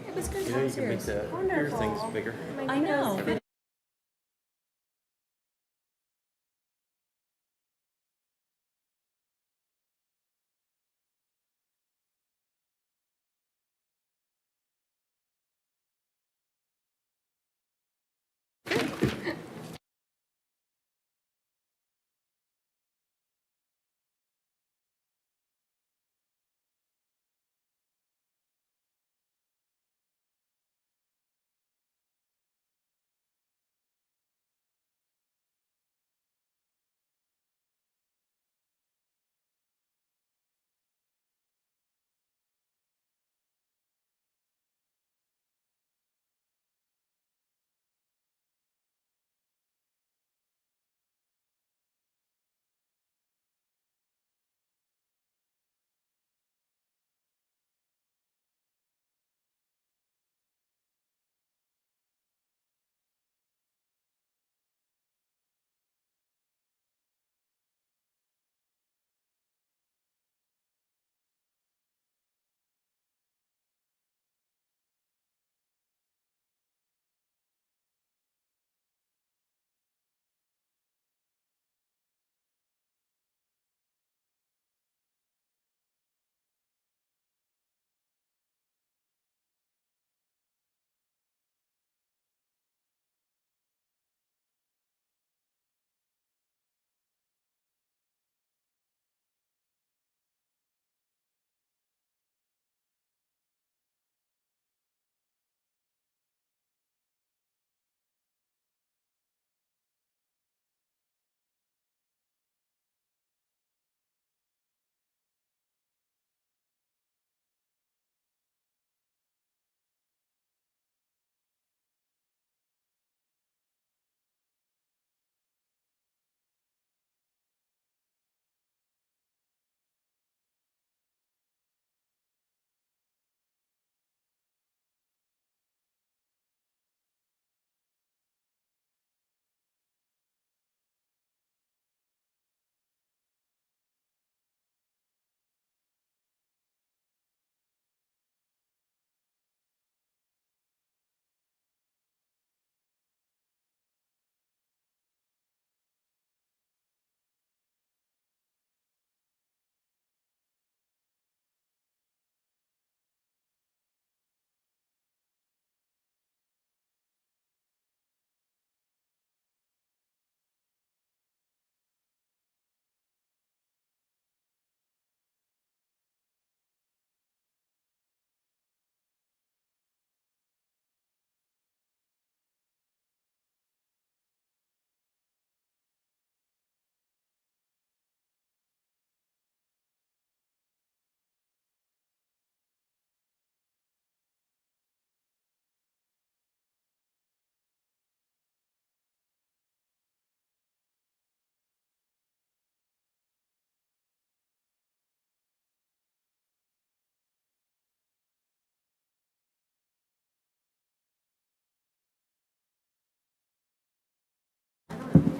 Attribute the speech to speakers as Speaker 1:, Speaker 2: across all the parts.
Speaker 1: It was good.
Speaker 2: You know, you can make the ear things bigger.
Speaker 1: I know.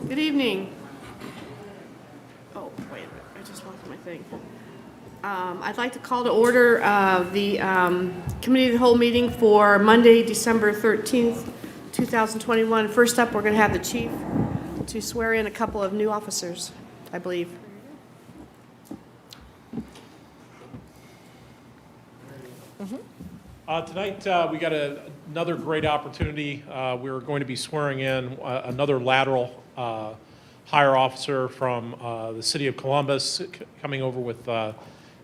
Speaker 3: Good evening. Oh, wait a minute, I just lost my thing. I'd like to call to order the committee of the whole meeting for Monday, December 13th, 2021. First up, we're going to have the chief to swear in a couple of new officers, I believe.
Speaker 4: Tonight, we got another great opportunity. We're going to be swearing in another lateral hire officer from the city of Columbus, coming over with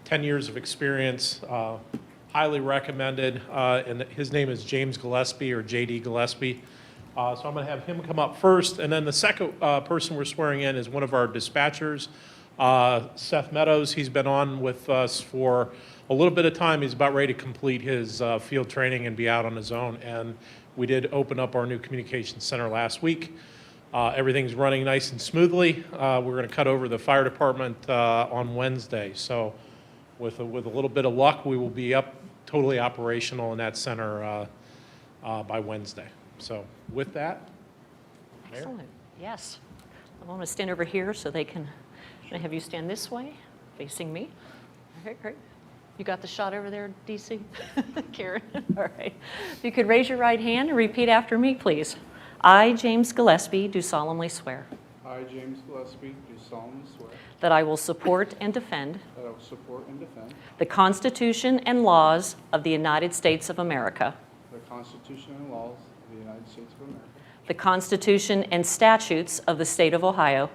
Speaker 4: 10 years of experience, highly recommended, and his name is James Gillespie, or J.D. Gillespie. So I'm going to have him come up first, and then the second person we're swearing in is one of our dispatchers, Seth Meadows. He's been on with us for a little bit of time. He's about ready to complete his field training and be out on his own. And we did open up our new communications center last week. Everything's running nice and smoothly. We're going to cut over the fire department on Wednesday. So with a little bit of luck, we will be up totally operational in that center by Wednesday. So with that, Mayor?
Speaker 1: Excellent. Yes. I want to stand over here so they can have you stand this way, facing me. Okay, great. You got the shot over there, DC? Karen? All right. If you could raise your right hand and repeat after me, please. I, James Gillespie, do solemnly swear
Speaker 5: I, James Gillespie, do solemnly swear
Speaker 1: that I will support and defend
Speaker 5: that I will support and defend
Speaker 1: the Constitution and laws of the United States of America,
Speaker 5: the Constitution and laws of the United States of America,
Speaker 1: the Constitution and statutes of the State of Ohio,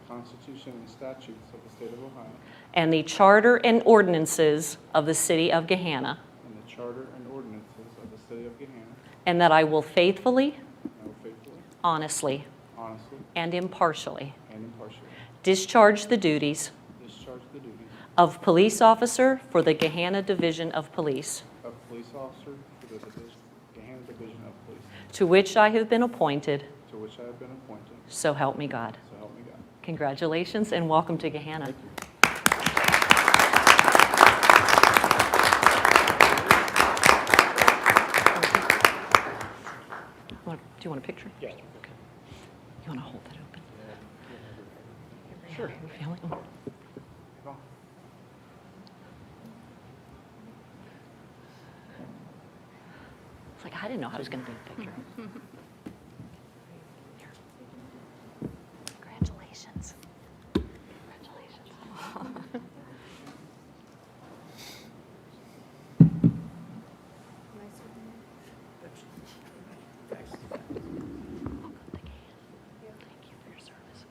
Speaker 5: the Constitution and statutes of the State of Ohio,
Speaker 1: and the Charter and ordinances of the City of Gehenna,
Speaker 5: and the Charter and ordinances of the City of Gehenna,
Speaker 1: and that I will faithfully,
Speaker 5: and I will faithfully,
Speaker 1: honestly,
Speaker 5: honestly,
Speaker 1: and impartially
Speaker 5: and impartially
Speaker 1: discharge the duties
Speaker 5: discharge the duties
Speaker 1: of police officer for the Gehenna Division of Police,
Speaker 5: of police officer for the Gehenna Division of Police,
Speaker 1: to which I have been appointed,
Speaker 5: to which I have been appointed,
Speaker 1: so help me God.
Speaker 5: so help me God.
Speaker 1: Congratulations and welcome to Gehenna.
Speaker 5: Thank you.
Speaker 1: Do you want a picture?
Speaker 4: Yeah.
Speaker 1: Okay. You want to hold that open?
Speaker 4: Sure.
Speaker 1: Your family? Oh.
Speaker 5: Come on.
Speaker 1: It's like, I didn't know I was going to be in the picture. Here. Congratulations. Congratulations. Welcome to Gehenna. Thank you for your service.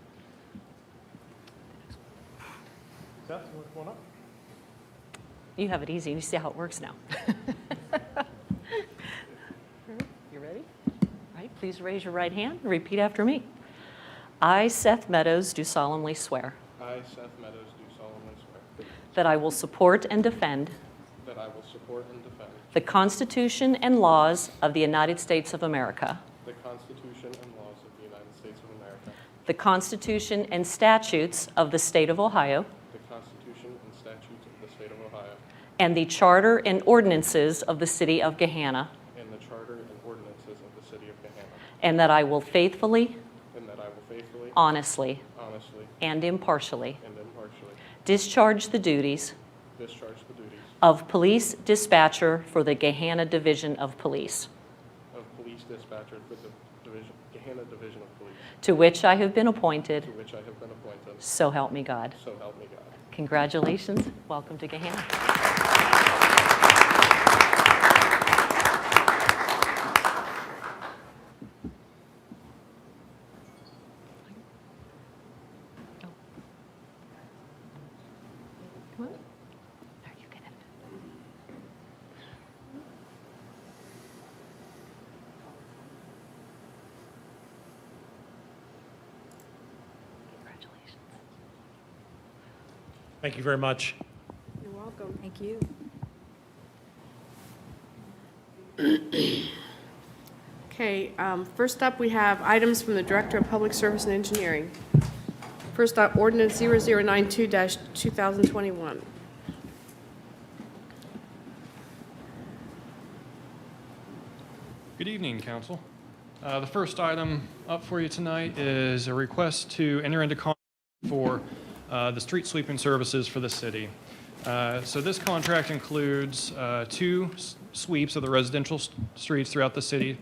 Speaker 4: Seth, you want to come on up?
Speaker 1: You have it easy. You see how it works now. You ready? All right, please raise your right hand and repeat after me. I, Seth Meadows, do solemnly swear
Speaker 5: I, Seth Meadows, do solemnly swear
Speaker 1: that I will support and defend
Speaker 5: that I will support and defend
Speaker 1: the Constitution and laws of the United States of America,
Speaker 5: the Constitution and laws of the United States of America,
Speaker 1: the Constitution and statutes of the State of Ohio,
Speaker 5: the Constitution and statutes of the State of Ohio,
Speaker 1: and the Charter and ordinances of the City of Gehenna,
Speaker 5: and the Charter and ordinances of the City of Gehenna,
Speaker 1: and that I will faithfully,
Speaker 5: and that I will faithfully,
Speaker 1: honestly,
Speaker 5: honestly,
Speaker 1: and impartially
Speaker 5: and impartially
Speaker 1: discharge the duties
Speaker 5: discharge the duties
Speaker 1: of police dispatcher for the Gehenna Division of Police,
Speaker 5: of police dispatcher for the Gehenna Division of Police,
Speaker 1: to which I have been appointed,
Speaker 5: to which I have been appointed,
Speaker 1: so help me God.
Speaker 5: so help me God.
Speaker 1: Congratulations. Welcome to Gehenna. Come on. There, you get it. Congratulations.
Speaker 4: Thank you very much.
Speaker 3: You're welcome.
Speaker 6: Thank you.
Speaker 3: Okay, first up, we have items from the Director of Public Service and Engineering. First up, Ordinance 0092-2021.
Speaker 7: Good evening, Council. The first item up for you tonight is a request to enter into contract for the street sweeping services for the city. So this contract includes two sweeps of the residential streets throughout the city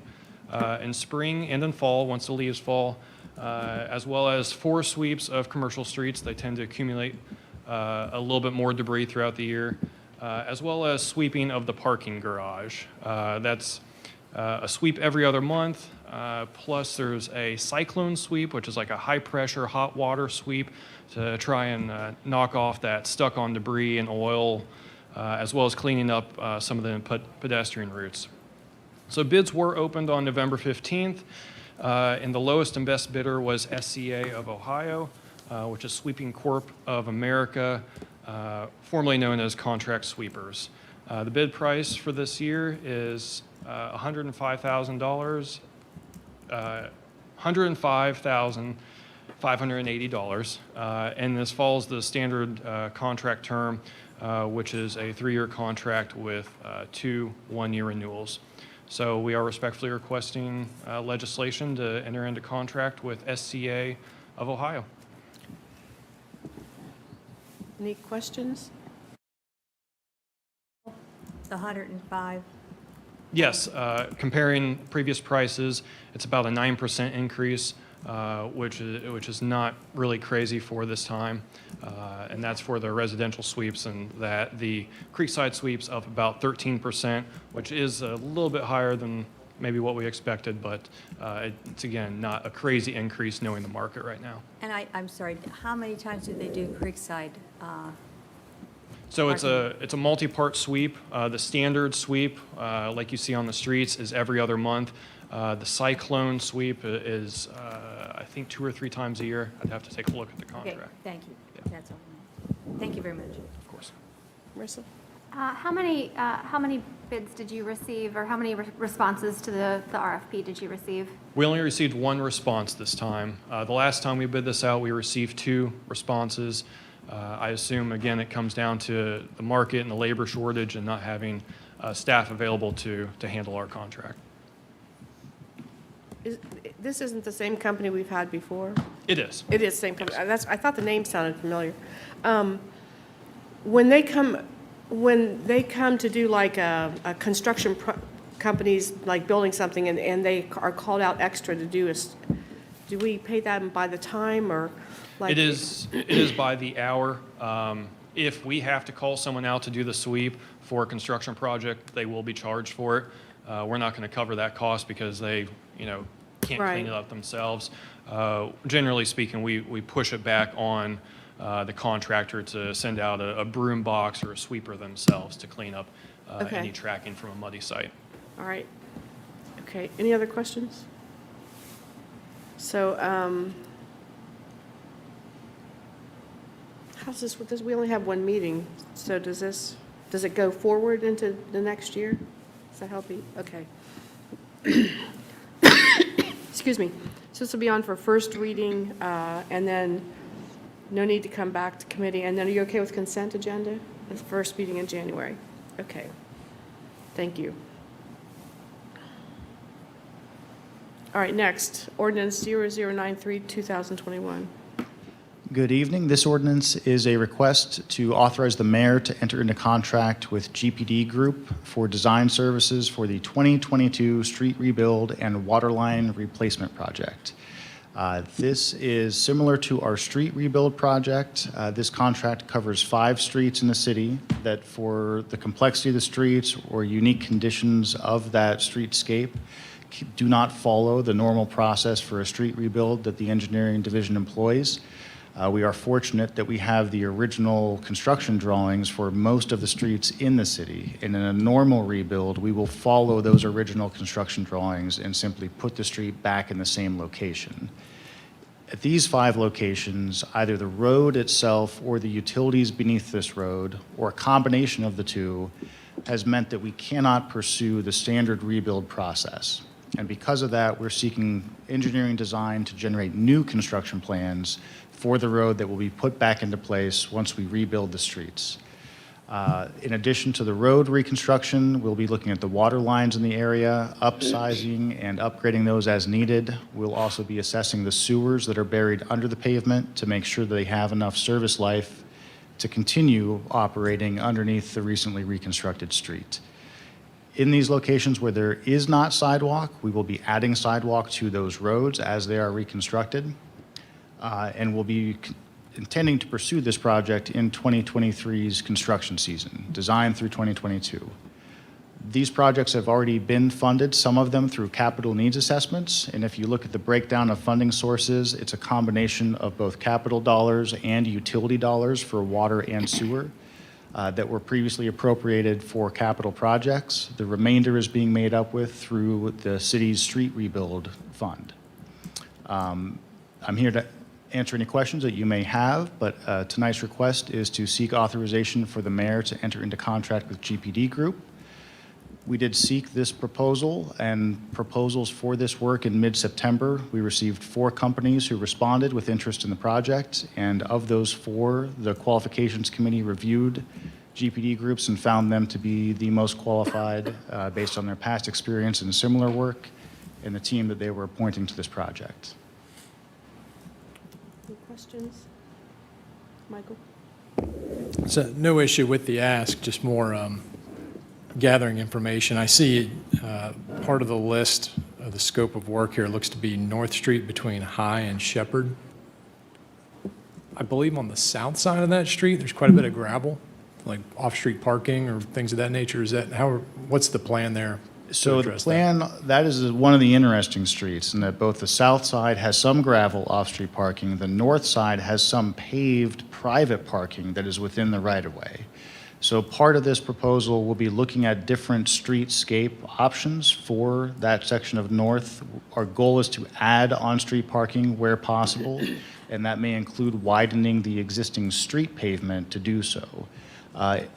Speaker 7: in spring and in fall, once the leaves fall, as well as 4 sweeps of commercial streets. They tend to accumulate a little bit more debris throughout the year, as well as sweeping of the parking garage. That's a sweep every other month, plus there's a cyclone sweep, which is like a high-pressure hot water sweep to try and knock off that stuck-on debris and oil, as well as cleaning up some of the pedestrian routes. So bids were opened on November 15th, and the lowest and best bidder was SCA of Ohio, which is Sweeping Corp of America, formerly known as Contract Sweepers. The bid price for this year is $105,000, $105,580, and this follows the standard contract term, which is a 3-year contract with 2 one-year renewals. So we are respectfully requesting legislation to enter into contract with SCA of Ohio.
Speaker 3: Any questions?
Speaker 6: The 105?
Speaker 7: Yes, comparing previous prices, it's about a 9% increase, which is not really crazy for this time. And that's for the residential sweeps, and that the creekside sweeps up about 13%, which is a little bit higher than maybe what we expected, but it's, again, not a crazy increase knowing the market right now.
Speaker 6: And I'm sorry, how many times do they do Creekside?
Speaker 7: So it's a multi-part sweep. The standard sweep, like you see on the streets, is every other month. The cyclone sweep is, I think, 2 or 3 times a year. I'd have to take a look at the
Speaker 6: Okay,
Speaker 7: contract.
Speaker 6: thank you.
Speaker 7: Yeah.
Speaker 6: That's all. Thank you very much.
Speaker 7: Of course.
Speaker 3: Marissa?
Speaker 8: How many bids did you receive, or how many responses to the RFP did you receive?
Speaker 7: We only received 1 response this time. The last time we bid this out, we received 2 responses. I assume, again, it comes down to the market and the labor shortage and not having staff available to handle our contract.
Speaker 3: This isn't the same company we've had before?
Speaker 7: It is.
Speaker 3: It is the same company. I thought the name sounded familiar. When they come to do like a construction companies, like building something, and they are called out extra to do do we pay them by the time, or like?
Speaker 7: It is by the hour. If we have to call someone out to do the sweep for a construction project, they will be charged for it. We're not going to cover that cost because they, can't clean
Speaker 3: Right.
Speaker 7: it up themselves. Generally speaking, we push it back on the contractor to send out a broom box or a sweeper themselves to clean up
Speaker 3: Okay.
Speaker 7: any tracking from a muddy site.
Speaker 3: All right. Okay, any other questions? So, how's this, we only have 1 meeting, so does it go forward into the next year? Does that help you? Okay. Excuse me. So this will be on for first reading, and then no need to come back to committee, and then are you okay with consent agenda? The first meeting in January. Okay. Thank you. All right, next, ordinance 0093, 2021.
Speaker 9: Good evening. This ordinance is a request to authorize the mayor to enter into contract with GPD Group for design services for the 2022 street rebuild and waterline replacement project. This is similar to our street rebuild project. This contract covers 5 streets in the city that, for the complexity of the streets or unique conditions of that streetscape, do not follow the normal process for a street rebuild that the engineering division employs. We are fortunate that we have the original construction drawings for most of the streets in the city. And in a normal rebuild, we will follow those original construction drawings and simply put the street back in the same location. At these 5 locations, either the road itself or the utilities beneath this road, or a combination of the 2, has meant that we cannot pursue the standard rebuild process. And because of that, we're seeking engineering design to generate new construction plans for the road that will be put back into place once we rebuild the streets. In addition to the road reconstruction, we'll be looking at the water lines in the area, upsizing and upgrading those as needed. We'll also be assessing the sewers that are buried under the pavement to make sure that they have enough service life to continue operating underneath the recently reconstructed street. In these locations where there is not sidewalk, we will be adding sidewalk to those roads as they are reconstructed. And we'll be intending to pursue this project in 2023's construction season, design through 2022. These projects have already been funded, some of them through capital needs assessments. And if you look at the breakdown of funding sources, it's a combination of both capital dollars and utility dollars for water and sewer that were previously appropriated for capital projects. The remainder is being made up with through the city's street rebuild fund. I'm here to answer any questions that you may have, but tonight's request is to seek authorization for the mayor to enter into contract with GPD Group. We did seek this proposal and proposals for this work in mid-September. We received 4 companies who responded with interest in the project, and of those 4, the qualifications committee reviewed GPD Groups and found them to be the most qualified based on their past experience in similar work and the team that they were appointing to this project.
Speaker 3: Any questions? Michael?
Speaker 10: So no issue with the ask, just more gathering information. I see part of the list of the scope of work here looks to be North Street between High and Shepherd. I believe on the south side of that street, there's quite a bit of gravel, like off-street parking or things of that nature. Is that what's the plan there? to
Speaker 9: So the
Speaker 10: address that?
Speaker 9: plan, that is one of the interesting streets, in that both the south side has some gravel off-street parking, the north side has some paved private parking that is within the right-of-way. So part of this proposal will be looking at different streetscape options for that section of north. Our goal is to add on-street parking where possible, and that may include widening the existing street pavement to do so.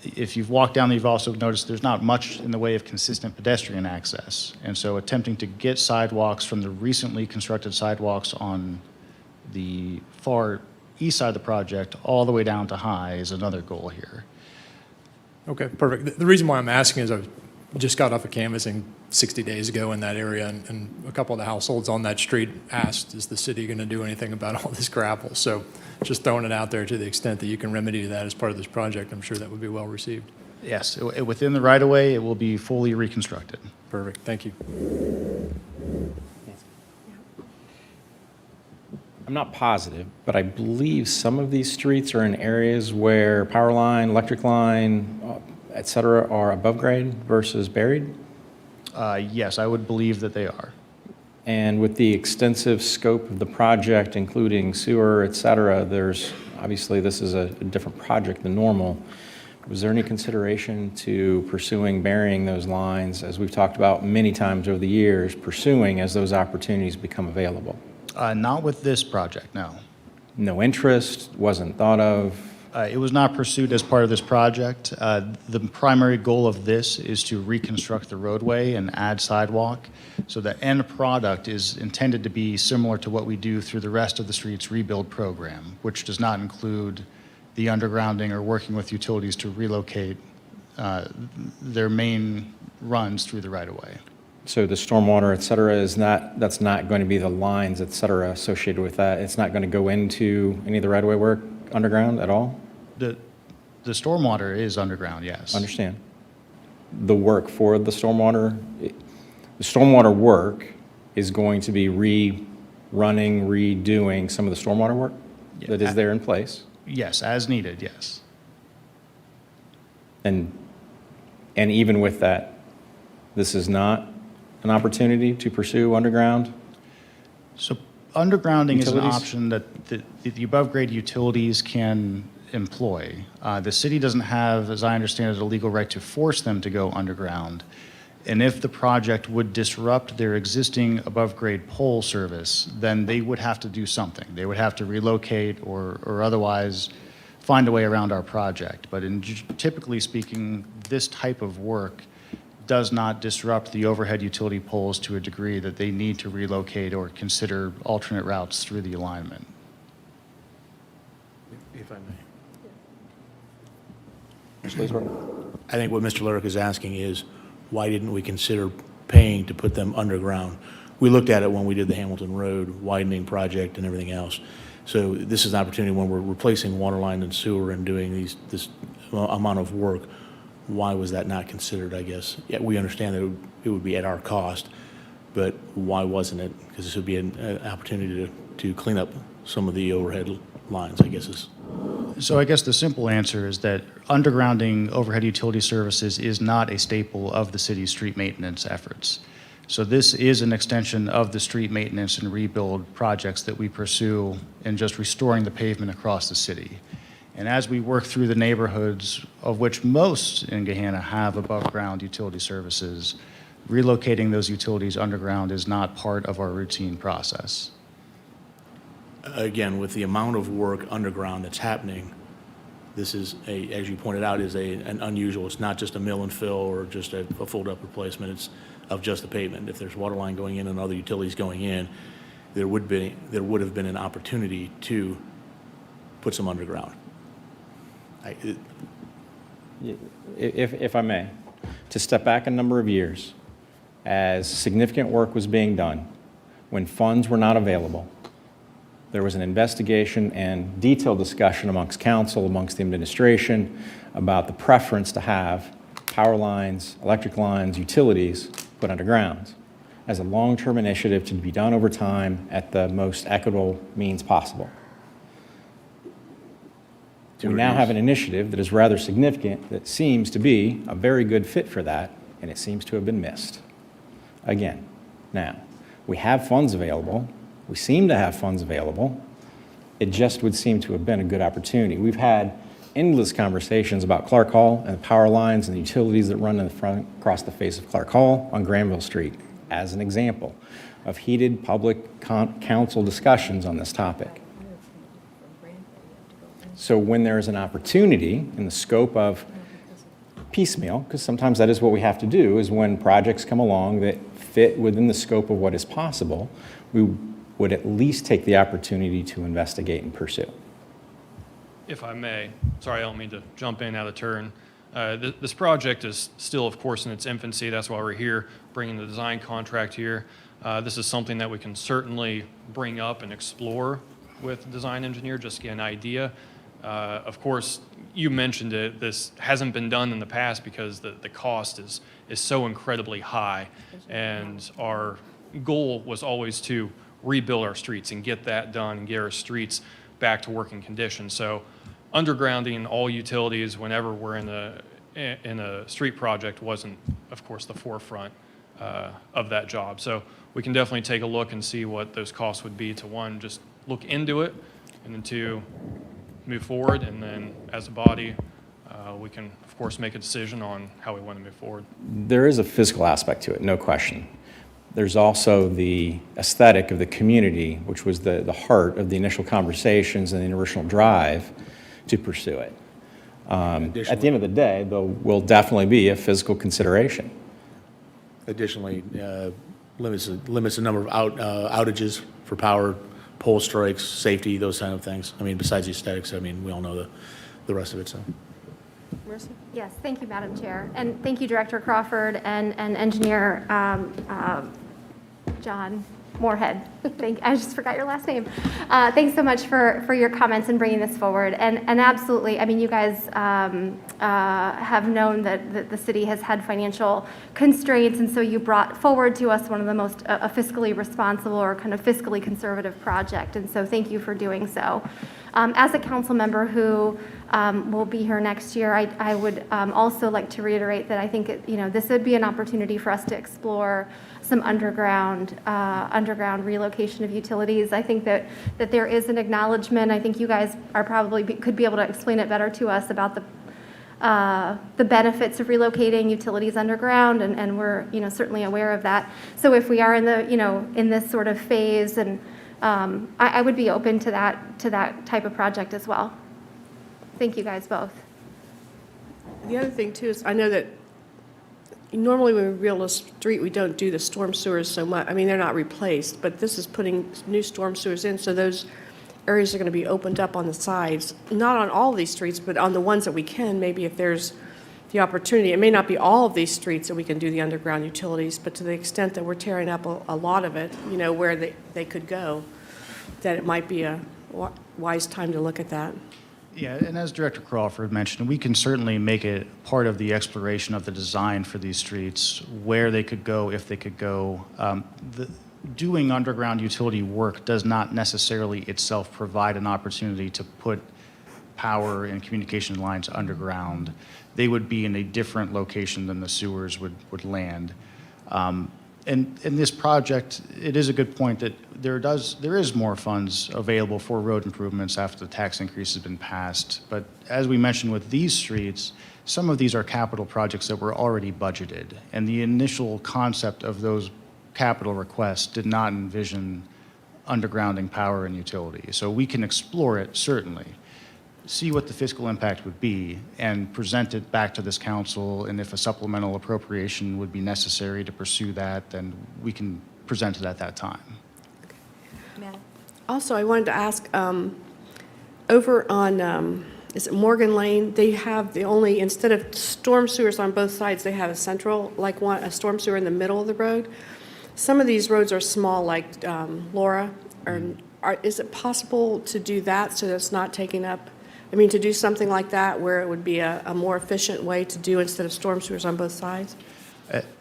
Speaker 9: If you've walked down, you've also noticed there's not much in the way of consistent pedestrian access. And so attempting to get sidewalks from the recently constructed sidewalks on the far east side of the project all the way down to High is another goal here.
Speaker 10: Okay, perfect. The reason why I'm asking is I just got off of canvassing 60 days ago in that area, and a couple of the households on that street asked, is the city going to do anything about all this gravel? So just throwing it out there, to the extent that you can remedy that as part of this project, I'm sure that would be well received.
Speaker 9: Yes, within the right-of-way, it will be fully reconstructed.
Speaker 10: Perfect, thank you.
Speaker 2: I'm not positive, but I believe some of these streets are in areas where power line, electric line, et cetera, are above grade versus buried.
Speaker 9: Yes, I would believe that they are.
Speaker 2: And with the extensive scope of the project, including sewer, et cetera, there's, obviously this is a different project than normal. Was there any consideration to pursuing burying those lines, as we've talked about many times over the years, pursuing as those opportunities become available?
Speaker 9: Not with this project, no.
Speaker 2: No interest, wasn't thought of?
Speaker 9: It was not pursued as part of this project. The primary goal of this is to reconstruct the roadway and add sidewalk. So the end product is intended to be similar to what we do through the rest of the streets rebuild program, which does not include the undergrounding or working with utilities to relocate their main runs through the right-of-way.
Speaker 2: So the stormwater, et cetera, that's not going to be the lines, et cetera, associated with that? It's not going to go into any of the right-of-way work underground at all?
Speaker 9: The stormwater is underground, yes.
Speaker 2: Understand. The work for the stormwater work is going to be rerunning, redoing some of the stormwater work that is there in place?
Speaker 9: Yes, as needed, yes.
Speaker 2: And even with that, this is not an opportunity to pursue underground?
Speaker 9: So undergrounding is an
Speaker 2: Utilities?
Speaker 9: option that the above-grade utilities can employ. The city doesn't have, as I understand it, a legal right to force them to go underground. And if the project would disrupt their existing above-grade pole service, then they would have to do something. They would have to relocate or otherwise find a way around our project. But typically speaking, this type of work does not disrupt the overhead utility poles to a degree that they need to relocate or consider alternate routes through the alignment.
Speaker 5: If I may.
Speaker 11: I think what Mr. Lurick is asking is, why didn't we consider paying to put them underground? We looked at it when we did the Hamilton Road widening project and everything else. So this is an opportunity when we're replacing water line and sewer and doing this amount of work. Why was that not considered, I guess? Yeah, we understand that it would be at our cost, but why wasn't it? Because this would be an opportunity to clean up some of the overhead lines, I guess is.
Speaker 9: So I guess the simple answer is that undergrounding overhead utility services is not a staple of the city's street maintenance efforts. So this is an extension of the street maintenance and rebuild projects that we pursue in just restoring the pavement across the city. And as we work through the neighborhoods, of which most in Gehenna have above-ground utility services, relocating those utilities underground is not part of our routine process.
Speaker 11: Again, with the amount of work underground that's happening, this is, as you pointed out, is an unusual. It's not just a mill and fill or just a fold-up replacement. It's of just the pavement. If there's water line going in and other utilities going in, there would have been an opportunity to put some underground.
Speaker 2: If I may, to step back a number of years, as significant work was being done, when funds were not available, there was an investigation and detailed discussion amongst council, amongst the administration, about the preference to have power lines, electric lines, utilities put underground as a long-term initiative to be done over time at the most equitable means possible. We now have an initiative that is rather significant that seems to be a very good fit for that, and it seems to have been missed. Again, now, we have funds available. We seem to have funds available. It just would seem to have been a good opportunity. We've had endless conversations about Clark Hall and the power lines and the utilities that run in the front across the face of Clark Hall on Granville Street as an example of heated public council discussions on this topic. So when there is an opportunity in the scope of piecemeal, because sometimes that is what we have to do, is when projects come along that fit within the scope of what is possible, we would at least take the opportunity to investigate and pursue.
Speaker 7: If I may, sorry, I don't mean to jump in out of turn. This project is still, of course, in its infancy. That's why we're here, bringing the design contract here. This is something that we can certainly bring up and explore with the design engineer, just to get an idea. Of course, you mentioned it. This hasn't been done in the past because the cost is so incredibly high. And our goal was always to rebuild our streets and get that done and get our streets back to working condition. So undergrounding all utilities whenever we're in a street project wasn't, of course, the forefront of that job. So we can definitely take a look and see what those costs would be to, one, just look into it, and then two, move forward, and then as a body, we can, of course, make a decision on how we want to move forward.
Speaker 2: There is a physical aspect to it, no question. There's also the aesthetic of the community, which was the heart of the initial conversations and the original drive to pursue it. At the end of the day, there will definitely be a physical consideration.
Speaker 11: Additionally, limits the number of outages for power, pole strikes, safety, those kind of things. I mean, besides the aesthetics, I mean, we all know the rest of it, so.
Speaker 3: Marissa?
Speaker 8: Yes, thank you, Madam Chair. And thank you, Director Crawford and Engineer John Moorhead. I just forgot your last name. Thanks so much for your comments and bringing this forward. And absolutely, I mean, you guys have known that the city has had financial constraints, and so you brought forward to us one of the most fiscally responsible or kind of fiscally conservative project. And so thank you for doing so. As a council member who will be here next year, I would also like to reiterate that I think this would be an opportunity for us to explore some underground relocation of utilities. I think that there is an acknowledgement. I think you guys are probably could be able to explain it better to us about the benefits of relocating utilities underground, and we're certainly aware of that. So if we are in the in this sort of phase, and I would be open to that type of project as well. Thank you guys both.
Speaker 3: The other thing too is I know that normally when we rebuild a street, we don't do the storm sewers so much. I mean, they're not replaced, but this is putting new storm sewers in, so those areas are going to be opened up on the sides. Not on all of these streets, but on the ones that we can, maybe if there's the opportunity. It may not be all of these streets that we can do the underground utilities, but to the extent that we're tearing up a lot of it, where they could go, that it might be a wise time to look at that.
Speaker 9: Yeah, and as Director Crawford mentioned, we can certainly make it part of the exploration of the design for these streets, where they could go, if they could go. Doing underground utility work does not necessarily itself provide an opportunity to put power and communication lines underground. They would be in a different location than the sewers would land. And in this project, it is a good point that there is more funds available for road improvements after the tax increase has been passed. But as we mentioned with these streets, some of these are capital projects that were already budgeted. And the initial concept of those capital requests did not envision undergrounding power and utility. So we can explore it, certainly, see what the fiscal impact would be, and present it back to this council. And if a supplemental appropriation would be necessary to pursue that, then we can present it at that time.
Speaker 6: Madam?
Speaker 3: Also, I wanted to ask, over on, is it Morgan Lane, they have instead of storm sewers on both sides, they have a central, like a storm sewer in the middle of the road. Some of these roads are small, like Laura. Is it possible to do that so that it's not taking up I mean, to do something like that where it would be a more efficient way to do instead of storm sewers on both sides?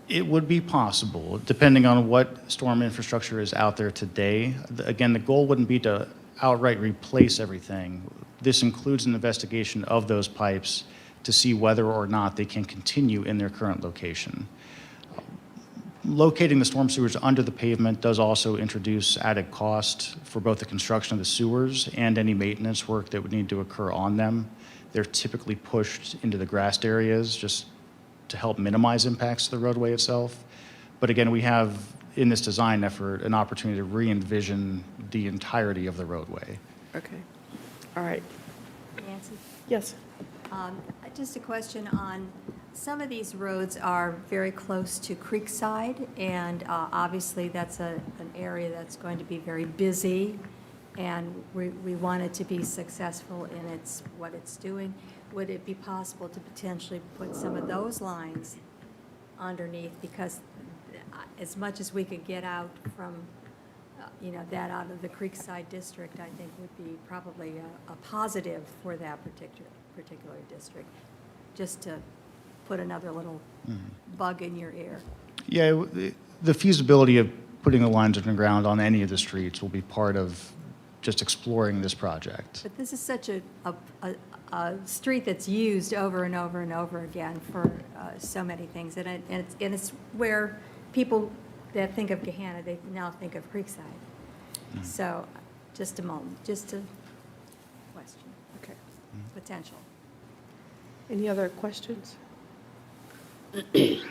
Speaker 9: It would be possible, depending on what storm infrastructure is out there today. Again, the goal wouldn't be to outright replace everything. This includes an investigation of those pipes to see whether or not they can continue in their current location. Locating the storm sewers under the pavement does also introduce added cost for both the construction of the sewers and any maintenance work that would need to occur on them. They're typically pushed into the grassed areas just to help minimize impacts to the roadway itself. But again, we have, in this design effort, an opportunity to re-envision the entirety of the roadway.
Speaker 3: Okay, all right.
Speaker 6: Nancy?
Speaker 3: Yes.
Speaker 6: Just a question on, some of these roads are very close to Creekside, and obviously that's an area that's going to be very busy, and we want it to be successful in what it's doing. Would it be possible to potentially put some of those lines underneath? Because as much as we could get out from, that out of the Creekside district, I think would be probably a positive for that particular district, just to put another little bug in your ear.
Speaker 9: Yeah, the feasibility of putting the lines underground on any of the streets will be part of just exploring this project.
Speaker 6: But this is such a street that's used over and over and over again for so many things, and it's where people that think of Gehenna, they now think of Creekside. So, just a moment, just a question,
Speaker 3: Okay.
Speaker 6: potential.
Speaker 3: Any other questions?
Speaker 2: Just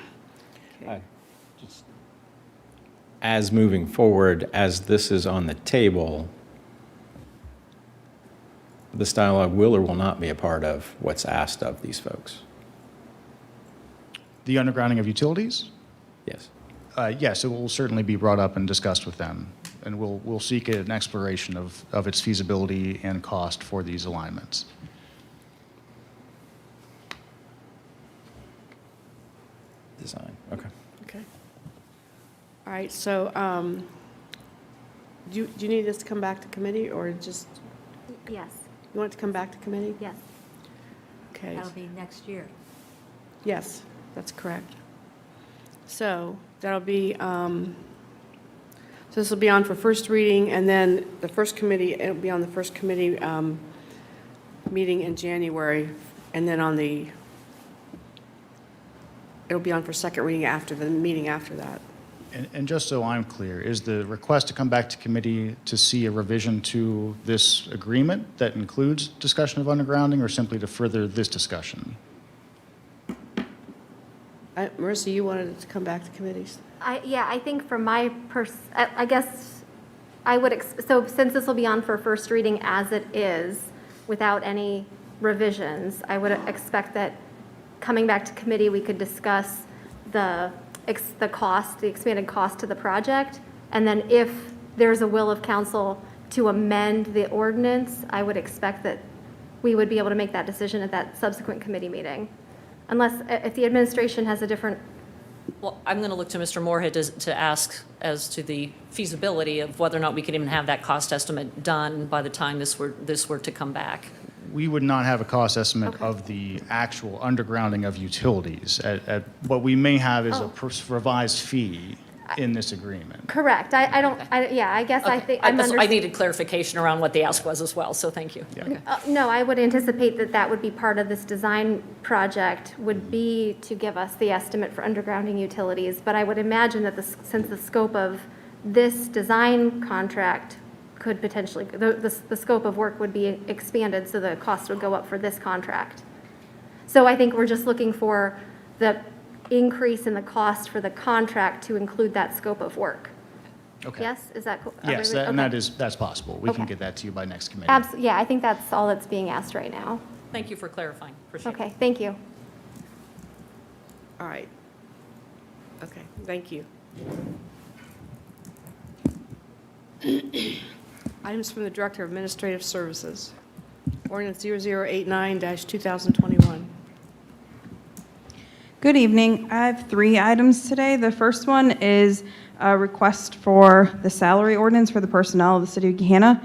Speaker 2: as moving forward, as this is on the table, this dialogue will or will not be a part of what's asked of these folks?
Speaker 9: The undergrounding of utilities?
Speaker 2: Yes.
Speaker 9: Yes, it will certainly be brought up and discussed with them, and we'll seek an exploration of its feasibility and cost for these alignments.
Speaker 2: Design, okay.
Speaker 3: Okay. All right, so do you need this to come back to committee, or just,
Speaker 8: Yes,
Speaker 3: you want it to come back to committee?
Speaker 8: yes.
Speaker 3: Okay,
Speaker 6: That'll be next year.
Speaker 3: yes, that's correct. So that'll be, so this will be on for first reading, and then the first committee, it'll be on the first committee meeting in January, and then it'll be on for second reading after the meeting after that.
Speaker 9: And just so I'm clear, is the request to come back to committee to see a revision to this agreement that includes discussion of undergrounding, or simply to further this discussion?
Speaker 3: Marissa, you wanted it to come back to committees?
Speaker 8: I think from my I guess I would, so since this will be on for first reading as it is, without any revisions, I would expect that coming back to committee, we could discuss the cost, the expanded cost to the project, and then if there's a will of council to amend the ordinance, I would expect that we would be able to make that decision at that subsequent committee meeting. Unless, if the administration has a different,
Speaker 1: Well, I'm going to look to Mr. Moorhead to ask as to the feasibility of whether or not we could even have that cost estimate done by the time this were to come back.
Speaker 9: We would not have a cost estimate
Speaker 8: Okay.
Speaker 9: of the actual undergrounding of utilities. What we may have is a revised fee in this agreement.
Speaker 8: correct, I guess I think, I'm
Speaker 1: I needed clarification around what the ask was as well, so thank you.
Speaker 9: Yeah.
Speaker 8: No, I would anticipate that that would be part of this design project, would be to give us the estimate for undergrounding utilities. But I would imagine that since the scope of this design contract could potentially, the scope of work would be expanded, so the cost would go up for this contract. So I think we're just looking for the increase in the cost for the contract to include that scope of work.
Speaker 9: Okay.
Speaker 8: Yes, is that?
Speaker 9: Yes,
Speaker 8: okay.
Speaker 9: and that's possible. We can
Speaker 8: Okay.
Speaker 9: get that to you by next committee.
Speaker 8: Yeah, I think that's all that's being asked right now.
Speaker 1: Thank you for clarifying. Appreciate it.
Speaker 8: Okay, thank you.
Speaker 3: All right. Okay, thank you. Items from the Director of Administrative Services. Ordinance 0089-2021.
Speaker 12: Good evening. I have 3 items today. The first one is a request for the salary ordinance for the personnel of the City of Gahanna.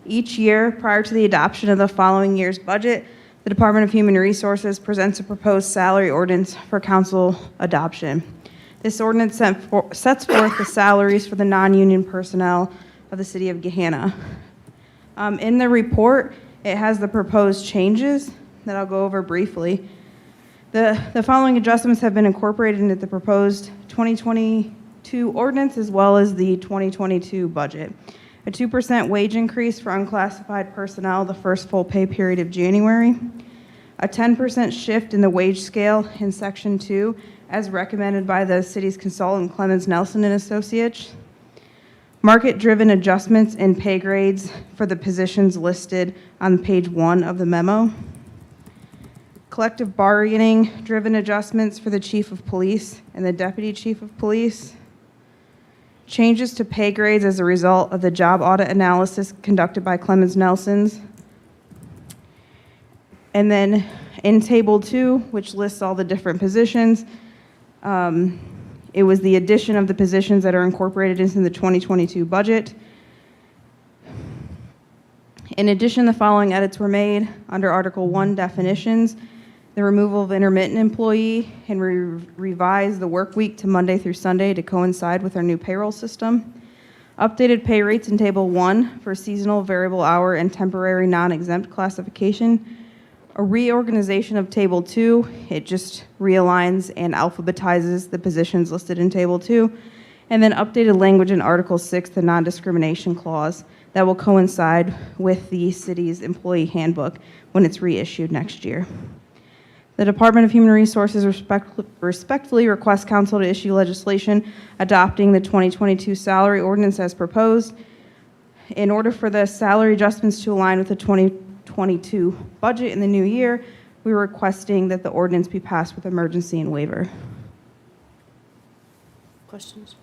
Speaker 12: Each year, prior to the adoption of the following year's budget, the Department of Human Resources presents a proposed salary ordinance for council adoption. This ordinance sets forth the salaries for the non-union personnel of the city of Gehenna. In the report, it has the proposed changes that I'll go over briefly. The following adjustments have been incorporated into the proposed 2022 ordinance as well as the 2022 budget. A 2% wage increase for unclassified personnel the first full pay period of January. A 10% shift in the wage scale in Section 2 as recommended by the city's consultant Clemens Nelson and Associates. Market-driven adjustments in pay grades for the positions listed on page 1 of the memo. Collective bargaining-driven adjustments for the chief of police and the deputy chief of police. Changes to pay grades as a result of the job audit analysis conducted by Clemens Nelson's. And then in Table 2, which lists all the different positions, it was the addition of the positions that are incorporated into the 2022 budget. In addition, the following edits were made under Article 1 definitions. The removal of intermittent employee and revise the work week to Monday through Sunday to coincide with our new payroll system. Updated pay rates in Table 1 for seasonal, variable hour, and temporary non-exempt classification. A reorganization of Table 2. It just realigns and alphabetizes the positions listed in Table 2. And then updated language in Article 6, the non-discrimination clause, that will coincide with the city's employee handbook when it's reissued next year. The Department of Human Resources respectfully requests council to issue legislation adopting the 2022 salary ordinance as proposed. In order for the salary adjustments to align with the 2022 budget in the new year, we're requesting that the ordinance be passed with emergency and waiver.
Speaker 3: Questions?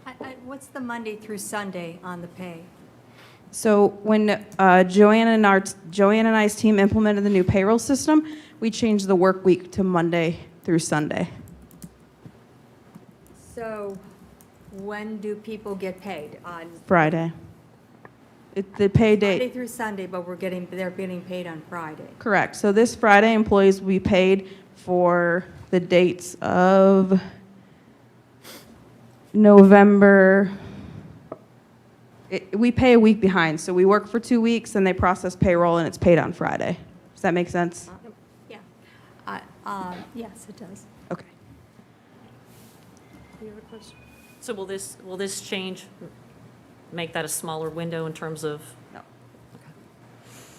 Speaker 6: What's the Monday through Sunday on the pay?
Speaker 12: So when Joanne and I's team implemented the new payroll system, we changed the work week to Monday through Sunday.
Speaker 6: So when do people get paid? On
Speaker 12: Friday. The pay
Speaker 6: Monday
Speaker 12: date,
Speaker 6: through Sunday, but they're getting paid on Friday.
Speaker 12: correct. So this Friday, employees will be paid for the dates of November. We pay a week behind, so we work for 2 weeks, and they process payroll, and it's paid on Friday. Does that make sense?
Speaker 6: Yeah. Yes, it does.
Speaker 12: Okay.
Speaker 3: Any other questions?
Speaker 1: So will this change make that a smaller window in terms of?
Speaker 12: No.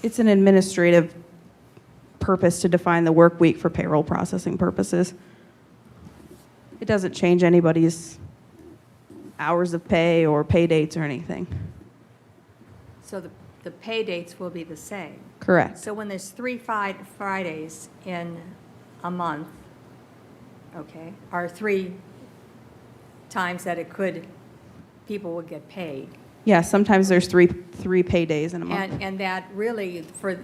Speaker 12: It's an administrative purpose to define the work week for payroll processing purposes. It doesn't change anybody's hours of pay or pay dates or anything.
Speaker 6: So the pay dates will be the same.
Speaker 12: Correct.
Speaker 6: So when there's 3 Fridays in a month, okay, or 3 times that people would get paid.
Speaker 12: Yeah, sometimes there's three pay days in a month.
Speaker 6: And that really, for,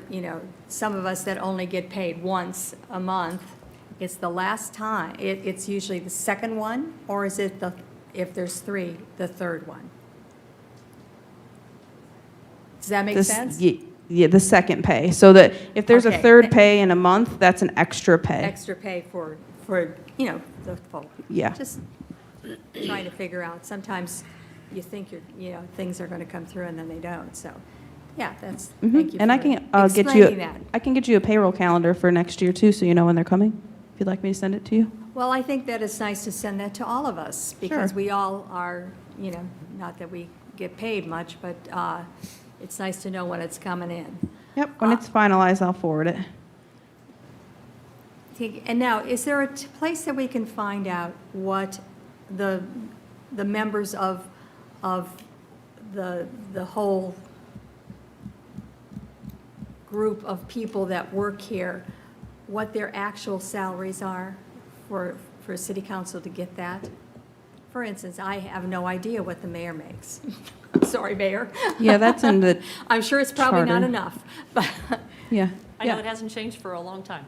Speaker 6: some of us that only get paid once a month, it's the last time, it's usually the second one, or is it if there's 3, the third one? Does that make sense?
Speaker 12: Yeah, the second pay. So that if there's a
Speaker 6: Okay.
Speaker 12: third pay in a month, that's an extra pay.
Speaker 6: Extra pay for the full.
Speaker 12: Yeah.
Speaker 6: Just trying to figure out, sometimes you think things are going to come through and then they don't, so, yeah, thank you
Speaker 12: And I
Speaker 6: for
Speaker 12: can
Speaker 6: explaining that.
Speaker 12: I can get you a payroll calendar for next year too, so you know when they're coming, if you'd like me to send it to you.
Speaker 6: Well, I think that it's nice to send that to all of us, because
Speaker 12: Sure.
Speaker 6: we all are, not that we get paid much, but it's nice to know when it's coming in.
Speaker 12: Yep, when it's finalized, I'll forward it.
Speaker 6: And now, is there a place that we can find out what the members of the whole group of people that work here, what their actual salaries are for city council to get that? For instance, I have no idea what the mayor makes. Sorry, Mayor.
Speaker 12: Yeah, that's in the
Speaker 6: I'm sure it's probably not
Speaker 12: charter.
Speaker 6: enough, but
Speaker 12: Yeah.
Speaker 1: I know it hasn't changed for a long time.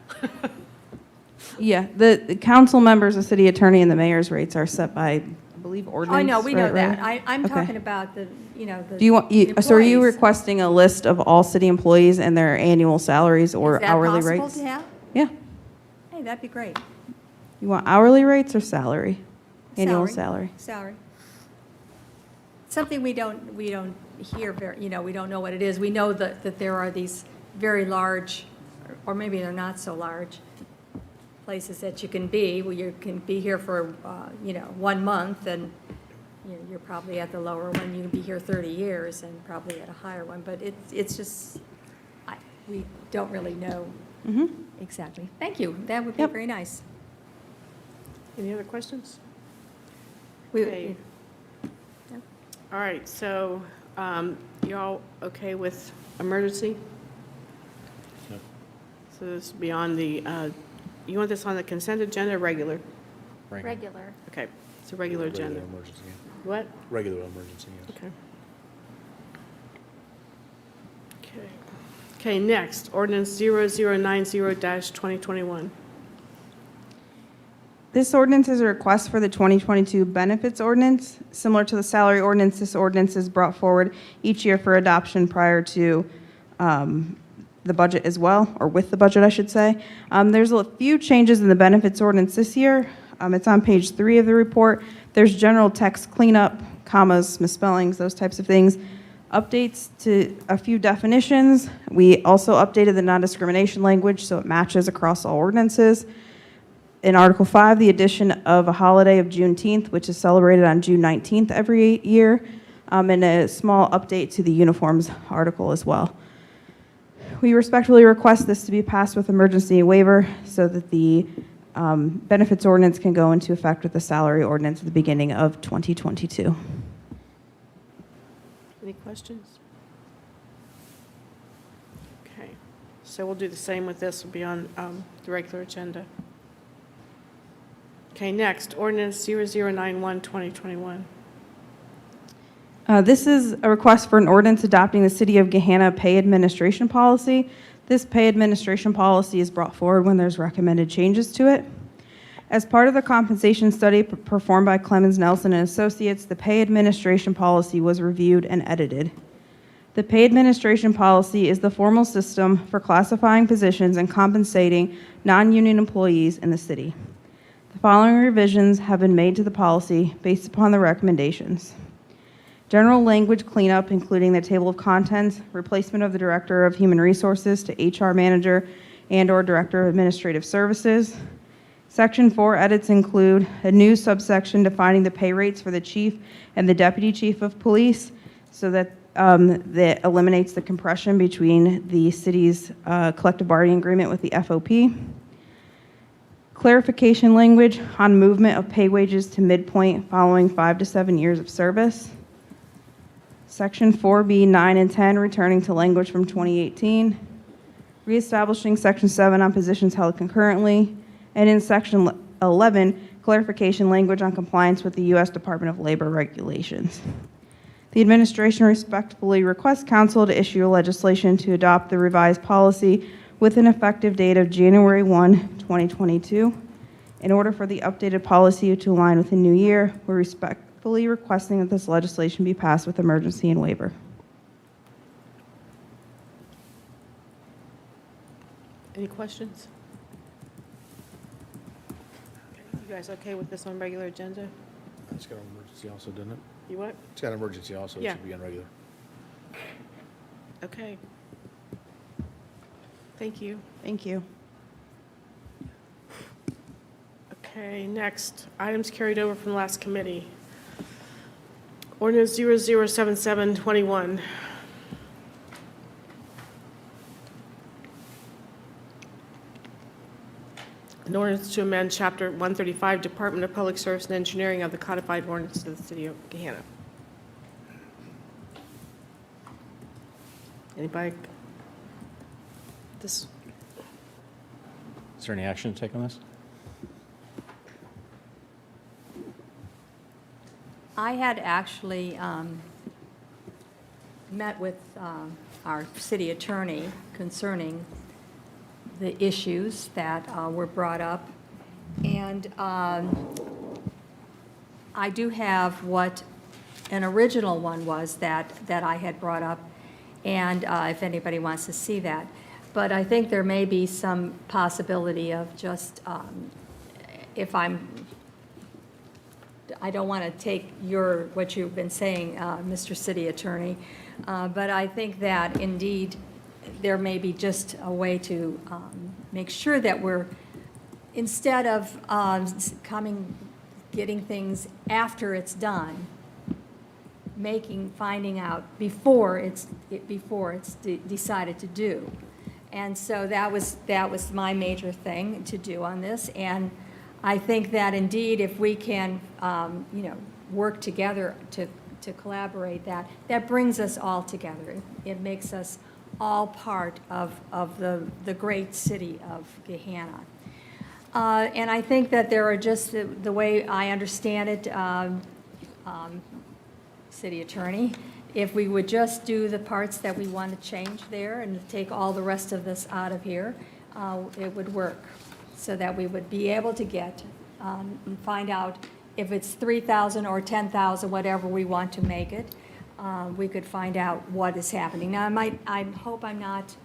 Speaker 12: Yeah, the council members, the city attorney, and the mayor's rates are set by believe,
Speaker 6: Oh,
Speaker 12: ordinance.
Speaker 6: I know, we know
Speaker 12: right,
Speaker 6: that.
Speaker 12: right?
Speaker 6: I'm
Speaker 12: Okay.
Speaker 6: talking about the, the.
Speaker 12: Do you want,
Speaker 6: the
Speaker 12: so are you
Speaker 6: employees.
Speaker 12: requesting a list of all city employees and their annual salaries or hourly
Speaker 6: Is that
Speaker 12: rates?
Speaker 6: possible to have?
Speaker 12: Yeah.
Speaker 6: Hey, that'd be great.
Speaker 12: You want hourly rates or salary? Annual salary.
Speaker 6: Salary. Something we don't hear very, we don't know what it is. We know that there are these very large, or maybe they're not so large, places that you can be, where you can be here for, 1 month, and you're probably at the lower one. You can be here 30 years and probably at a higher one, but it's just, we don't really know exactly. Thank you. That would be
Speaker 12: Yep.
Speaker 6: very nice.
Speaker 3: Any other questions?
Speaker 6: We-
Speaker 3: Okay. All right, so you all okay with emergency?
Speaker 11: Yep.
Speaker 3: So this is beyond the, you want this on the consent agenda or regular?
Speaker 8: Regular.
Speaker 3: Okay, it's a regular agenda.
Speaker 11: emergency.
Speaker 3: What?
Speaker 11: Regular emergency, yes.
Speaker 3: Okay. Okay, next, ordinance 0090-2021.
Speaker 12: This ordinance is a request for the 2022 benefits ordinance. Similar to the salary ordinance, this ordinance is brought forward each year for adoption prior to the budget as well, or with the budget, I should say. There's a few changes in the benefits ordinance this year. It's on page 3 of the report. There's general text cleanup, commas, misspellings, those types of things. Updates to a few definitions. We also updated the non-discrimination language so it matches across all ordinances. In Article 5, the addition of a holiday of Juneteenth, which is celebrated on June 19th every year, and a small update to the uniforms article as well. We respectfully request this to be passed with emergency waiver so that the benefits ordinance can go into effect with the salary ordinance at the beginning of 2022.
Speaker 3: Any questions? Okay, so we'll do the same with this, will be on the regular agenda. Okay, next, ordinance 0091-2021.
Speaker 12: This is a request for an ordinance adopting the City of Gehenna pay administration policy. This pay administration policy is brought forward when there's recommended changes to it. As part of the compensation study performed by Clemens Nelson and Associates, the pay administration policy was reviewed and edited. The pay administration policy is the formal system for classifying positions and compensating non-union employees in the city. The following revisions have been made to the policy based upon the recommendations. General language cleanup, including the table of contents, replacement of the Director of Human Resources to HR Manager and/or Director of Administrative Services. Section 4 edits include a new subsection defining the pay rates for the Chief and the Deputy Chief of Police so that that eliminates the compression between the city's collective bargaining agreement with the FOP. Clarification language on movement of pay wages to midpoint following 5 to 7 years of service. Section 4B, 9, and 10, returning to language from 2018. Reestablishing Section 7 on positions held concurrently. And in Section 11, clarification language on compliance with the U.S. Department of Labor regulations. The administration respectfully requests council to issue legislation to adopt the revised policy with an effective date of January 1, 2022. In order for the updated policy to align with the new year, we're respectfully requesting that this legislation be passed with emergency and waiver.
Speaker 3: Any questions? You guys okay with this on regular agenda?
Speaker 11: It's got an emergency also, doesn't it?
Speaker 3: You what?
Speaker 11: It's got an emergency also, it
Speaker 3: Yeah.
Speaker 11: should be on regular.
Speaker 3: Okay. Thank you.
Speaker 12: Thank you.
Speaker 3: Okay, next, items carried over from the last committee. Ordinance 007721. An ordinance to amend Chapter 135, Department of Public Service and Engineering of the Codified Ordinance of the City of Gehenna. Anybody? This,
Speaker 2: Is there any action to take on this?
Speaker 6: I had actually met with our city attorney concerning the issues that were brought up, and I do have what an original one was that I had brought up, and if anybody wants to see that. But I think there may be some possibility of just, if I don't want to take what you've been saying, Mr. City Attorney, but I think that indeed there may be just a way to make sure that we're, instead of getting things after it's done, finding out before it's decided to do. And so that was my major thing to do on this. And I think that indeed, if we can, work together to collaborate, that brings us all together. It makes us all part of the great city of Gehenna. And I think that there are just, the way I understand it, City Attorney, if we would just do the parts that we want to change there and take all the rest of this out of here, it would work, so that we would be able to get and find out if it's 3,000 or 10,000, whatever we want to make it, we could find out what is happening. Now, I hope I'm not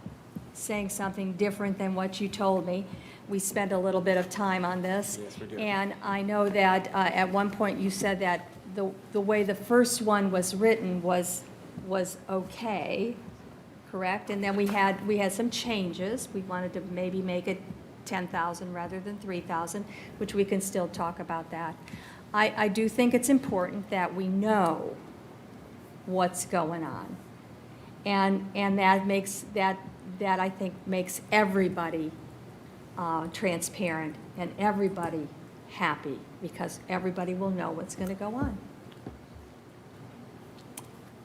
Speaker 6: saying something different than what you told me. We spent a little bit of time on this.
Speaker 2: Yes, we did.
Speaker 6: And I know that at one point you said that the way the first one was written was okay, correct? And then we had some changes. We wanted to maybe make it 10,000 rather than 3,000, which we can still talk about that. I do think it's important that we know what's going on. And that makes, that I think makes everybody transparent and everybody happy, because everybody will know what's going to go on.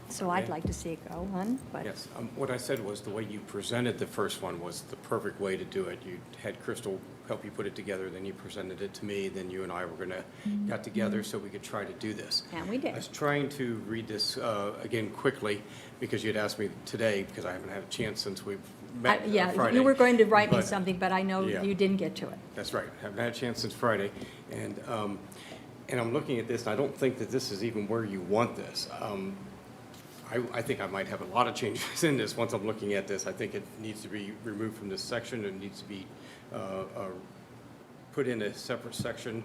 Speaker 6: So I'd like to see it go on, but.
Speaker 13: Yes, what I said was the way you presented the first one was the perfect way to do it. You had Crystal help you put it together, then you presented it to me, then you and I were going to get together so we could try to do this.
Speaker 6: And we did.
Speaker 13: I was trying to read this again quickly, because you'd asked me today, because I haven't had a chance since we've met Friday.
Speaker 6: You were going to write me
Speaker 13: But-
Speaker 6: something, but I know
Speaker 13: Yeah.
Speaker 6: you didn't get to it.
Speaker 13: That's right. Haven't had a chance since Friday. And I'm looking at this, and I don't think that this is even where you want this. I think I might have a lot of changes in this once I'm looking at this. I think it needs to be removed from this section. It needs to be put in a separate section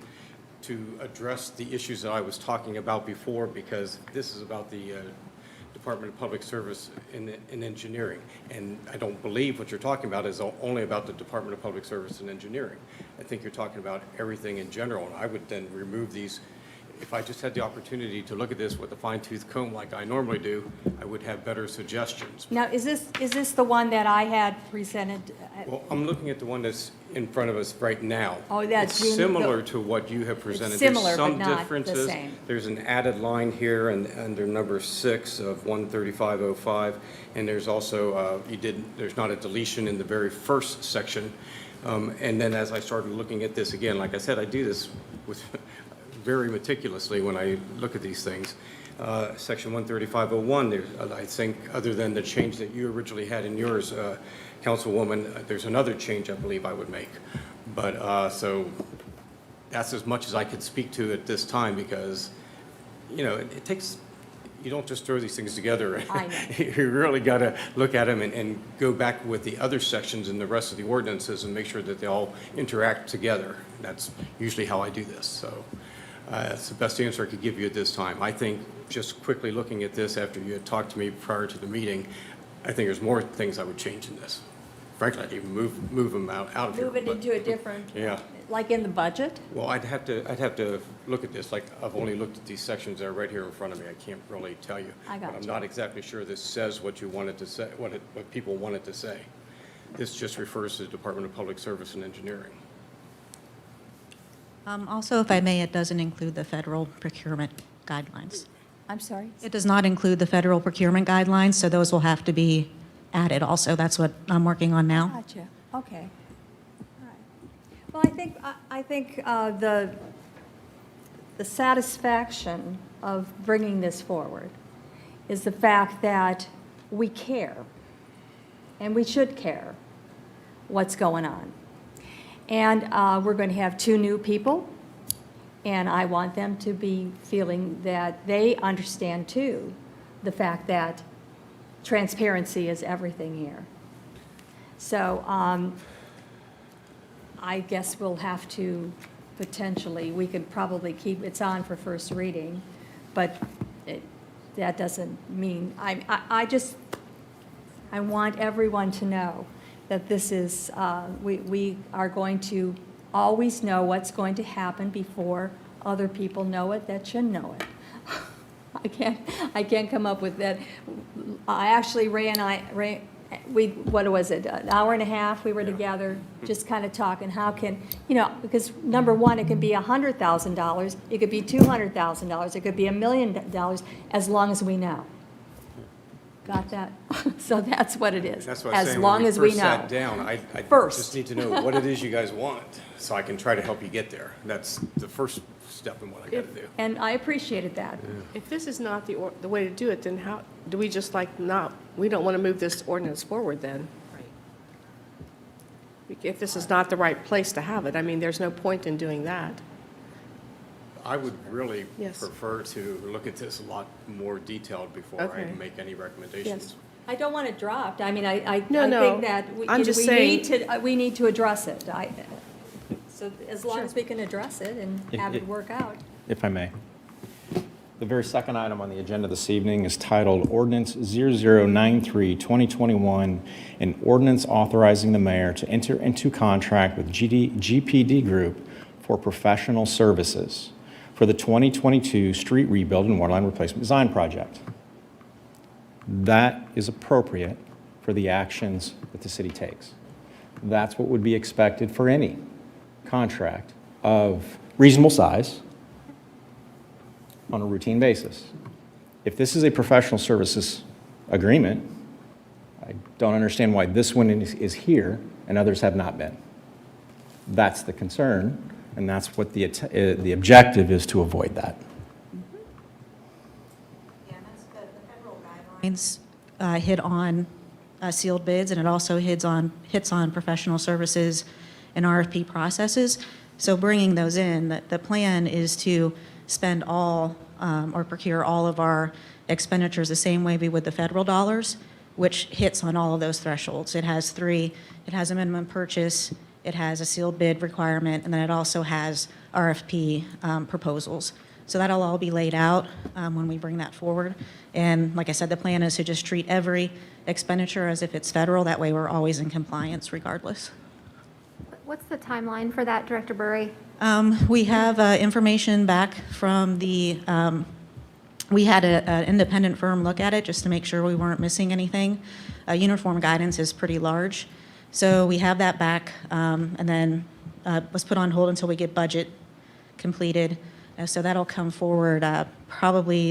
Speaker 13: to address the issues that I was talking about before, because this is about the Department of Public Service and Engineering. And I don't believe what you're talking about is only about the Department of Public Service and Engineering. I think you're talking about everything in general, and I would then remove these. If I just had the opportunity to look at this with a fine-tooth comb like I normally do, I would have better suggestions.
Speaker 6: Now, is this the one that I had presented?
Speaker 13: Well, I'm looking at the one that's in front of us right now.
Speaker 6: Oh, that's
Speaker 13: It's similar to what you have presented. There's
Speaker 6: similar, but
Speaker 13: some
Speaker 6: not the
Speaker 13: differences.
Speaker 6: same.
Speaker 13: There's an added line here and under number 6 of 13505, and there's also, there's not a deletion in the very first section. And then as I started looking at this again, like I said, I do this with very meticulously when I look at these things. Section 13501, there's, I think, other than the change that you originally had in yours, Councilwoman, there's another change I believe I would make. But so that's as much as I could speak to at this time, because, it takes, you don't just throw these things together.
Speaker 6: I know.
Speaker 13: You really got to look at them and go back with the other sections in the rest of the ordinances and make sure that they all interact together. That's usually how I do this. So that's the best answer I could give you at this time. I think just quickly looking at this after you had talked to me prior to the meeting, I think there's more things I would change in this. Frankly, I'd even move them out of here.
Speaker 6: Move it
Speaker 13: but-
Speaker 6: into a different,
Speaker 13: Yeah.
Speaker 6: like in the budget?
Speaker 13: Well, I'd have to look at this, like, I've only looked at these sections that are right here in front of me. I can't really tell you.
Speaker 6: I got
Speaker 13: But I'm
Speaker 6: you.
Speaker 13: not exactly sure this says what you wanted to say, what people wanted to say. This just refers to the Department of Public Service and Engineering.
Speaker 14: Also, if I may, it doesn't include the federal procurement guidelines.
Speaker 6: I'm sorry?
Speaker 14: It does not include the federal procurement guidelines, so those will have to be added also. That's what I'm working on now.
Speaker 6: Gotcha, okay. All right. Well, I think the satisfaction of bringing this forward is the fact that we care, and we should care what's going on. And we're going to have 2 new people, And I want them to be feeling that they understand too, the fact that transparency is everything here. So I guess we'll have to potentially, we could probably keep, it's on for first reading, but that doesn't mean, I want everyone to know that this is, we are going to always know what's going to happen before other people know it that should know it. I can't come up with that. Actually, Ray and I, what was it, an hour and a half, we were together, just kind of talking, how can, because number one, it could be $100,000, it could be $200,000, it could be $1 million, as long as we know. Got that? So that's what it is.
Speaker 13: That's what I'm saying.
Speaker 6: As long as we
Speaker 13: When we
Speaker 6: know.
Speaker 13: first sat down, I
Speaker 6: First.
Speaker 13: just need to know what it is you guys want, so I can try to help you get there. That's the first step in what I got to do.
Speaker 6: And I appreciated that.
Speaker 3: If this is not the way to do it, then how, do we just we don't want to move this ordinance forward then? If this is not the right place to have it, I mean, there's no point in doing that.
Speaker 13: I would really
Speaker 3: Yes.
Speaker 13: prefer to look at this a lot more detailed before I
Speaker 3: Okay.
Speaker 13: make any recommendations.
Speaker 3: Yes.
Speaker 6: I don't want it dropped. I mean, I
Speaker 3: No,
Speaker 6: think that
Speaker 3: I'm just saying-
Speaker 6: we need to address it. So as long as we can address it and have it work out.
Speaker 2: If I may. The very second item on the agenda this evening is titled Ordinance 0093-2021, an ordinance authorizing the mayor to enter into contract with GPD Group for professional services for the 2022 street rebuild and waterline replacement design project. That is appropriate for the actions that the city takes. That's what would be expected for any contract of reasonable size on a routine basis. If this is a professional services agreement, I don't understand why this one is here and others have not been. That's the concern, and that's what the objective is, to avoid that.
Speaker 14: Yeah, that's the federal guidelines hit on sealed bids, and it also hits on professional services and RFP processes. So bringing those in, the plan is to spend all or procure all of our expenditures the same way we would the federal dollars, which hits on all of those thresholds. It has three. It has a minimum purchase, it has a sealed bid requirement, and then it also has RFP proposals. So that'll all be laid out when we bring that forward. And like I said, the plan is to just treat every expenditure as if it's federal. That way we're always in compliance regardless.
Speaker 8: What's the timeline for that, Director Burry?
Speaker 14: We have information back from the, we had an independent firm look at it just to make sure we weren't missing anything. Uniform guidance is pretty large. So we have that back, and then was put on hold until we get budget completed. So that'll come forward probably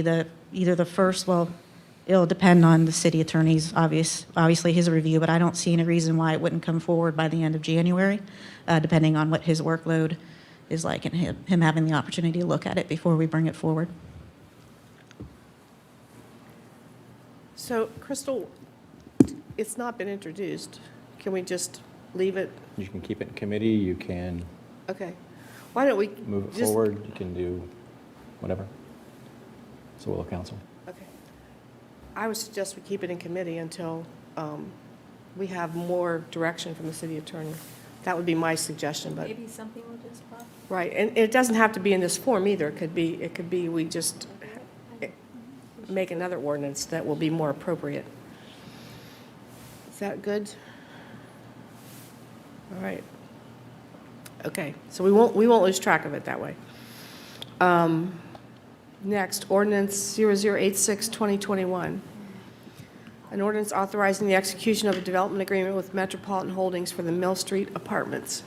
Speaker 14: either the first, well, it'll depend on the city attorney's obviously his review, but I don't see any reason why it wouldn't come forward by the end of January, depending on what his workload is like and him having the opportunity to look at it before we bring it forward.
Speaker 3: So, Crystal, it's not been introduced. Can we just leave it?
Speaker 2: You can keep it in committee, you can
Speaker 3: Okay. Why don't we
Speaker 2: move it
Speaker 3: just-
Speaker 2: forward, you can do whatever. So will the council.
Speaker 3: Okay. I would suggest we keep it in committee until we have more direction from the city attorney. That would be my suggestion, but,
Speaker 6: Maybe something will just pop.
Speaker 3: right, and it doesn't have to be in this form either. It could be we just make another ordinance that will be more appropriate. Is that good? All right. Okay, so we won't lose track of it that way. Next, ordinance 0086-2021. An ordinance authorizing the execution of a development agreement with Metropolitan Holdings for the Mill Street Apartments.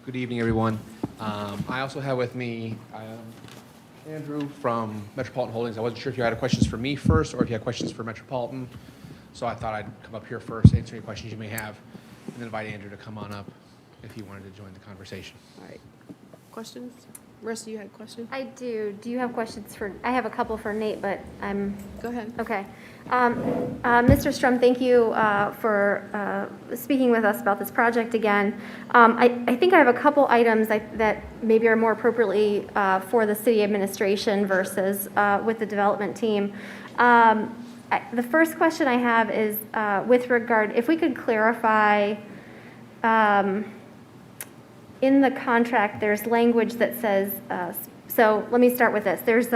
Speaker 5: Good evening, everyone. I also have with me Andrew from Metropolitan Holdings. I wasn't sure if you had questions for me first or if you had questions for Metropolitan, so I thought I'd come up here first, answer any questions you may have, and then invite Andrew to come on up if he wanted to join the conversation.
Speaker 3: All right. Questions? Marissa, you had a question?
Speaker 8: I do. Do you have questions for, I have a couple for Nate, but I'm,
Speaker 3: Go ahead.
Speaker 8: okay. Mr. Strum, thank you for speaking with us about this project again. I think I have a couple items that maybe are more appropriately for the city administration versus with the development team. The first question I have is with regard, if we could clarify, in the contract, there's language that says, so let me start with this. There's,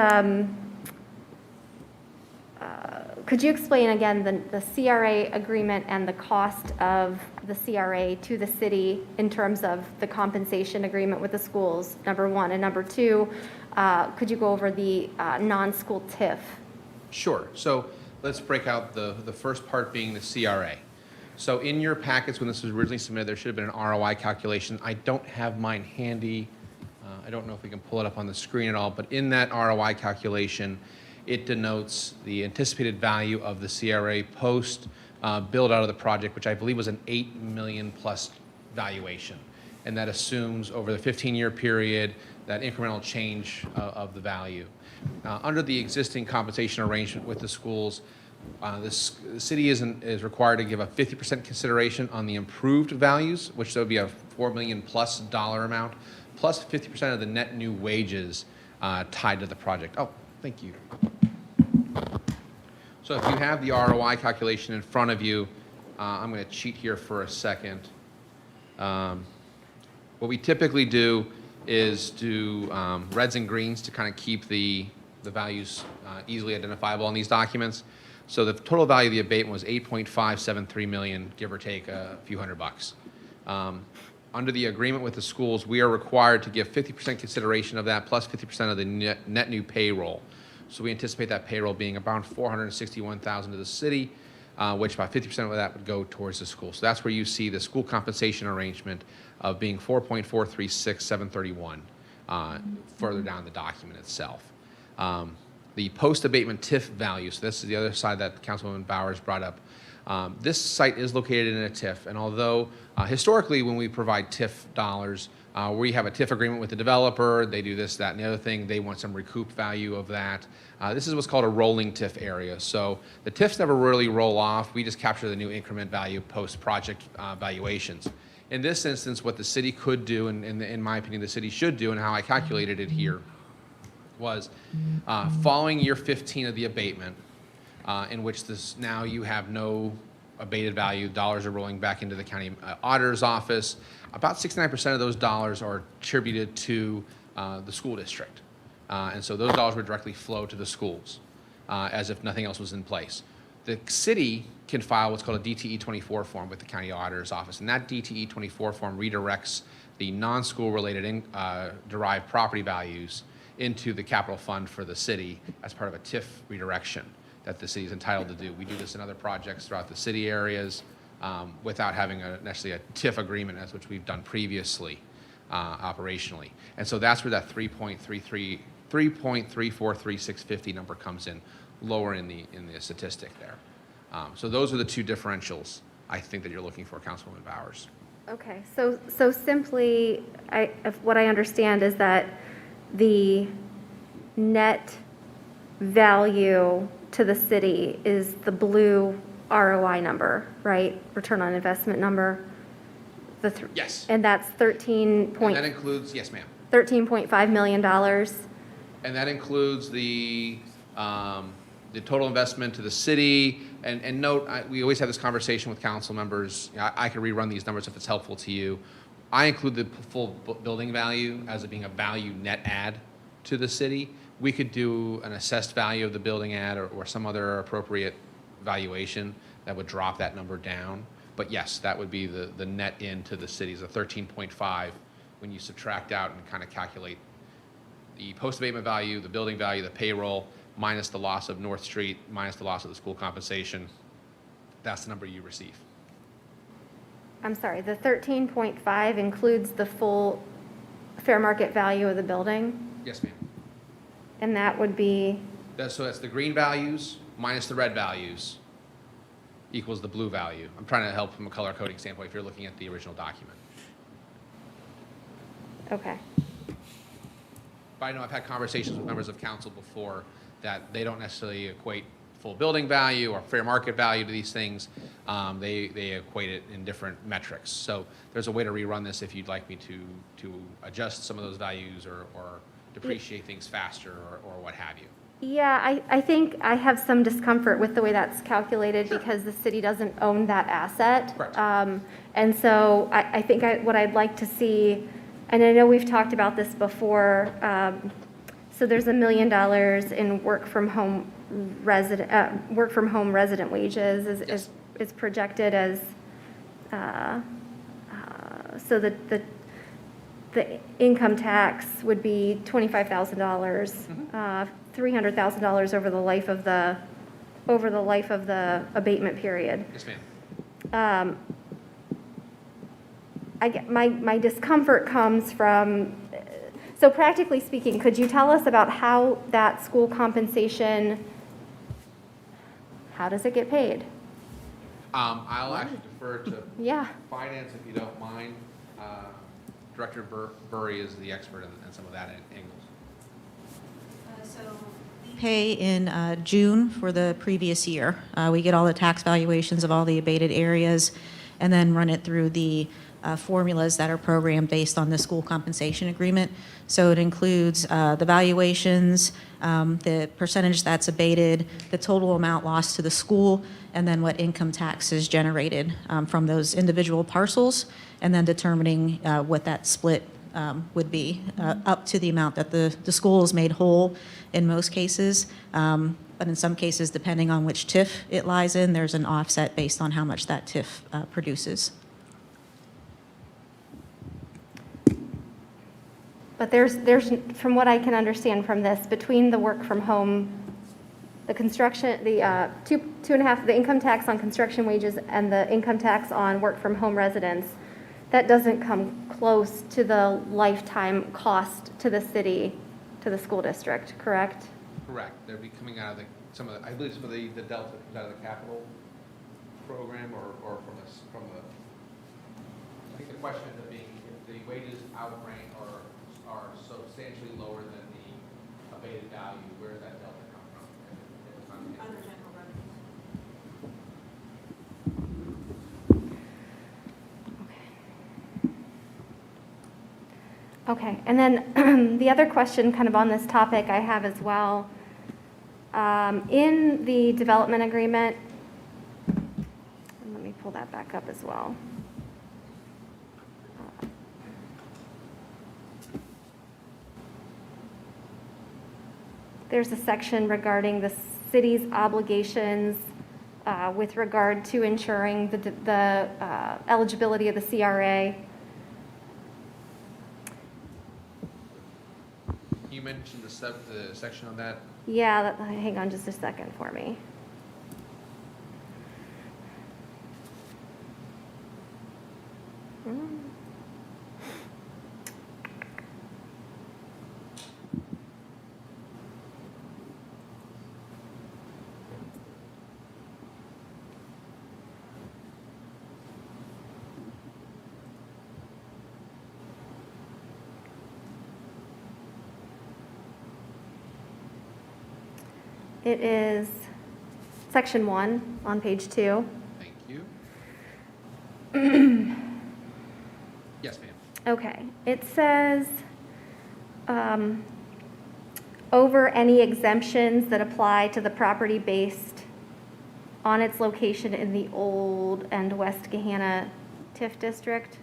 Speaker 8: could you explain again the CRA agreement and the cost of the CRA to the city in terms of the compensation agreement with the schools, number one? And number two, could you go over the non-school TIF?
Speaker 5: Sure. So let's break out the first part being the CRA. So in your packets, when this was originally submitted, there should have been an ROI calculation. I don't have mine handy. I don't know if we can pull it up on the screen at all, but in that ROI calculation, it denotes the anticipated value of the CRA post build out of the project, which I believe was an $8 million plus valuation. And that assumes over the 15-year period that incremental change of the value. Under the existing compensation arrangement with the schools, the city is required to give a 50% consideration on the improved values, which would be a $4 million plus dollar amount, plus 50% of the net new wages tied to the project. Oh, thank you. So if you have the ROI calculation in front of you, I'm going to cheat here for a second. What we typically do is do reds and greens to kind of keep the values easily identifiable on these documents. So the total value of the abatement was $8.573 million, give or take a few $100. Under the agreement with the schools, we are required to give 50% consideration of that, plus 50% of the net new payroll. So we anticipate that payroll being about $461,000 to the city, which about 50% of that would go towards the school. So that's where you see the school compensation arrangement of being $4.436731 further down the document itself. The post-abatement TIF value, so this is the other side that Councilwoman Bowers brought up. This site is located in a TIF, and although historically when we provide TIF dollars, we have a TIF agreement with the developer, they do this, that, and the other thing, they want some recoup value of that. This is what's called a rolling TIF area. So the TIFs never really roll off, we just capture the new increment value post-project valuations. In this instance, what the city could do, and in my opinion the city should do, and how I calculated it here, was following year 15 of the abatement, in which this now you have no abated value, dollars are rolling back into the county auditor's office. About 69% of those dollars are attributed to the school district. And so those dollars would directly flow to the schools as if nothing else was in place. The city can file what's called a DTE-24 form with the county auditor's office, and that DTE-24 form redirects the non-school related derived property values into the capital fund for the city as part of a TIF redirection that the city is entitled to do. We do this in other projects throughout the city areas without having necessarily a TIF agreement, as which we've done previously operationally. And so that's where that 3.343650 number comes in, lower in the statistic there. So those are the two differentials I think that you're looking for, Councilwoman Bowers.
Speaker 8: Okay, so simply, what I understand is that the net value to the city is the blue ROI number, right? Return on investment number?
Speaker 5: Yes.
Speaker 8: And that's
Speaker 5: And that includes, yes, ma'am.
Speaker 8: $13.5 million.
Speaker 5: And that includes the total investment to the city. And note, we always have this conversation with council members. I can rerun these numbers if it's helpful to you. I include the full building value as it being a value net add to the city. We could do an assessed value of the building add or some other appropriate valuation that would drop that number down. But yes, that would be the net into the cities, the 13.5, when you subtract out and kind of calculate the post-abatement value, the building value, the payroll, minus the loss of North Street, minus the loss of the school compensation. That's the number you receive.
Speaker 8: I'm sorry, the 13.5 includes the full fair market value of the building?
Speaker 5: Yes, ma'am.
Speaker 8: And that would be?
Speaker 5: So that's the green values minus the red values equals the blue value. I'm trying to help from a color coding standpoint if you're looking at the original document.
Speaker 8: Okay.
Speaker 5: But I know I've had conversations with members of council before that they don't necessarily equate full building value or fair market value to these things. They equate it in different metrics. So there's a way to rerun this if you'd like me to adjust some of those values or depreciate things faster or what have you.
Speaker 8: Yeah, I think I have some discomfort with the way that's calculated because the city doesn't own that asset.
Speaker 5: Correct.
Speaker 8: And so I think what I'd like to see, and I know we've talked about this before, so there's $1 million in work from home resident wages is projected as, so the income tax would be $25,000, $300,000 over the life of the abatement period.
Speaker 5: Yes, ma'am.
Speaker 8: My discomfort comes from, so practically speaking, could you tell us about how that school compensation, how does it get paid?
Speaker 5: I'll actually defer to
Speaker 8: Yeah.
Speaker 5: finance if you don't mind. Director Burry is the expert in some of that angles.
Speaker 14: Pay in June for the previous year. We get all the tax valuations of all the abated areas and then run it through the formulas that are programmed based on the school compensation agreement. So it includes the valuations, the percentage that's abated, the total amount lost to the school, and then what income tax is generated from those individual parcels, and then determining what that split would be up to the amount that the school is made whole in most cases. But in some cases, depending on which TIF it lies in, there's an offset based on how much that TIF produces.
Speaker 8: But there's, from what I can understand from this, between the work from home, the construction, the two and a half, the income tax on construction wages and the income tax on work from home residents, that doesn't come close to the lifetime cost to the city, to the school district, correct?
Speaker 5: Correct. They'll be coming out of I believe some of the delta comes out of the capital program or from the, I think the question ends up being if the wages outrank are substantially lower than the abated value, where does that delta come from? If it's not the case.
Speaker 8: Okay, and then the other question kind of on this topic I have as well, in the development agreement, and let me pull that back up as well. There's a section regarding the city's obligations with regard to ensuring the eligibility of the CRA.
Speaker 5: You mentioned the section on that.
Speaker 8: Yeah, hang on just a second for me. It is section 1 on page 2.
Speaker 5: Thank you. Yes, ma'am.
Speaker 8: Okay, it says, over any exemptions that apply to the property based on its location in the Old and West Gehenna TIF district.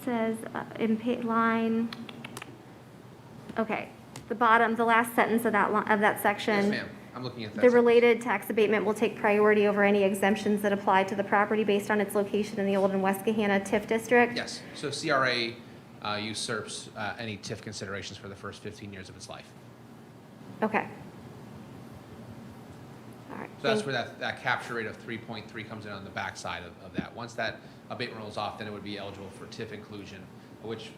Speaker 8: Says in line, okay, the last sentence of that section.
Speaker 5: Yes, ma'am. I'm looking at that.
Speaker 8: The related tax abatement will take priority over any exemptions that apply to the property based on its location in the Old and West Gehenna TIF district?
Speaker 5: Yes. So CRA usurps any TIF considerations for the first 15 years of its life.
Speaker 8: Okay. All right.
Speaker 5: So that's where that capture rate of 3.3 comes in on the backside of that. Once that abatement rolls off, then it would be eligible for TIF inclusion, which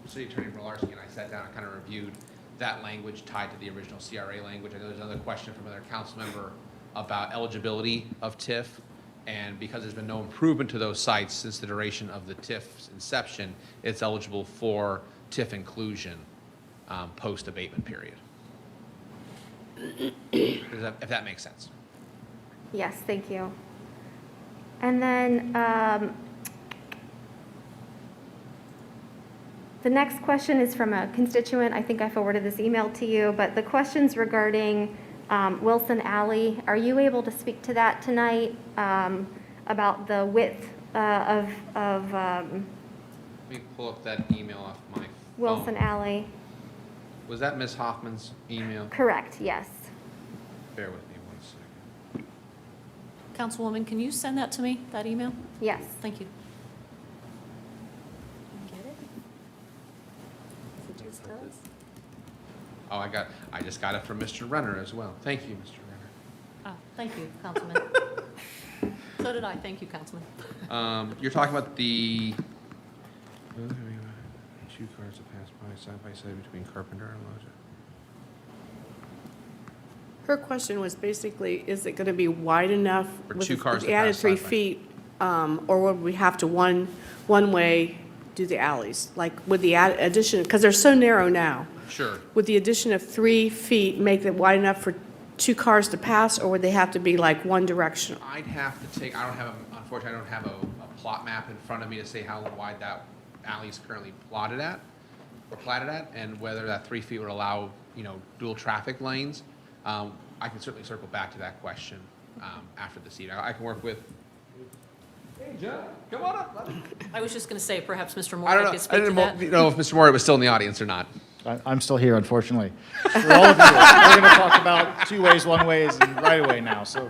Speaker 5: City Attorney Brolarski and I sat down and kind of reviewed that language tied to the original CRA language. I know there's another question from another council member about eligibility of TIF, And because there's been no improvement to those sites since the duration of the TIF's inception, it's eligible for TIF inclusion post-abatement period. If that makes sense.
Speaker 8: Yes, thank you. And then the next question is from a constituent. I think I forwarded this email to you, but the question's regarding Wilson Alley. Are you able to speak to that tonight about the width of
Speaker 5: Let me pull up that email off my phone.
Speaker 8: Wilson Alley?
Speaker 5: Was that Ms. Hoffman's email?
Speaker 8: Correct, yes.
Speaker 5: Bear with me 1 second.
Speaker 1: Councilwoman, can you send that to me, that email?
Speaker 8: Yes.
Speaker 1: Thank you.
Speaker 5: Oh, I just got it from Mr. Renner as well. Thank you, Mr. Renner.
Speaker 1: Ah, thank you, Councilman. So did I. Thank you, Councilman.
Speaker 5: You're talking about the two cars that pass by side between Carpenter and Loja.
Speaker 3: Her question was basically, is it going to be wide enough?
Speaker 5: For
Speaker 3: with
Speaker 5: two cars
Speaker 3: the
Speaker 5: to
Speaker 3: added
Speaker 5: pass
Speaker 3: 3
Speaker 5: side by.
Speaker 3: feet, or would we have to one-way do the alleys? Like, with the addition, because they're so narrow now,
Speaker 5: Sure.
Speaker 3: would the addition of 3 feet make it wide enough for 2 cars to pass, or would they have to be like one directional?
Speaker 5: I'd have to take, unfortunately, I don't have a plot map in front of me to say how wide that alley is currently platted at, and whether that 3 feet would allow, dual traffic lanes. I can certainly circle back to that question after this evening. I can work with. Hey, John, come on up.
Speaker 1: I was just going to say, perhaps Mr.
Speaker 5: I
Speaker 1: Moore
Speaker 5: don't know.
Speaker 1: could
Speaker 5: I
Speaker 1: speak to
Speaker 5: didn't
Speaker 1: that.
Speaker 5: know if Mr. Moore was still in the audience or not.
Speaker 9: I'm still here, unfortunately. For all of you, we're going to talk about two ways, one ways, and right away now. So,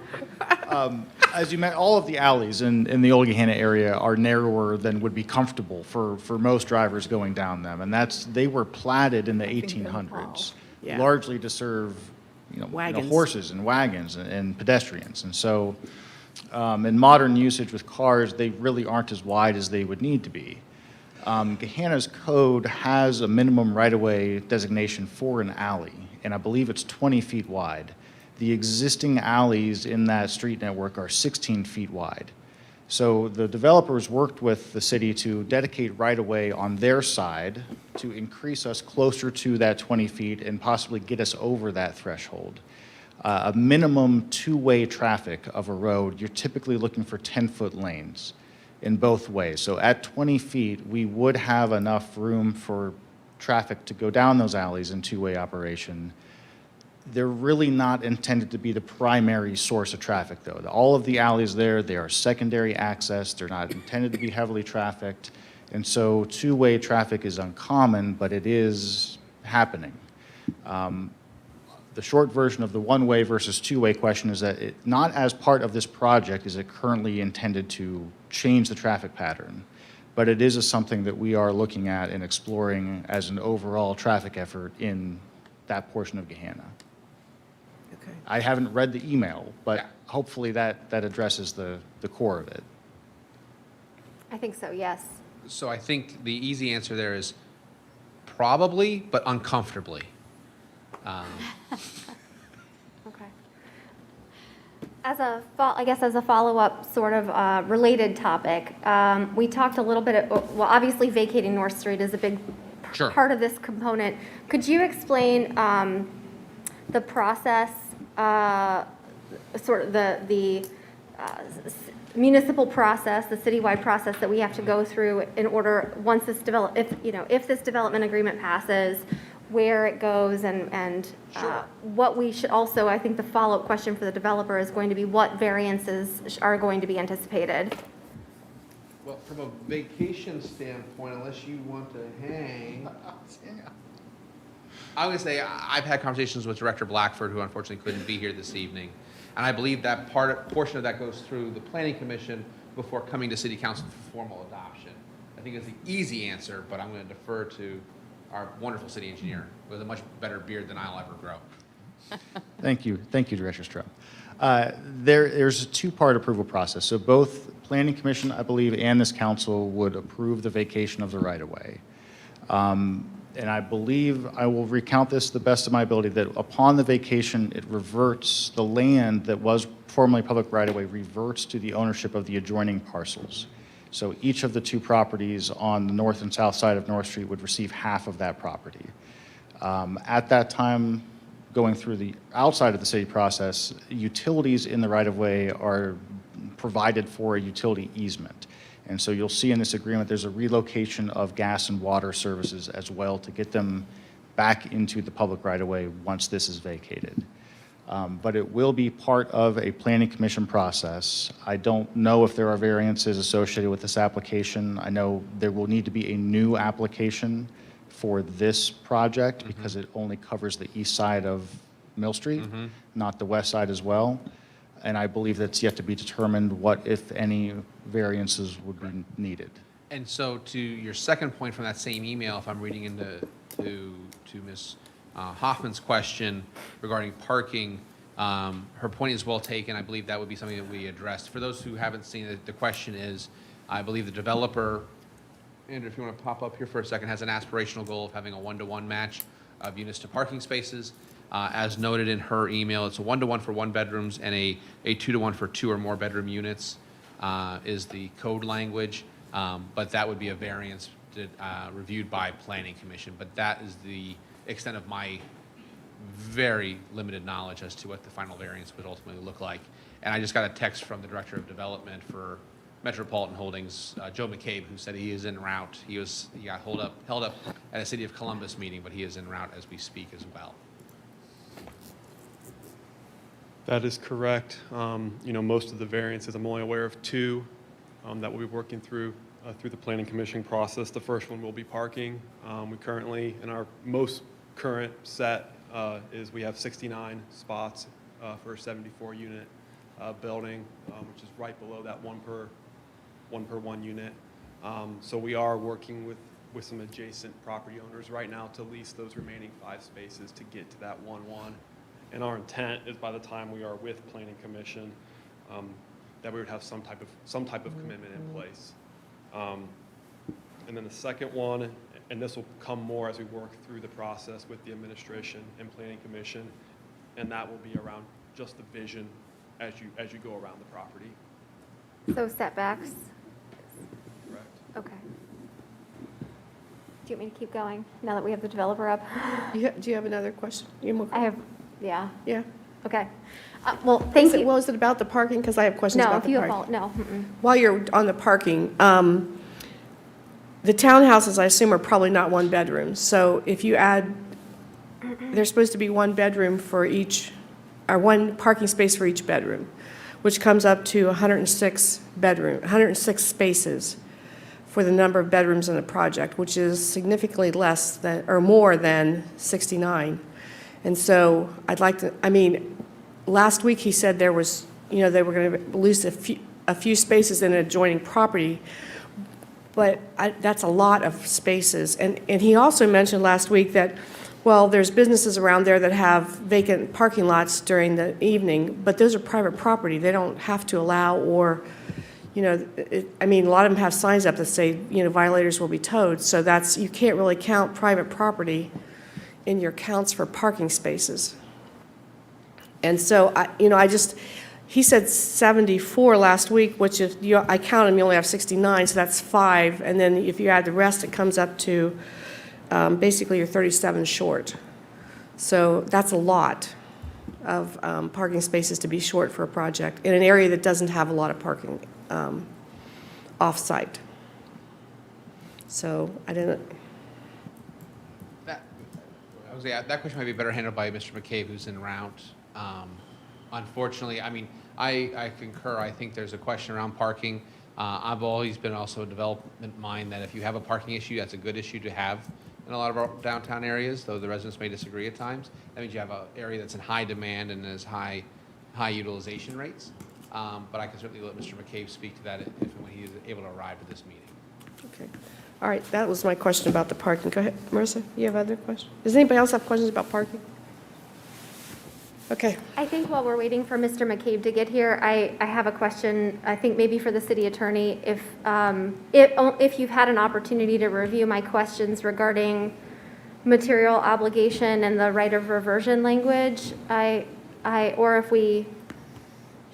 Speaker 9: as you met, all of the alleys in the old Gehenna area are narrower than would be comfortable for most drivers going down them, and they were platted in the 1800s,
Speaker 3: Yeah.
Speaker 9: largely to serve
Speaker 3: Wagons.
Speaker 9: horses and wagons and pedestrians, and so in modern usage with cars, they really aren't as wide as they would need to be. Gehenna's code has a minimum right-of-way designation for an alley, and I believe it's 20 feet wide. The existing alleys in that street network are 16 feet wide. So the developers worked with the city to dedicate right-of-way on their side to increase us closer to that 20 feet and possibly get us over that threshold. A minimum two-way traffic of a road, you're typically looking for 10-foot lanes in both ways. So at 20 feet, we would have enough room for traffic to go down those alleys in two-way operation. They're really not intended to be the primary source of traffic, though. All of the alleys there, they are secondary access. They're not intended to be heavily trafficked. And so two-way traffic is uncommon, but it is happening. The short version of the one-way versus two-way question is that not as part of this project is it currently intended to change the traffic pattern, but it is something that we are looking at and exploring as an overall traffic effort in that portion of Gehenna.
Speaker 3: Okay.
Speaker 9: I haven't read the email, but
Speaker 5: Yeah.
Speaker 9: hopefully that addresses the core of it.
Speaker 8: I think so, yes.
Speaker 5: So I think the easy answer there is probably, but uncomfortably.
Speaker 8: Okay. I guess as a follow-up sort of related topic, we talked a little bit, well, obviously vacating North Street is a big
Speaker 5: Sure.
Speaker 8: part of this component. Could you explain the process, sort of the municipal process, the citywide process that we have to go through in order, once this if this development agreement passes, where it goes and what we should also, I think the follow-up question for the developer is going to be what variances are going to be anticipated.
Speaker 5: Well, from a vacation standpoint, unless you want to hang. I would say I've had conversations with Director Blackford, who unfortunately couldn't be here this evening. And I believe that portion of that goes through the Planning Commission before coming to City Council for formal adoption. I think it's the easy answer, but I'm going to defer to our wonderful city engineer with a much better beard than I'll ever grow.
Speaker 9: Thank you, Director Strom. There's a two-part approval process. So both Planning Commission, I believe, and this council would approve the vacation of the right-of-way. And I believe, I will recount this to the best of my ability, that upon the vacation, it reverts, the land that was formerly public right-of-way reverts to the ownership of the adjoining parcels. So each of the two properties on the north and south side of North Street would receive half of that property. At that time, going through the outside of the city process, utilities in the right-of-way are provided for a utility easement. And so you'll see in this agreement, there's a relocation of gas and water services as well to get them back into the public right-of-way once this is vacated. But it will be part of a planning commission process. I don't know if there are variances associated with this application. I know there will need to be a new application for this project because it only covers the east side of Mill Street, not the west side as well. And I believe that's yet to be determined what, if any, variances would be needed.
Speaker 5: And so to your second point from that same email, if I'm reading into to Ms. Hoffman's question regarding parking, her point is well taken. I believe that would be something that we addressed. For those who haven't seen it, the question is, I believe the developer, Andrew, if you want to pop up here for a second, has an aspirational goal of having a 1-to-1 match of units to parking spaces. As noted in her email, it's a 1-to-1 for 1-bedrooms and a 2-to-1 for 2 or more bedroom units is the code language. But that would be a variance reviewed by Planning Commission. But that is the extent of my very limited knowledge as to what the final variance would ultimately look like. And I just got a text from the Director of Development for Metropolitan Holdings, Joe McCabe, who said he is en route. He got held up at a City of Columbus meeting, but he is en route as we speak as well.
Speaker 15: That is correct. Most of the variances, I'm only aware of 2 that we'll be working through the Planning Commission process. The first one will be parking. We currently, in our most current set, is we have 69 spots for a 74-unit building, which is right below that one per one unit. So we are working with some adjacent property owners right now to lease those remaining 5 spaces to get to that 1-1. And our intent is by the time we are with Planning Commission, that we would have some type of commitment in place. And then the second one, and this will come more as we work through the process with the administration and Planning Commission, and that will be around just the vision as you go around the property.
Speaker 8: So setbacks?
Speaker 15: Correct.
Speaker 8: Okay. Do you want me to keep going now that we have the developer up?
Speaker 3: Do you have another question?
Speaker 8: I have, yeah.
Speaker 3: Yeah.
Speaker 8: Okay. Well, thank you.
Speaker 3: Well, is it about the parking? Because I have questions
Speaker 8: No,
Speaker 3: about
Speaker 8: if
Speaker 3: the
Speaker 8: you
Speaker 3: parking.
Speaker 8: have, no.
Speaker 3: While you're on the parking, the townhouses, I assume, are probably not 1-bedrooms. So if you add, there's supposed to be 1 bedroom for each, or 1 parking space for each bedroom, which comes up to 106 spaces for the number of bedrooms in the project, which is significantly less than, or more than 69. And so I'd like to, last week he said there was, they were going to lease a few spaces in an adjoining property, but that's a lot of spaces. And he also mentioned last week that, well, there's businesses around there that have vacant parking lots during the evening, but those are private property. They don't have to allow or, a lot of them have signs up that say, violators will be towed. So you can't really count private property in your counts for parking spaces. And so, he said 74 last week, which if I count them, you only have 69, so that's 5. And then if you add the rest, it comes up to basically you're 37 short. So that's a lot of parking spaces to be short for a project in an area that doesn't have a lot of parking off-site. So I didn't.
Speaker 5: That question might be better handled by Mr. McCabe, who's en route. Unfortunately, I concur. I think there's a question around parking. I've always been also a development mind that if you have a parking issue, that's a good issue to have in a lot of our downtown areas, though the residents may disagree at times. That means you have an area that's in high demand and has high utilization rates. But I can certainly let Mr. McCabe speak to that if and when he is able to arrive at this meeting.
Speaker 3: Okay. All right, that was my question about the parking. Go ahead, Marissa, you have other questions? Does anybody else have questions about parking? Okay.
Speaker 8: I think while we're waiting for Mr. McCabe to get here, I have a question, I think maybe for the city attorney. If you've had an opportunity to review my questions regarding material obligation and the right of reversion language, or if we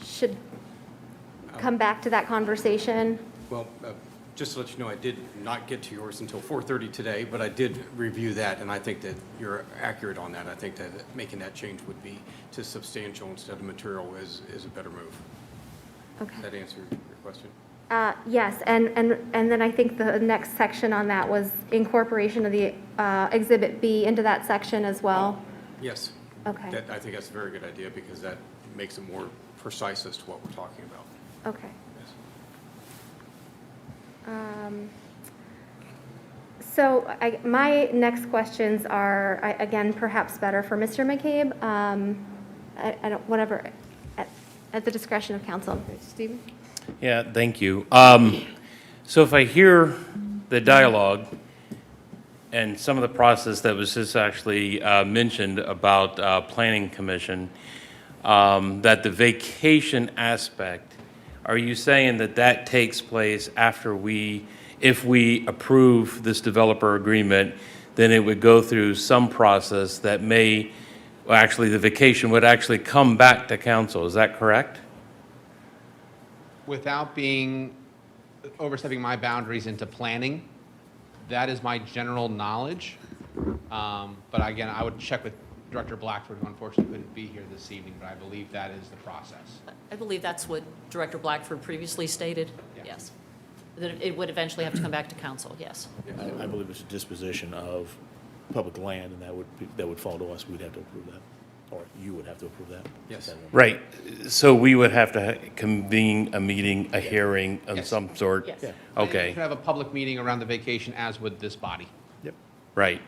Speaker 8: should come back to that conversation.
Speaker 13: Well, just to let you know, I did not get to yours until 4:30 today, but I did review that, and I think that you're accurate on that. I think that making that change would be to substantial instead of material is a better move.
Speaker 8: Okay.
Speaker 13: Does that answer your question?
Speaker 8: Yes, and then I think the next section on that was incorporation of the Exhibit B into that section as well.
Speaker 13: Yes.
Speaker 8: Okay.
Speaker 13: I think that's a very good idea because that makes it more precise as to what we're talking about.
Speaker 8: Okay.
Speaker 13: Yes.
Speaker 8: So my next questions are, again, perhaps better for Mr. McCabe. I don't, whatever, at the discretion of council. Stephen?
Speaker 16: Yeah, thank you. So if I hear the dialogue and some of the process that was just actually mentioned about planning commission, that the vacation aspect, are you saying that that takes place after if we approve this developer agreement, then it would go through some process that may, well, actually, the vacation would actually come back to council, is that correct?
Speaker 5: Without overstepping my boundaries into planning, that is my general knowledge. But again, I would check with Director Blackford, who unfortunately couldn't be here this evening, but I believe that is the process.
Speaker 1: I believe that's what Director Blackford previously stated.
Speaker 5: Yeah.
Speaker 1: Yes. That it would eventually have to come back to council, yes.
Speaker 11: I believe it's a disposition of public land, and that would fall to us. We'd have to approve that, or you would have to approve that.
Speaker 13: Yes.
Speaker 16: Right, so we would have to convene a meeting, a hearing of
Speaker 5: Yes.
Speaker 16: some sort?
Speaker 1: Yes.
Speaker 11: Yeah.
Speaker 5: You
Speaker 16: Okay,
Speaker 5: could have a public meeting around the vacation, as would this body.
Speaker 11: Yep.
Speaker 16: right.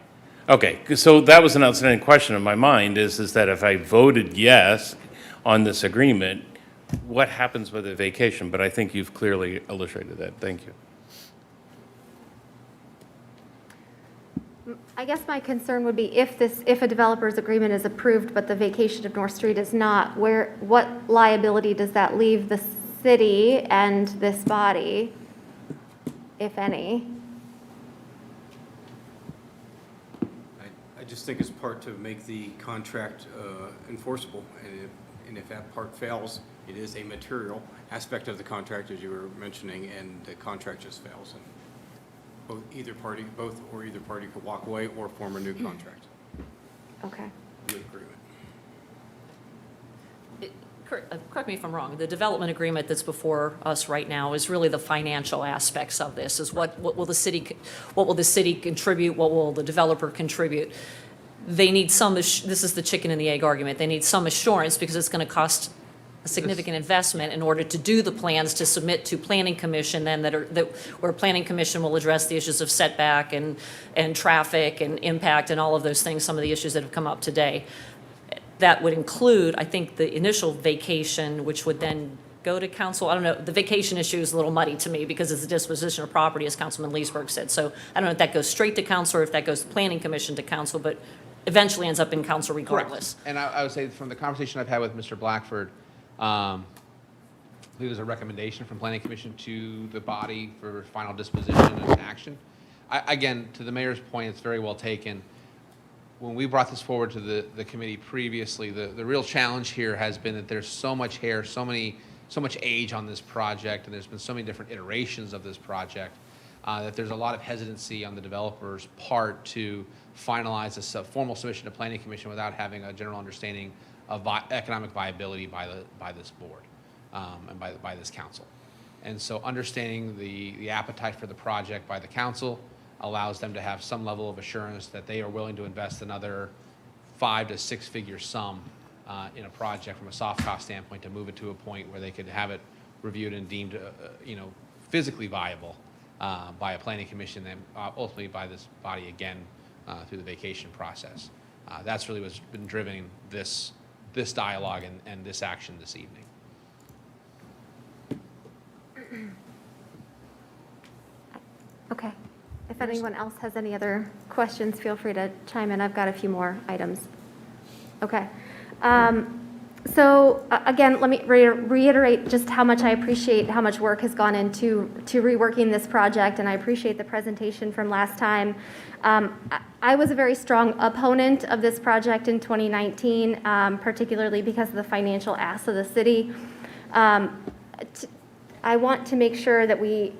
Speaker 16: Okay, so that was an outstanding question in my mind, is that if I voted yes on this agreement, what happens with the vacation? But I think you've clearly illustrated that, thank you.
Speaker 8: I guess my concern would be if a developer's agreement is approved, but the vacation of North Street is not, what liability does that leave the city and this body, if any?
Speaker 13: I just think it's part to make the contract enforceable, and if that part fails, it is a material aspect of the contract, as you were mentioning, and the contract just fails. And both or either party could walk away or form a new contract,
Speaker 8: Okay.
Speaker 13: new agreement.
Speaker 1: Correct me if I'm wrong, the development agreement that's before us right now is really the financial aspects of this, is what will the city contribute, what will the developer contribute? They need this is the chicken and the egg argument, they need some assurance because it's going to cost a significant investment in order to do the plans to submit to planning commission, then where planning commission will address the issues of setback and traffic and impact and all of those things, some of the issues that have come up today. That would include, I think, the initial vacation, which would then go to council. I don't know, the vacation issue is a little muddy to me because it's a disposition of property, as Councilman Leesburg said. So I don't know if that goes straight to council or if that goes to planning commission to council, but eventually ends up in council regardless.
Speaker 5: Correct. And I would say from the conversation I've had with Mr. Blackford, I believe there's a recommendation from Planning Commission to the body for final disposition and action. Again, to the mayor's point, it's very well taken. When we brought this forward to the committee previously, the real challenge here has been that there's so much hair, so much age on this project, and there's been so many different iterations of this project, that there's a lot of hesitancy on the developer's part to finalize a formal submission to Planning Commission without having a general understanding of economic viability by this board and by this council. And so understanding the appetite for the project by the council allows them to have some level of assurance that they are willing to invest another 5 to 6 figure sum in a project from a soft cost standpoint to move it to a point where they could have it reviewed and deemed physically viable by a planning commission and ultimately by this body again through the vacation process. That's really what's been driving this dialogue and this action this evening.
Speaker 8: Okay. If anyone else has any other questions, feel free to chime in. I've got a few more items. Okay. Again, let me reiterate just how much I appreciate how much work has gone into reworking this project, and I appreciate the presentation from last time. I was a very strong opponent of this project in 2019, particularly because of the financial ask of the city. I want to make sure that we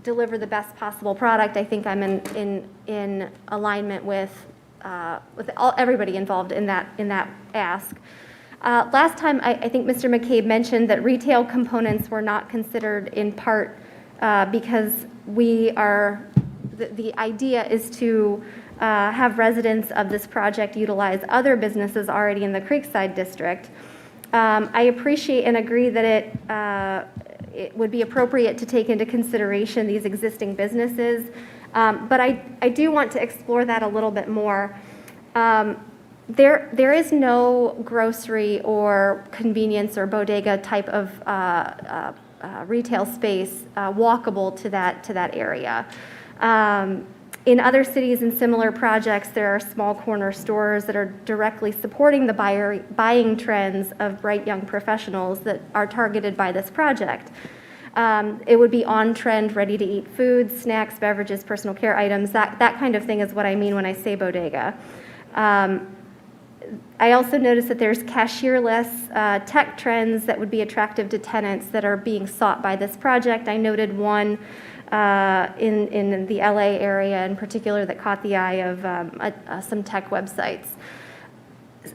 Speaker 8: deliver the best possible product. I think I'm in alignment with everybody involved in that ask. Last time, I think Mr. McCabe mentioned that retail components were not considered in part because the idea is to have residents of this project utilize other businesses already in the Creekside district. I appreciate and agree that it would be appropriate to take into consideration these existing businesses, but I do want to explore that a little bit more. There is no grocery or convenience or bodega type of retail space walkable to that area. In other cities and similar projects, there are small corner stores that are directly supporting the buying trends of bright young professionals that are targeted by this project. It would be on-trend, ready-to-eat foods, snacks, beverages, personal care items. That kind of thing is what I mean when I say bodega. I also noticed that there's cashier-less tech trends that would be attractive to tenants that are being sought by this project. I noted one in the LA area in particular that caught the eye of some tech websites.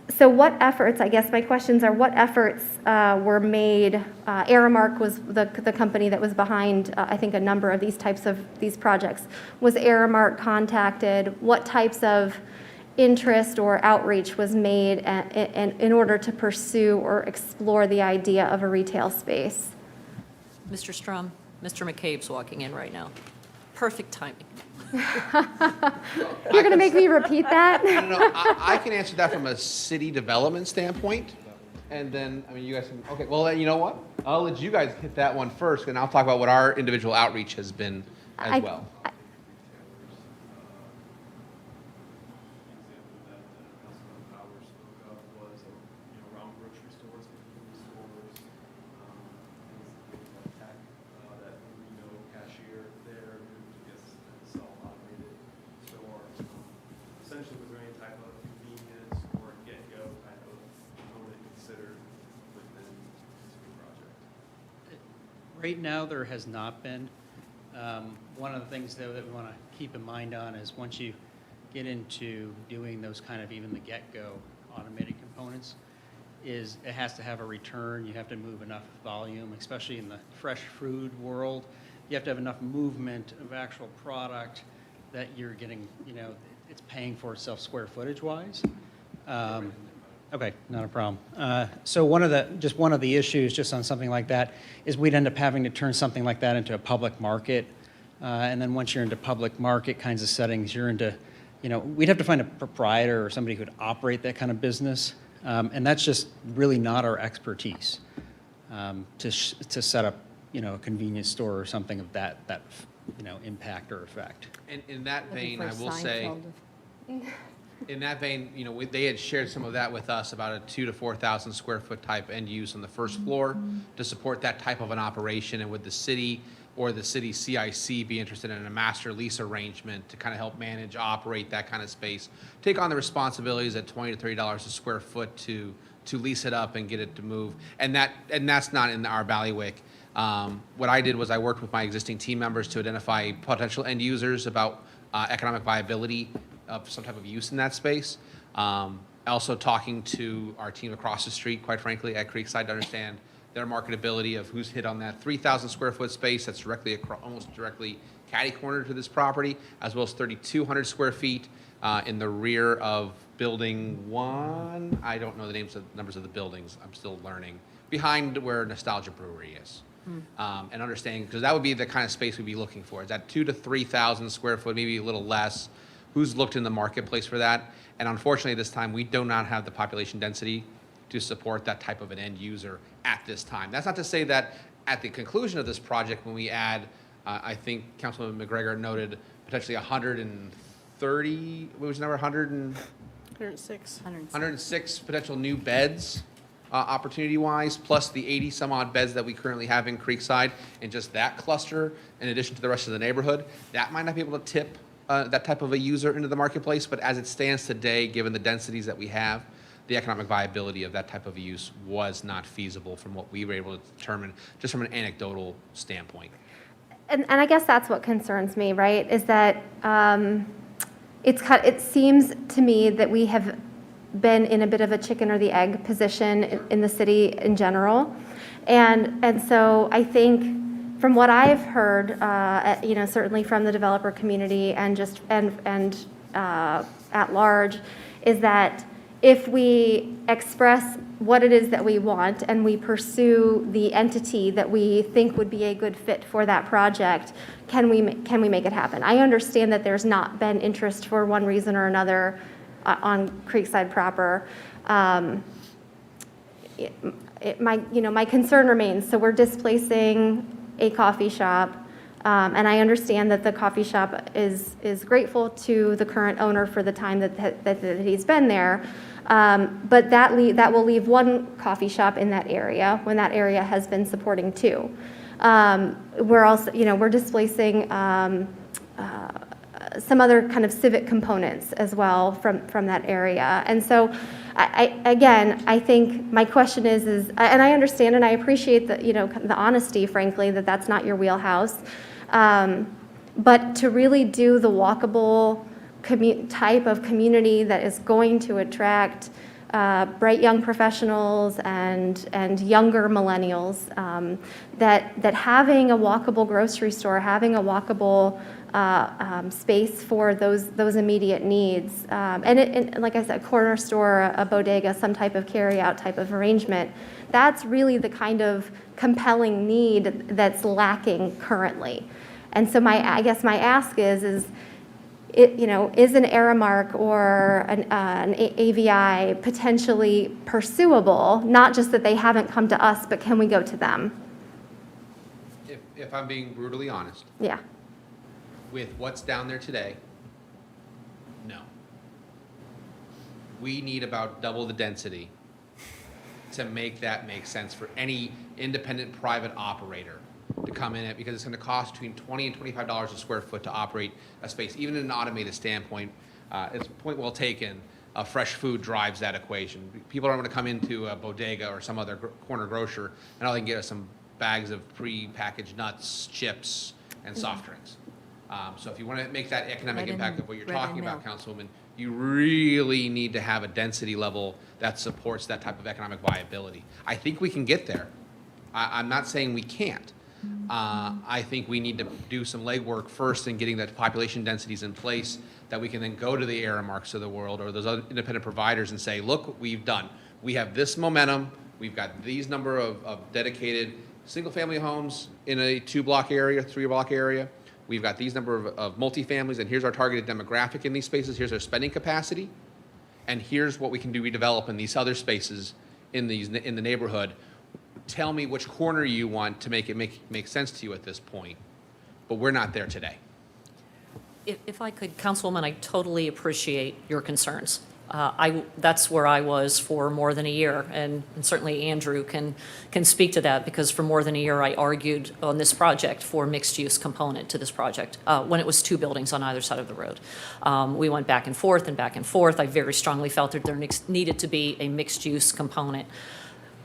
Speaker 8: So what efforts, I guess my questions are, what efforts were made? Aramark was the company that was behind, I think, a number of these projects. Was Aramark contacted? What types of interest or outreach was made in order to pursue or explore the idea of a retail space?
Speaker 1: Mr. Strum, Mr. McCabe's walking in right now. Perfect timing.
Speaker 8: You're going to make me repeat that?
Speaker 5: No, I can answer that from a city development standpoint. And then, I mean, you guys can, okay, well, you know what? I'll let you guys hit that one first, and I'll talk about what our individual outreach has been as well.
Speaker 17: Right now, there has not been. One of the things, though, that we want to keep in mind on is once you get into doing those kind of even the get-go automated components, is it has to have a return. You have to move enough volume, especially in the fresh food world. You have to have enough movement of actual product that you're getting, it's paying for itself square footage-wise. Okay, not a problem. So one of the issues just on something like that is we'd end up having to turn something like that into a public market. And then once you're into public market kinds of settings, you're into, we'd have to find a proprietor or somebody who would operate that kind of business. And that's just really not our expertise to set up, a convenience store or something of that impact or effect.
Speaker 5: And in that vein, I will say, in that vein, they had shared some of that with us about a 2,000 to 4,000 square foot type end use on the first floor to support that type of an operation. And would the city or the city CIC be interested in a master lease arrangement to kind of help manage, operate that kind of space, take on the responsibilities at $20 to $30 a square foot to lease it up and get it to move. And that's not in our bailiwick. What I did was I worked with my existing team members to identify potential end users about economic viability of some type of use in that space. Also talking to our team across the street, quite frankly, at Creekside to understand their marketability of who's hit on that 3,000 square foot space that's directly almost directly catty corner to this property, as well as 3,200 square feet in the rear of building 1. I don't know the numbers of the buildings. I'm still learning. Behind where Nostalgia Brewery is. And understanding, because that would be the kind of space we'd be looking for. Is that 2,000 to 3,000 square foot, maybe a little less? Who's looked in the marketplace for that? And unfortunately, this time, we do not have the population density to support that type of an end user at this time. That's not to say that at the conclusion of this project, when we add, I think Councilman McGregor noted potentially 130, what was the number,
Speaker 3: 106.
Speaker 5: 106 potential new beds opportunity-wise, plus the 80-some-odd beds that we currently have in Creekside, and just that cluster, in addition to the rest of the neighborhood, that might not be able to tip that type of a user into the marketplace, but as it stands today, given the densities that we have, the economic viability of that type of use was not feasible from what we were able to determine, just from an anecdotal standpoint.
Speaker 8: And I guess that's what concerns me, right, is that it seems to me that we have been in a bit of a chicken or the egg position in the city in general. And so I think from what I've heard, certainly from the developer community and at large, is that if we express what it is that we want and we pursue the entity that we think would be a good fit for that project, can we make it happen? I understand that there's not been interest for one reason or another on Creekside proper. My concern remains. So we're displacing a coffee shop, and I understand that the coffee shop is grateful to the current owner for the time that he's been there. But that will leave one coffee shop in that area when that area has been supporting two. We're also, we're displacing some other kind of civic components as well from that area. And so, I think my question is, and I understand and I appreciate the honesty, frankly, that that's not your wheelhouse. But to really do the walkable type of community that is going to attract bright young professionals and younger millennials, that having a walkable grocery store, having a walkable space for those immediate needs, and like I said, a corner store, a bodega, some type of carry-out type of arrangement, that's really the kind of compelling need that's lacking currently. And so I guess my ask is an Aramark or an AVI potentially pursuable, not just that they haven't come to us, but can we go to them?
Speaker 5: If I'm being brutally honest,
Speaker 8: Yeah.
Speaker 5: with what's down there today, no. We need about double the density to make that make sense for any independent private operator to come in it, because it's going to cost between $20 and $25 a square foot to operate a space. Even in an automated standpoint, it's a point well taken. Fresh food drives that equation. People aren't going to come into a bodega or some other corner grocer and all they can get is some bags of pre-packaged nuts, chips, and soft drinks. So if you want to make that economic impact of what you're talking about, Councilwoman, you really need to have a density level that supports that type of economic viability. I think we can get there. I'm not saying we can't. I think we need to do some legwork first in getting the population densities in place that we can then go to the Aramarks of the world or those other independent providers and say, look what we've done. We have this momentum. We've got these number of dedicated single-family homes in a 2-block area, 3-block area. We've got these number of multifamilies, and here's our targeted demographic in these spaces. Here's our spending capacity, and here's what we can do redevelop in these other spaces in the neighborhood. Tell me which corner you want to make it make sense to you at this point, but we're not there today.
Speaker 1: If I could, Councilwoman, I totally appreciate your concerns. That's where I was for more than a year, and certainly Andrew can speak to that, because for more than a year I argued on this project for mixed-use component to this project when it was 2 buildings on either side of the road. We went back and forth and back and forth. I very strongly felt that there needed to be a mixed-use component.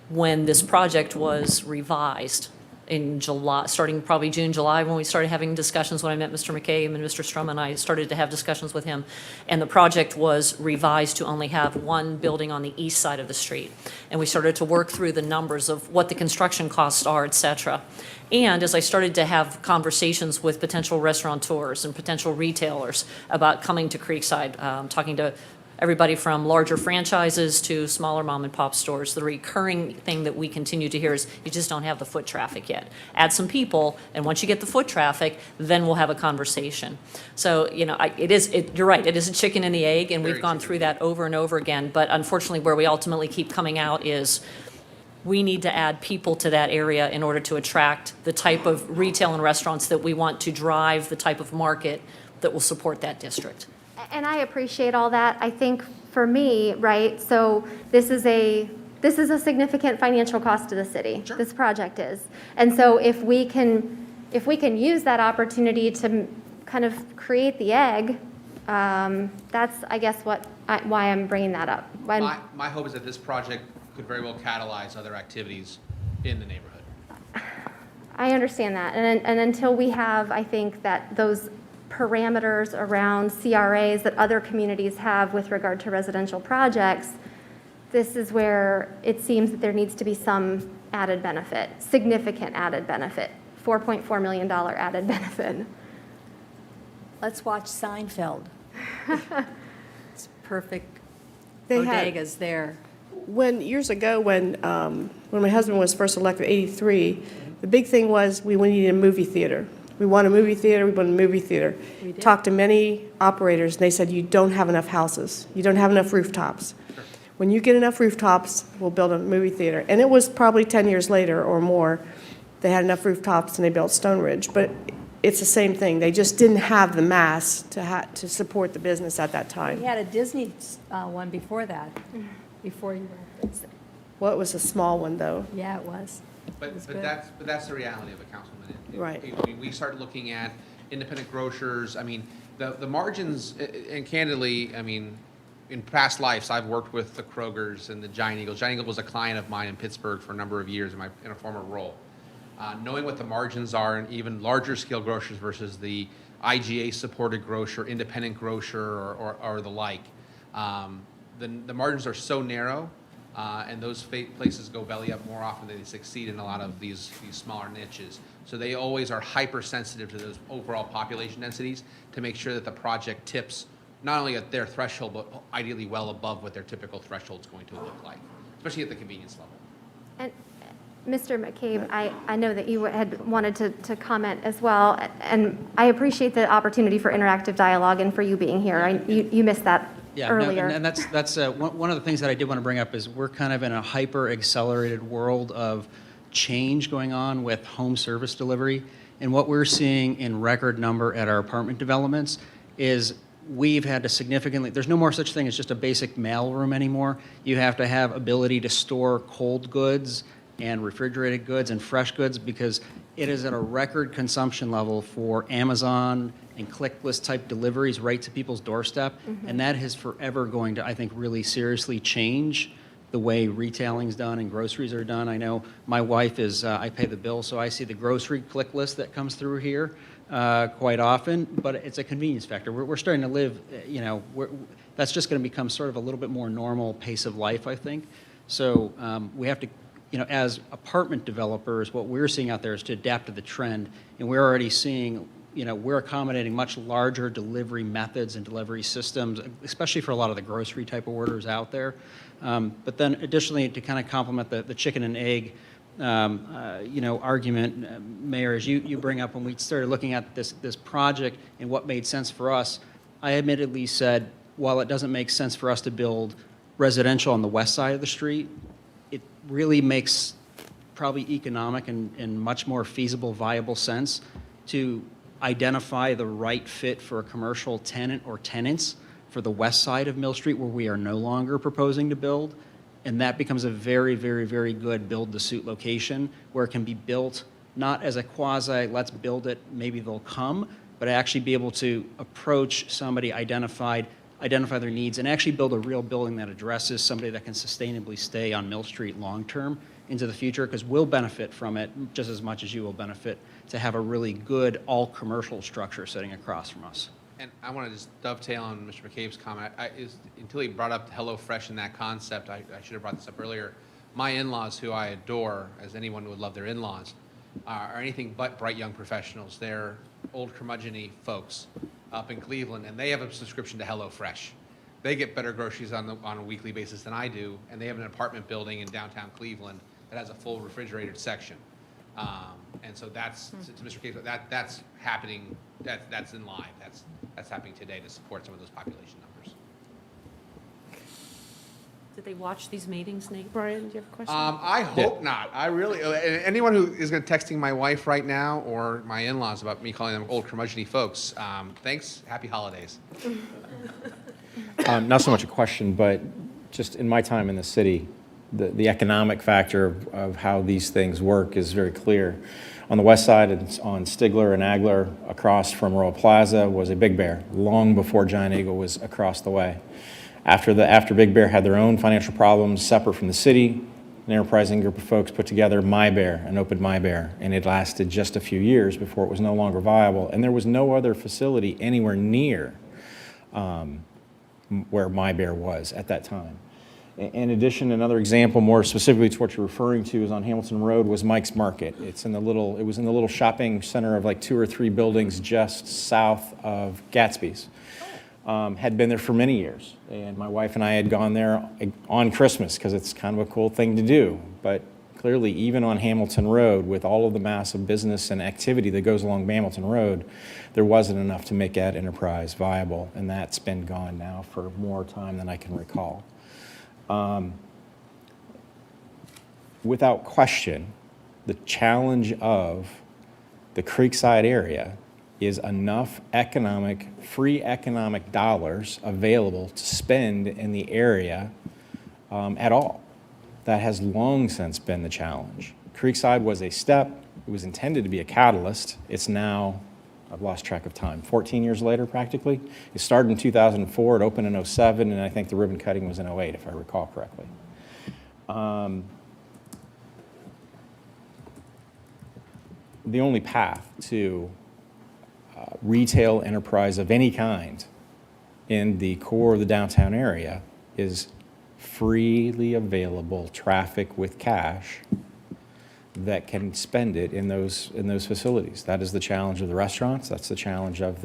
Speaker 1: When this project was revised in July, starting probably June, July, when we started having discussions, when I met Mr. McCabe and Mr. Strum, and I started to have discussions with him, and the project was revised to only have 1 building on the east side of the street. And we started to work through the numbers of what the construction costs are, et cetera. And as I started to have conversations with potential restaurateurs and potential retailers about coming to Creekside, talking to everybody from larger franchises to smaller mom and pop stores, the recurring thing that we continue to hear is you just don't have the foot traffic yet. Add some people, and once you get the foot traffic, then we'll have a conversation. So, you're right, it is a chicken and the egg, and we've gone through that over and over again. But unfortunately, where we ultimately keep coming out is we need to add people to that area in order to attract the type of retail and restaurants that we want to drive the type of market that will support that district. And
Speaker 8: I appreciate all that. I think for me, right, so this is this is a significant financial cost to the city. This project is. And so if we can use that opportunity to kind of create the egg, that's, I guess, why I'm bringing that up.
Speaker 5: My hope is that this project could very well catalyze other activities in the neighborhood.
Speaker 8: I understand that. And until we have, I think, that those parameters around CRAs that other communities have with regard to residential projects, this is where it seems that there needs to be some added benefit, significant added benefit, $4.4 million added benefit.
Speaker 6: Let's watch Seinfeld. It's perfect.
Speaker 3: They had-
Speaker 6: Bodegas there.
Speaker 3: Years ago, when my husband was first elected, '83, the big thing was we needed a movie theater. We want a movie theater, we want a movie theater.
Speaker 6: We did.
Speaker 3: Talked to many operators, and they said, you don't have enough houses. You don't have enough rooftops. When you get enough rooftops, we'll build a movie theater. And it was probably 10 years later or more, they had enough rooftops and they built Stone Ridge. But it's the same thing. They just didn't have the mass to support the business at that time.
Speaker 6: We had a Disney one before that, before you were.
Speaker 3: Well, it was a small one, though.
Speaker 6: Yeah, it was.
Speaker 5: But
Speaker 6: good.
Speaker 5: that's the reality of it, Councilman.
Speaker 3: Right.
Speaker 5: We start looking at independent grocers. I mean, the margins, and candidly, I mean, in past lives, I've worked with the Krogers and the Giant Eagle. Giant Eagle was a client of mine in Pittsburgh for a number of years in a former role. Knowing what the margins are in even larger scale grocers versus the IGA supported grocer, independent grocer, or the like, the margins are so narrow. And those places go belly up more often than they succeed in a lot of these smaller niches. So they always are hypersensitive to those overall population densities to make sure that the project tips not only at their threshold, but ideally well above what their typical threshold is going to look like, especially at the convenience level.
Speaker 8: And Mr. McCabe, I know that you had wanted to comment as well, and I appreciate the opportunity for interactive dialogue and for you being here. You missed that
Speaker 17: Yeah, no,
Speaker 8: earlier.
Speaker 17: and that's one of the things that I did want to bring up is we're kind of in a hyper-accelerated world of change going on with home service delivery. And what we're seeing in record number at our apartment developments is we've had to significantly, there's no more such thing as just a basic mail room anymore. You have to have ability to store cold goods and refrigerated goods and fresh goods because it is at a record consumption level for Amazon and click-list type deliveries right to people's doorstep. And that is forever going to, I think, really seriously change the way retailing's done and groceries are done. I know my wife is, I pay the bill, so I see the grocery click list that comes through here quite often, but it's a convenience factor. We're starting to live, that's just going to become sort of a little bit more normal pace of life, I think. So we have to, as apartment developers, what we're seeing out there is to adapt to the trend, and we're already seeing, we're accommodating much larger delivery methods and delivery systems, especially for a lot of the grocery type of orders out there. But then additionally, to kind of complement the chicken and egg, argument, Mayor, as you bring up, when we started looking at this project and what made sense for us, I admittedly said, while it doesn't make sense for us to build residential on the west side of the street, it really makes probably economic and much more feasible, viable sense to identify the right fit for a commercial tenant or tenants for the west side of Mill Street where we are no longer proposing to build. And that becomes a very, very, very good build-to-suit location where it can be built not as a quasi, let's build it, maybe they'll come, but actually be able to approach somebody, identify their needs, and actually build a real building that addresses somebody that can sustainably stay on Mill Street long-term into the future, because we'll benefit from it just as much as you will benefit to have a really good all-commercial structure sitting across from us.
Speaker 5: And I want to just dovetail on Mr. McCabe's comment. Until he brought up HelloFresh and that concept, I should have brought this up earlier. My in-laws, who I adore, as anyone would love their in-laws, are anything but bright young professionals. They're old curmudgeon-y folks up in Cleveland, and they have a subscription to HelloFresh. They get better groceries on a weekly basis than I do, and they have an apartment building in downtown Cleveland that has a full refrigerated section. And so that's, to Mr. Case, that's happening, that's in live, that's happening today to support some of those population numbers.
Speaker 1: Did they watch these meetings, Nate?
Speaker 3: Brian, do you have a question?
Speaker 5: I hope not. I really, anyone who is texting my wife right now or my in-laws about me calling them old curmudgeon-y folks, thanks, happy holidays.
Speaker 2: Not so much a question, but just in my time in the city, the economic factor of how these things work is very clear. On the west side, it's on Stigler and Agler, across from Royal Plaza, was a Big Bear, long before Giant Eagle was across the way. After Big Bear had their own financial problems separate from the city, an enterprising group of folks put together My Bear and opened My Bear, and it lasted just a few years before it was no longer viable, and there was no other facility anywhere near where My Bear was at that time. In addition, another example, more specifically to what you're referring to, is on Hamilton Road, was Mike's Market. It was in the little shopping center of like 2 or 3 buildings just south of Gatsby's. Had been there for many years, and my wife and I had gone there on Christmas because it's kind of a cool thing to do. But clearly, even on Hamilton Road, with all of the massive business and activity that goes along Hamilton Road, there wasn't enough to make that enterprise viable, and that's been gone now for more time than I can recall. Without question, the challenge of the Creekside area is enough free economic dollars available to spend in the area at all. That has long since been the challenge. Creekside was a step. It was intended to be a catalyst. It's now, I've lost track of time, 14 years later practically. It started in 2004, it opened in 2007, and I think the ribbon cutting was in 2008, if I recall correctly. The only path to retail enterprise of any kind in the core of the downtown area is freely available traffic with cash that can spend it in those facilities. That is the challenge of the restaurants. That's the challenge of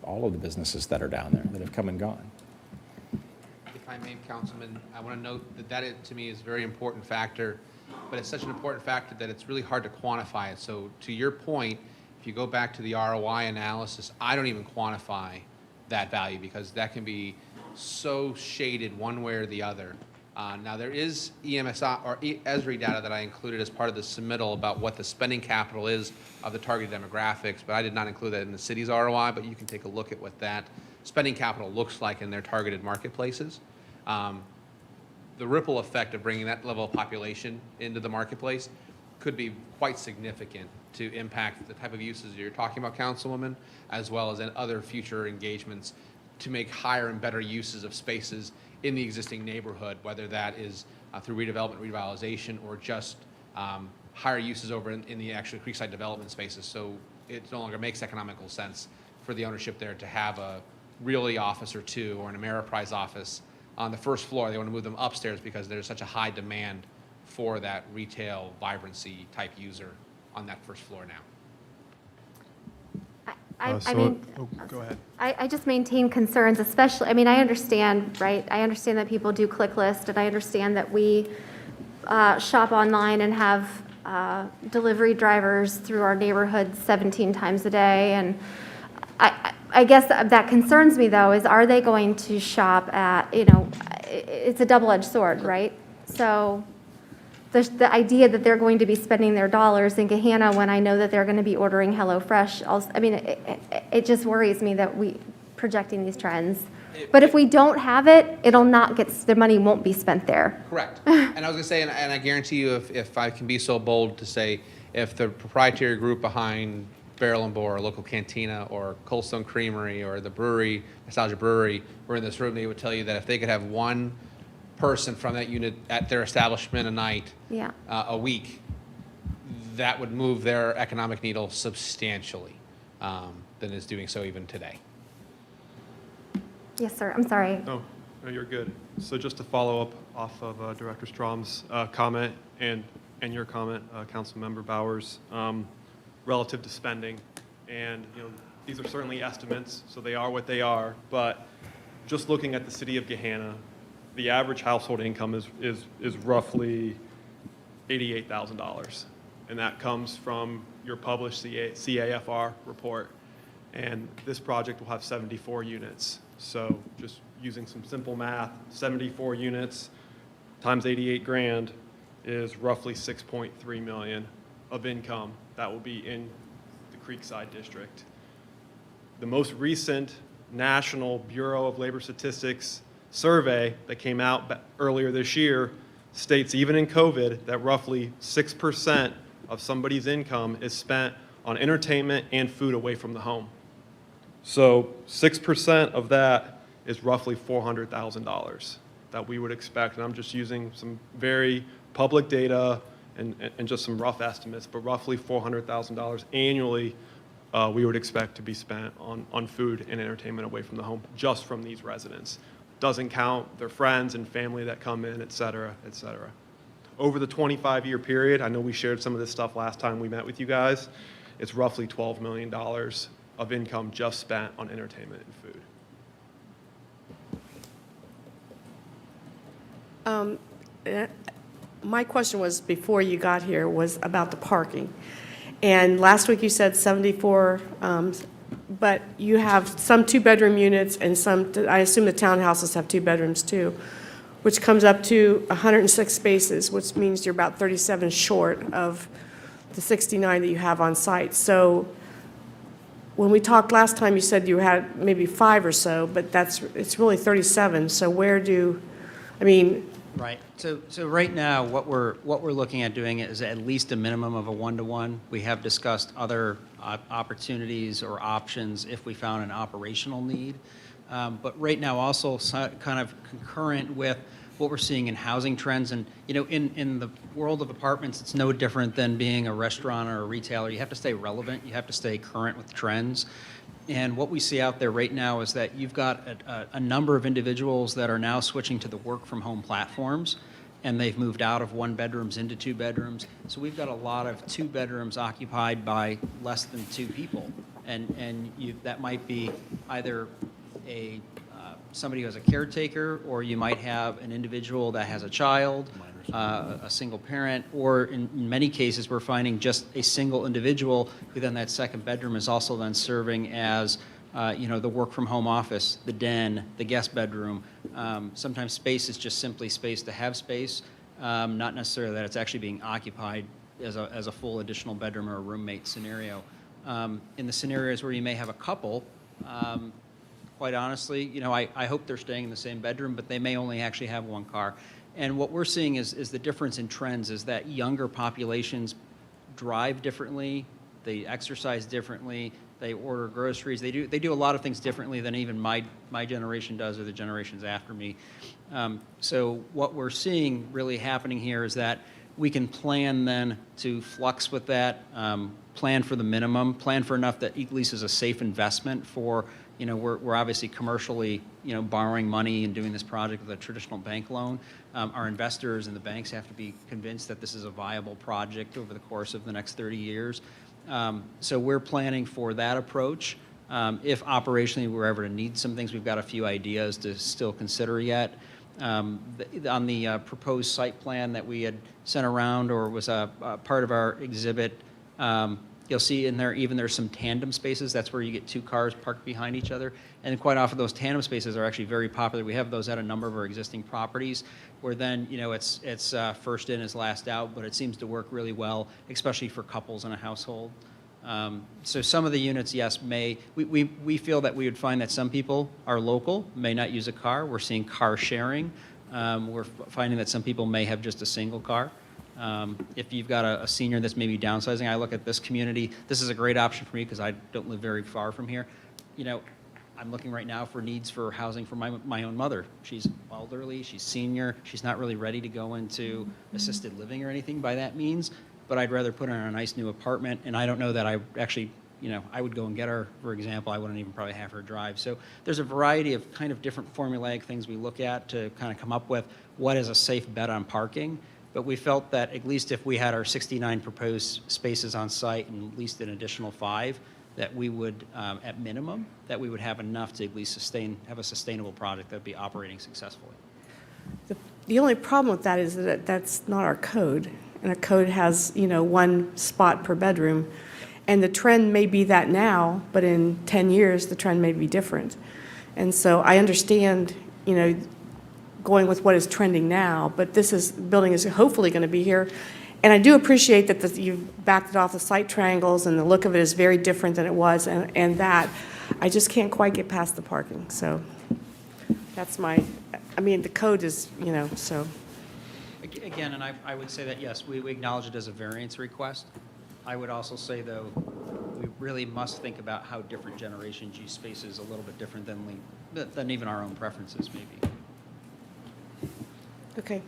Speaker 2: all of the businesses that are down there that have come and gone.
Speaker 5: If I may, Councilman, I want to note that to me is a very important factor, but it's such an important factor that it's really hard to quantify it. So to your point, if you go back to the ROI analysis, I don't even quantify that value because that can be so shaded one way or the other. Now, there is EMSI or ESRI data that I included as part of the submittal about what the spending capital is of the targeted demographics, but I did not include that in the city's ROI, but you can take a look at what that spending capital looks like in their targeted marketplaces. The ripple effect of bringing that level of population into the marketplace could be quite significant to impact the type of uses you're talking about, Councilwoman, as well as in other future engagements to make higher and better uses of spaces in the existing neighborhood, whether that is through redevelopment, revitalization, or just higher uses over in the actual Creekside development spaces. So it no longer makes economical sense for the ownership there to have a Realty office or two or an Ameriprise office on the first floor. They want to move them upstairs because there's such a high demand for that retail vibrancy type user on that first floor now.
Speaker 15: Go ahead.
Speaker 8: I just maintain concerns, especially, I mean, I understand, right? I understand that people do click list, and I understand that we shop online and have delivery drivers through our neighborhood 17 times a day. And I guess that concerns me, though, is are they going to shop at, it's a double-edged sword, right? So the idea that they're going to be spending their dollars in Gehenna when I know that they're going to be ordering HelloFresh, also, I mean, it just worries me that we projecting these trends. But if we don't have it, it'll not get, the money won't be spent there.
Speaker 5: Correct. And I was going to say, and I guarantee you, if I can be so bold to say, if the proprietary group behind Barrel and Boar, or local cantina, or Cold Stone Creamery, or the brewery, Nostalgia Brewery, were in this room, they would tell you that if they could have one person from that unit at their establishment a night,
Speaker 8: Yeah.
Speaker 5: a week, that would move their economic needle substantially than is doing so even today.
Speaker 8: Yes, sir. I'm sorry.
Speaker 15: No, you're good. So just to follow up off of Director Strom's comment and your comment, Councilmember Bowers, relative to spending, and these are certainly estimates, so they are what they are. But just looking at the city of Gehenna, the average household income is roughly $88,000, and that comes from your published CAFR report. And this project will have 74 units. So just using some simple math, 74 units times 88 grand is roughly 6.3 million of income that will be in the Creekside district. The most recent National Bureau of Labor Statistics survey that came out earlier this year states, even in COVID, that roughly 6% of somebody's income is spent on entertainment and food away from the home. So 6% of that is roughly $400,000 that we would expect. And I'm just using some very public data and just some rough estimates, but roughly $400,000 annually we would expect to be spent on food and entertainment away from the home, just from these residents. Doesn't count their friends and family that come in, et cetera, et cetera. Over the 25-year period, I know we shared some of this stuff last time we met with you guys, it's roughly $12 million of income just spent on entertainment and food.
Speaker 3: My question was, before you got here, was about the parking. And last week you said 74, but you have some two-bedroom units and some, I assume the townhouses have two bedrooms too, which comes up to 106 spaces, which means you're about 37 short of the 69 that you have on site. So when we talked last time, you said you had maybe 5 or so, but it's really 37. So
Speaker 17: Right. So right now, what we're looking at doing is at least a minimum of a 1-to-1. We have discussed other opportunities or options if we found an operational need. But right now, also kind of concurrent with what we're seeing in housing trends, and in the world of apartments, it's no different than being a restaurant or a retailer. You have to stay relevant. You have to stay current with trends. And what we see out there right now is that you've got a number of individuals that are now switching to the work from home platforms, and they've moved out of 1 bedrooms into 2 bedrooms. So we've got a lot of 2 bedrooms occupied by less than 2 people. And that might be either somebody who has a caretaker, or you might have an individual that has a child, a single parent, or in many cases, we're finding just a single individual who then that second bedroom is also then serving as, the work from home office, the den, the guest bedroom. Sometimes space is just simply space to have space, not necessarily that it's actually being occupied as a full additional bedroom or a roommate scenario. In the scenarios where you may have a couple, quite honestly, I hope they're staying in the same bedroom, but they may only actually have 1 car. And what we're seeing is the difference in trends is that younger populations drive differently, they exercise differently, they order groceries, they do a lot of things differently than even my generation does or the generations after me. So what we're seeing really happening here is that we can plan then to flux with that, plan for the minimum, plan for enough that at least is a safe investment for, we're obviously commercially, borrowing money and doing this project with a traditional bank loan. Our investors and the banks have to be convinced that this is a viable project over the course of the next 30 years. So we're planning for that approach. If operationally we're ever to need some things, we've got a few ideas to still consider yet. On the proposed site plan that we had sent around, or was a part of our exhibit, you'll see in there even there's some tandem spaces. That's where you get 2 cars parked behind each other. And quite often those tandem spaces are actually very popular. We have those at a number of our existing properties where then, it's first in is last out, but it seems to work really well, especially for couples in a household. So some of the units, yes, we feel that we would find that some people are local, may not use a car. We're seeing car sharing. We're finding that some people may have just a single car. If you've got a senior that's maybe downsizing, I look at this community, this is a great option for me because I don't live very far from here. I'm looking right now for needs for housing for my own mother. She's elderly, she's senior, she's not really ready to go into assisted living or anything by that means, but I'd rather put her in a nice new apartment, and I don't know that I actually, I would go and get her, for example. I wouldn't even probably have her drive. So there's a variety of kind of different formulaic things we look at to kind of come up with what is a safe bet on parking. But we felt that at least if we had our 69 proposed spaces on site and at least an additional 5, that we would, at minimum, that we would have enough to at least have a sustainable project that would be operating successfully.
Speaker 3: The only problem with that is that that's not our code. And our code has, 1 spot per bedroom. And the trend may be that now, but in 10 years, the trend may be different. And so I understand, going with what is trending now, but building is hopefully going to be here. And I do appreciate that you've backed it off the site triangles, and the look of it is very different than it was, and that I just can't quite get past the parking. So that's the code is, so.
Speaker 17: Again, and I would say that, yes, we acknowledge it as a variance request. I would also say, though, we really must think about how different generations use spaces a little bit different than even our own preferences, maybe.
Speaker 3: Okay.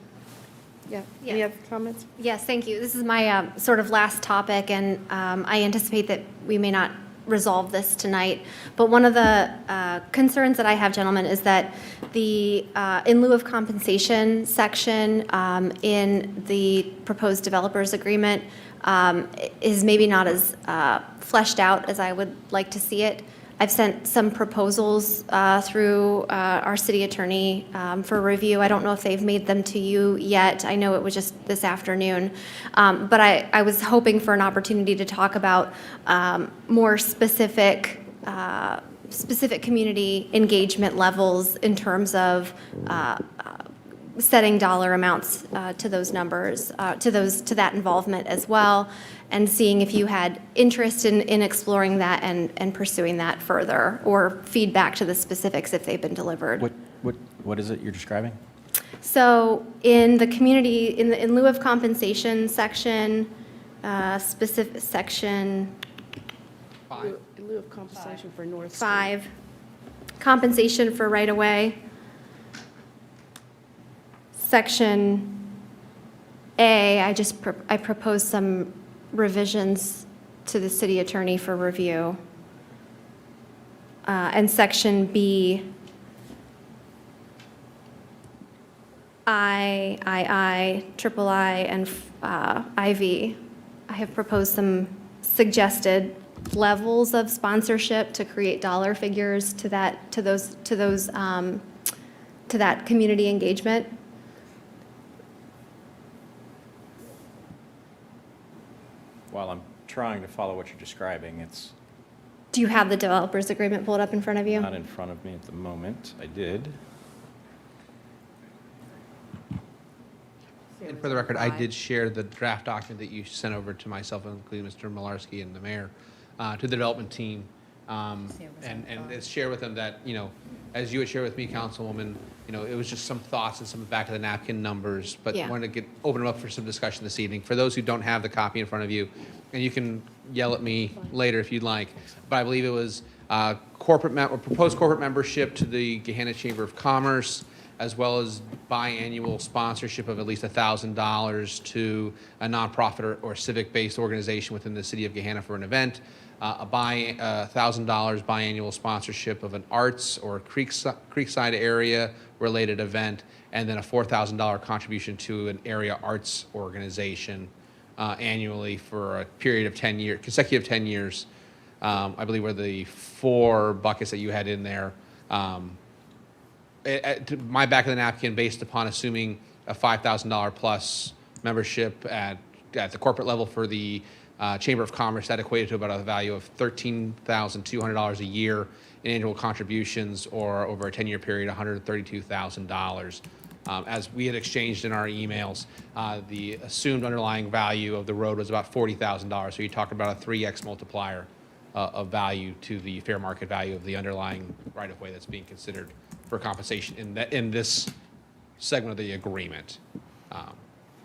Speaker 3: Yeah.
Speaker 8: Yeah.
Speaker 3: Any other comments?
Speaker 8: Yes, thank you. This is my sort of last topic, and I anticipate that we may not resolve this tonight. But one of the concerns that I have, gentlemen, is that the in lieu of compensation section in the proposed developers agreement is maybe not as fleshed out as I would like to see it. I've sent some proposals through our city attorney for review. I don't know if they've made them to you yet. I know it was just this afternoon. But I was hoping for an opportunity to talk about more specific community engagement levels in terms of setting dollar amounts to those numbers, to that involvement as well, and seeing if you had interest in exploring that and pursuing that further, or feedback to the specifics if they've been delivered.
Speaker 2: What is it you're describing?
Speaker 8: So in the community, in lieu of compensation section, specific section
Speaker 3: In lieu of compensation for North Street.
Speaker 8: 5, compensation for right-of-way. Section A, I proposed some revisions to the city attorney for review. And section B, I, triple I, and IV. I have proposed some suggested levels of sponsorship to create dollar figures to that community engagement.
Speaker 2: While I'm trying to follow what you're describing, it's
Speaker 8: Do you have the developers agreement pulled up in front of you?
Speaker 2: not in front of me at the moment. I did.
Speaker 5: And for the record, I did share the draft document that you sent over to myself, including Mr. Malarski and the mayor, to the development team. And it's share with them that, as you had shared with me, Councilwoman, it was just some thoughts and some back of the napkin numbers, but
Speaker 8: Yeah.
Speaker 5: wanted to open them up for some discussion this evening. For those who don't have the copy in front of you, and you can yell at me later if you'd like, but I believe it was proposed corporate membership to the Gehenna Chamber of Commerce, as well as biannual sponsorship of at least $1,000 to a nonprofit or civic-based organization within the city of Gehenna for an event, $1,000 biannual sponsorship of an arts or Creekside area related event, and then a $4,000 contribution to an area arts organization annually for a period of 10 years, consecutive 10 years. I believe were the 4 buckets that you had in there. My back of the napkin, based upon assuming a $5,000 plus membership at the corporate level for the Chamber of Commerce, that equated to about a value of $13,200 a year in annual contributions, or over a 10-year period, $132,000. As we had exchanged in our emails, the assumed underlying value of the road was about $40,000. So you're talking about a 3x multiplier of value to the fair market value of the underlying right-of-way that's being considered for compensation in this segment of the agreement.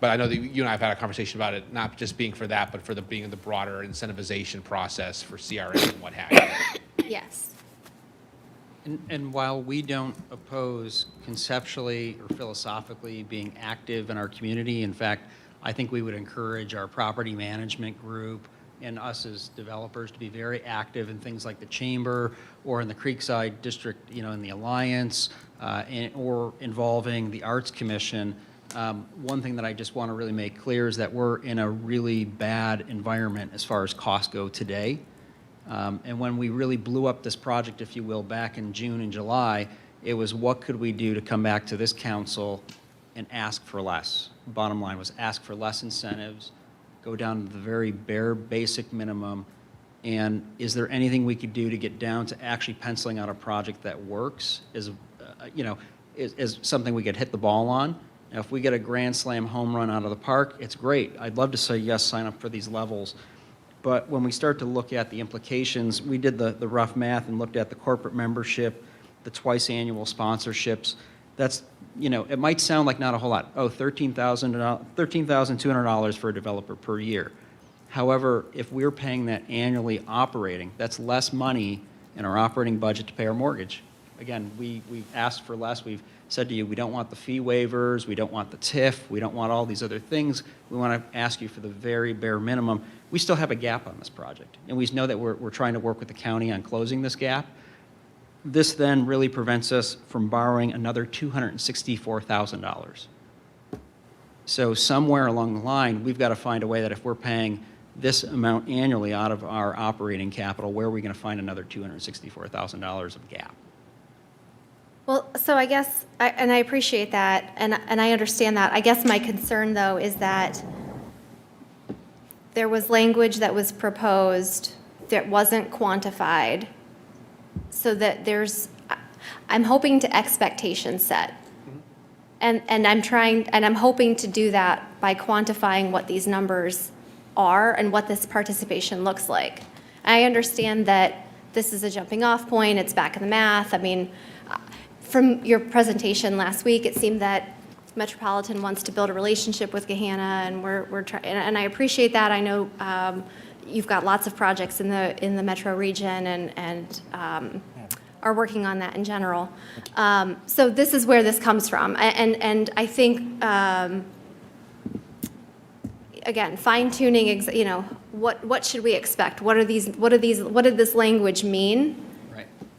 Speaker 5: But I know that you and I have had a conversation about it, not just being for that, but for being in the broader incentivization process for CRA and what have you.
Speaker 8: Yes.
Speaker 17: And while we don't oppose conceptually or philosophically being active in our community, in fact, I think we would encourage our property management group and us as developers to be very active in things like the chamber or in the Creekside District, in the Alliance, or involving the Arts Commission. One thing that I just want to really make clear is that we're in a really bad environment as far as costs go today. And when we really blew up this project, if you will, back in June and July, it was what could we do to come back to this council and ask for less. Bottom line was ask for less incentives, go down to the very bare basic minimum, and is there anything we could do to get down to actually penciling out a project that works, is something we could hit the ball on. Now, if we get a grand slam home run out of the park, it's great. I'd love to say yes, sign up for these levels. But when we start to look at the implications, we did the rough math and looked at the corporate membership, the twice annual sponsorships, That's, it might sound like not a whole lot. Oh, $13,200 for a developer per year. However, if we're paying that annually operating, that's less money in our operating budget to pay our mortgage. Again, we've asked for less. We've said to you, we don't want the fee waivers, we don't want the TIF, we don't want all these other things. We want to ask you for the very bare minimum. We still have a gap on this project, and we know that we're trying to work with the county on closing this gap. This then really prevents us from borrowing another $264,000. So somewhere along the line, we've got to find a way that if we're paying this amount annually out of our operating capital, where are we going to find another $264,000 of gap?
Speaker 8: Well, so I guess, and I appreciate that, and I understand that. I guess my concern, though, is that there was language that was proposed that wasn't quantified, so that I'm hoping to expectation set. And I'm hoping to do that by quantifying what these numbers are and what this participation looks like. I understand that this is a jumping off point, it's back in the math. I mean, from your presentation last week, it seemed that Metropolitan wants to build a relationship with Gehenna, and we're trying, and I appreciate that. I know you've got lots of projects in the metro region and are working on that in general. So this is where this comes from, and I think again, fine tuning. What should we expect? What did this language mean?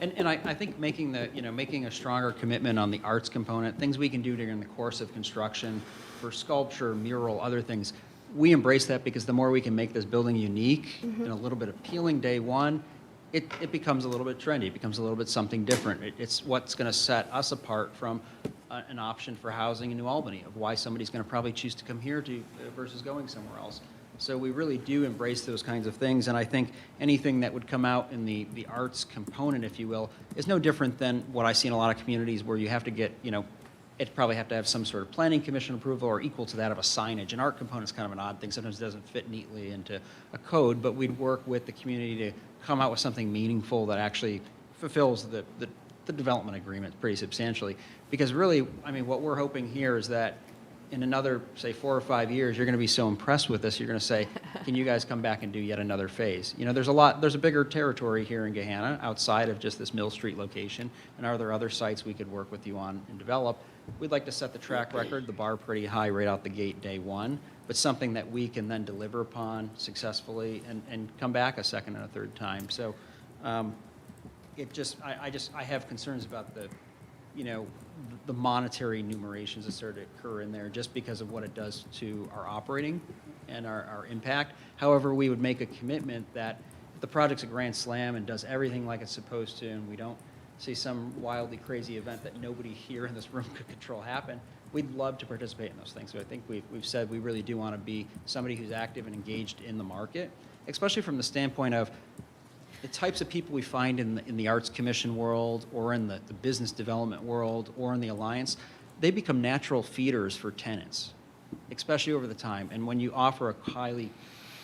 Speaker 17: And I think making a stronger commitment on the arts component, things we can do during the course of construction for sculpture, mural, other things, we embrace that because the more we can make this building unique and a little bit appealing day one, it becomes a little bit trendy, it becomes a little bit something different. It's what's going to set us apart from an option for housing in New Albany, of why somebody's going to probably choose to come here versus going somewhere else. So we really do embrace those kinds of things, and I think anything that would come out in the arts component, if you will, is no different than what I see in a lot of communities where you have to get, it probably have to have some sort of planning commission approval or equal to that of a signage. An art component is kind of an odd thing. Sometimes it doesn't fit neatly into a code, but we'd work with the community to come out with something meaningful that actually fulfills the development agreement pretty substantially. Because really, I mean, what we're hoping here is that in another, say, 4 or 5 years, you're going to be so impressed with this, you're going to say, can you guys come back and do yet another phase? There's a bigger territory here in Gahanna outside of just this Mill Street location, and are there other sites we could work with you on and develop? We'd like to set the track record, the bar pretty high right out the gate day one, but something that we can then deliver upon successfully and come back a second and a third time. So I have concerns about the monetary numerations that start to occur in there just because of what it does to our operating and our impact. However, we would make a commitment that if the project's a grand slam and does everything like it's supposed to, and we don't see some wildly crazy event that nobody here in this room could control happen, we'd love to participate in those things. So I think we've said we really do want to be somebody who's active and engaged in the market, especially from the standpoint of the types of people we find in the Arts Commission world or in the business development world or in the Alliance. They become natural feeders for tenants, especially over the time. And when you offer a highly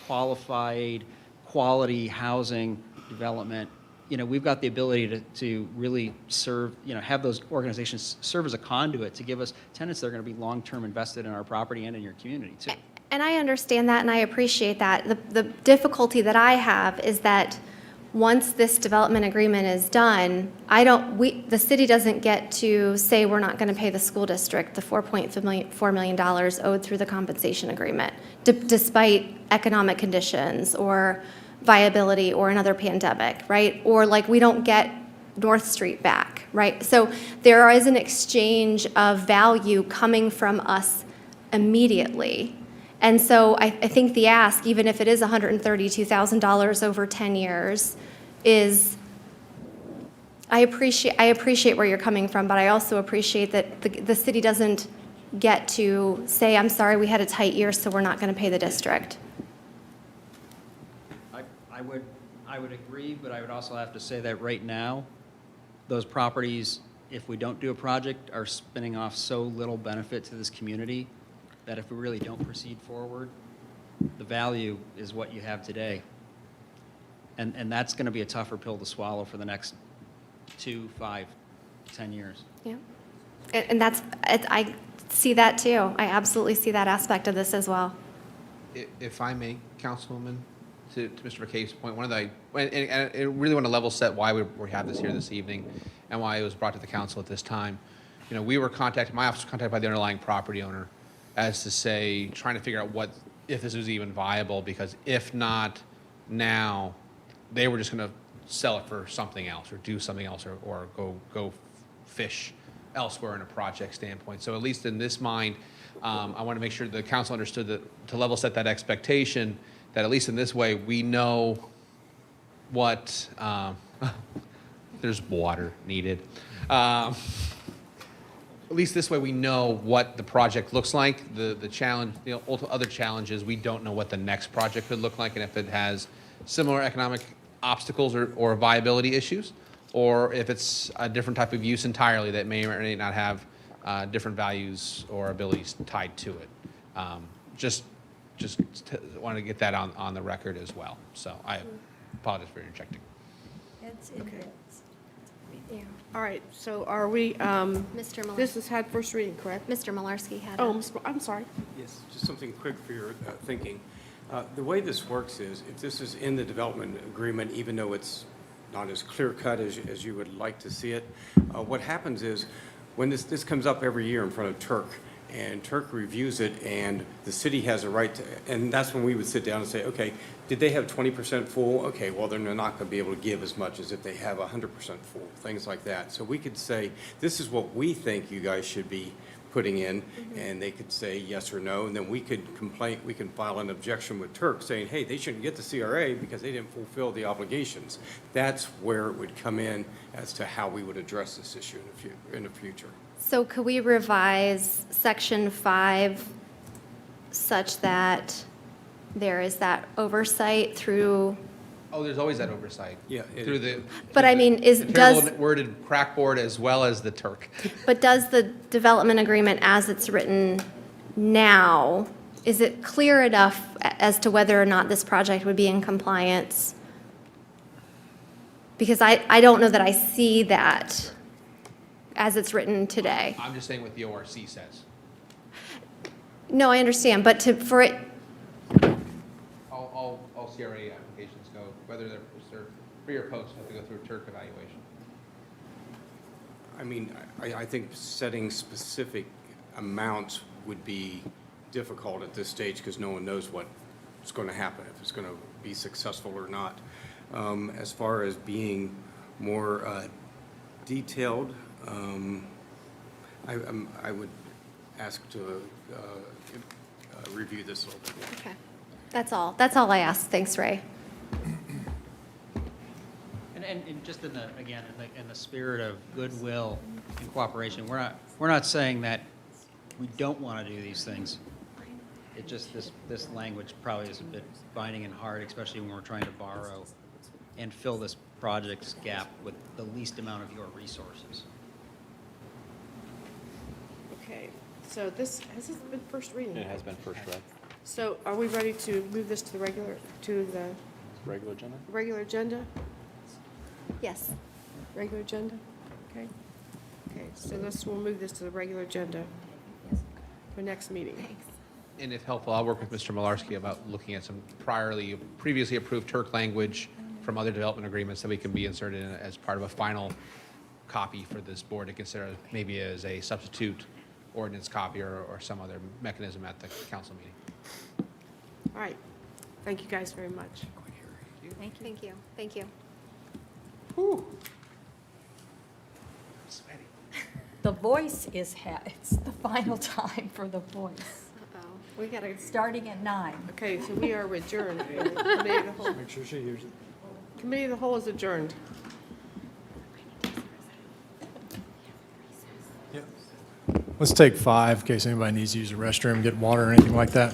Speaker 17: qualified, quality housing development, we've got the ability to really serve, have those organizations serve as a conduit to give us tenants that are going to be long-term invested in our property and in your community, too.
Speaker 8: And I understand that, and I appreciate that. The difficulty that I have is that once this development agreement is done, the city doesn't get to say we're not going to pay the school district the $4.4 million owed through the compensation agreement, despite economic conditions or viability or another pandemic, right? Or like we don't get North Street back, right? So there is an exchange of value coming from us immediately. And so I think the ask, even if it is $132,000 over 10 years, is I appreciate where you're coming from, but I also appreciate that the city doesn't get to say, I'm sorry, we had a tight year, so we're not going to pay the district.
Speaker 17: I would agree, but I would also have to say that right now, those properties, if we don't do a project, are spinning off so little benefit to this community that if we really don't proceed forward, the value is what you have today. And that's going to be a tougher pill to swallow for the next 2, 5, 10 years.
Speaker 8: Yeah. And that's, I see that too. I absolutely see that aspect of this as well.
Speaker 5: If I may, Councilwoman, to Mr. McKay's point, one of the, and I really want to level set why we have this here this evening and why it was brought to the council at this time. You know, we were contacted, my office was contacted by the underlying property owner as to say, trying to figure out if this was even viable, because if not now, they were just going to sell it for something else or do something else or go fish elsewhere in a project standpoint. So at least in this mind, I want to make sure the council understood that to level set that expectation, that at least in this way, we know what, there's water needed. At least this way we know what the project looks like. The challenge, other challenges, we don't know what the next project could look like and if it has similar economic obstacles or viability issues, or if it's a different type of use entirely that may or may not have different values or abilities tied to it. Just want to get that on the record as well. So I apologize for interjecting.
Speaker 6: It's in
Speaker 3: Okay.
Speaker 8: Yeah.
Speaker 3: All right, so are we,
Speaker 8: Mr. Miller,
Speaker 3: this has had first reading, correct?
Speaker 8: Mr. Malarski had.
Speaker 3: Oh, I'm sorry.
Speaker 13: Yes, just something quick for your thinking. The way this works is, if this is in the development agreement, even though it's not as clear-cut as you would like to see it, what happens is, when this comes up every year in front of Turk, and Turk reviews it, and the city has a right to, and that's when we would sit down and say, okay, did they have 20% full? Okay, well, then they're not going to be able to give as much as if they have 100% full, things like that. So we could say, this is what we think you guys should be putting in, and they could say yes or no, and then we could complain, we can file an objection with Turk saying, hey, they shouldn't get the CRA because they didn't fulfill the obligations. That's where it would come in as to how we would address this issue in the future.
Speaker 8: So could we revise section 5 such that there is that oversight through,
Speaker 5: Oh, there's always that oversight.
Speaker 13: Yeah,
Speaker 5: Through the.
Speaker 8: But I mean,
Speaker 5: the
Speaker 8: does-
Speaker 5: terrible worded crackboard as well as the Turk.
Speaker 8: but does the development agreement as it's written now, is it clear enough as to whether or not this project would be in compliance? Because I don't know that I see that as it's written today.
Speaker 5: I'm just saying what the ORC says.
Speaker 8: No, I understand, but for it,
Speaker 5: All CRA applications go, whether they're pre or post, have to go through a Turk evaluation.
Speaker 13: I mean, I think setting specific amounts would be difficult at this stage because no one knows what's going to happen, if it's going to be successful or not. As far as being more detailed, I would ask to review this a little bit more.
Speaker 8: okay. That's all I asked. Thanks, Ray.
Speaker 17: And just in the, again, in the spirit of goodwill and cooperation, we're not saying that we don't want to do these things. It just, this language probably is a bit binding and hard, especially when we're trying to borrow and fill this project's gap with the least amount of your resources.
Speaker 3: Okay, so has this been first reading?
Speaker 2: It has been first read.
Speaker 3: So are we ready to move this to the regular
Speaker 2: Regular agenda?
Speaker 3: regular agenda?
Speaker 8: Yes.
Speaker 3: Regular agenda? Okay. Okay, so we'll move this to the regular agenda for next meeting.
Speaker 5: And if helpful, I'll work with Mr. Malarski about looking at some previously approved Turk language from other development agreements that we can be inserted in as part of a final copy for this board to consider, maybe as a substitute ordinance copy or some other mechanism at the council meeting.
Speaker 3: All right. Thank you guys very much.
Speaker 8: Thank you. Thank you.
Speaker 5: Sweaty.
Speaker 6: The voice it's the final time for the voice,
Speaker 8: Uh-oh. We got to
Speaker 6: starting at 9.
Speaker 3: Okay, so we are adjourned. Committee of the whole.
Speaker 10: Make sure she hears it.
Speaker 3: Committee of the whole is adjourned.
Speaker 10: Let's take 5 in case anybody needs to use the restroom, get water or anything like that.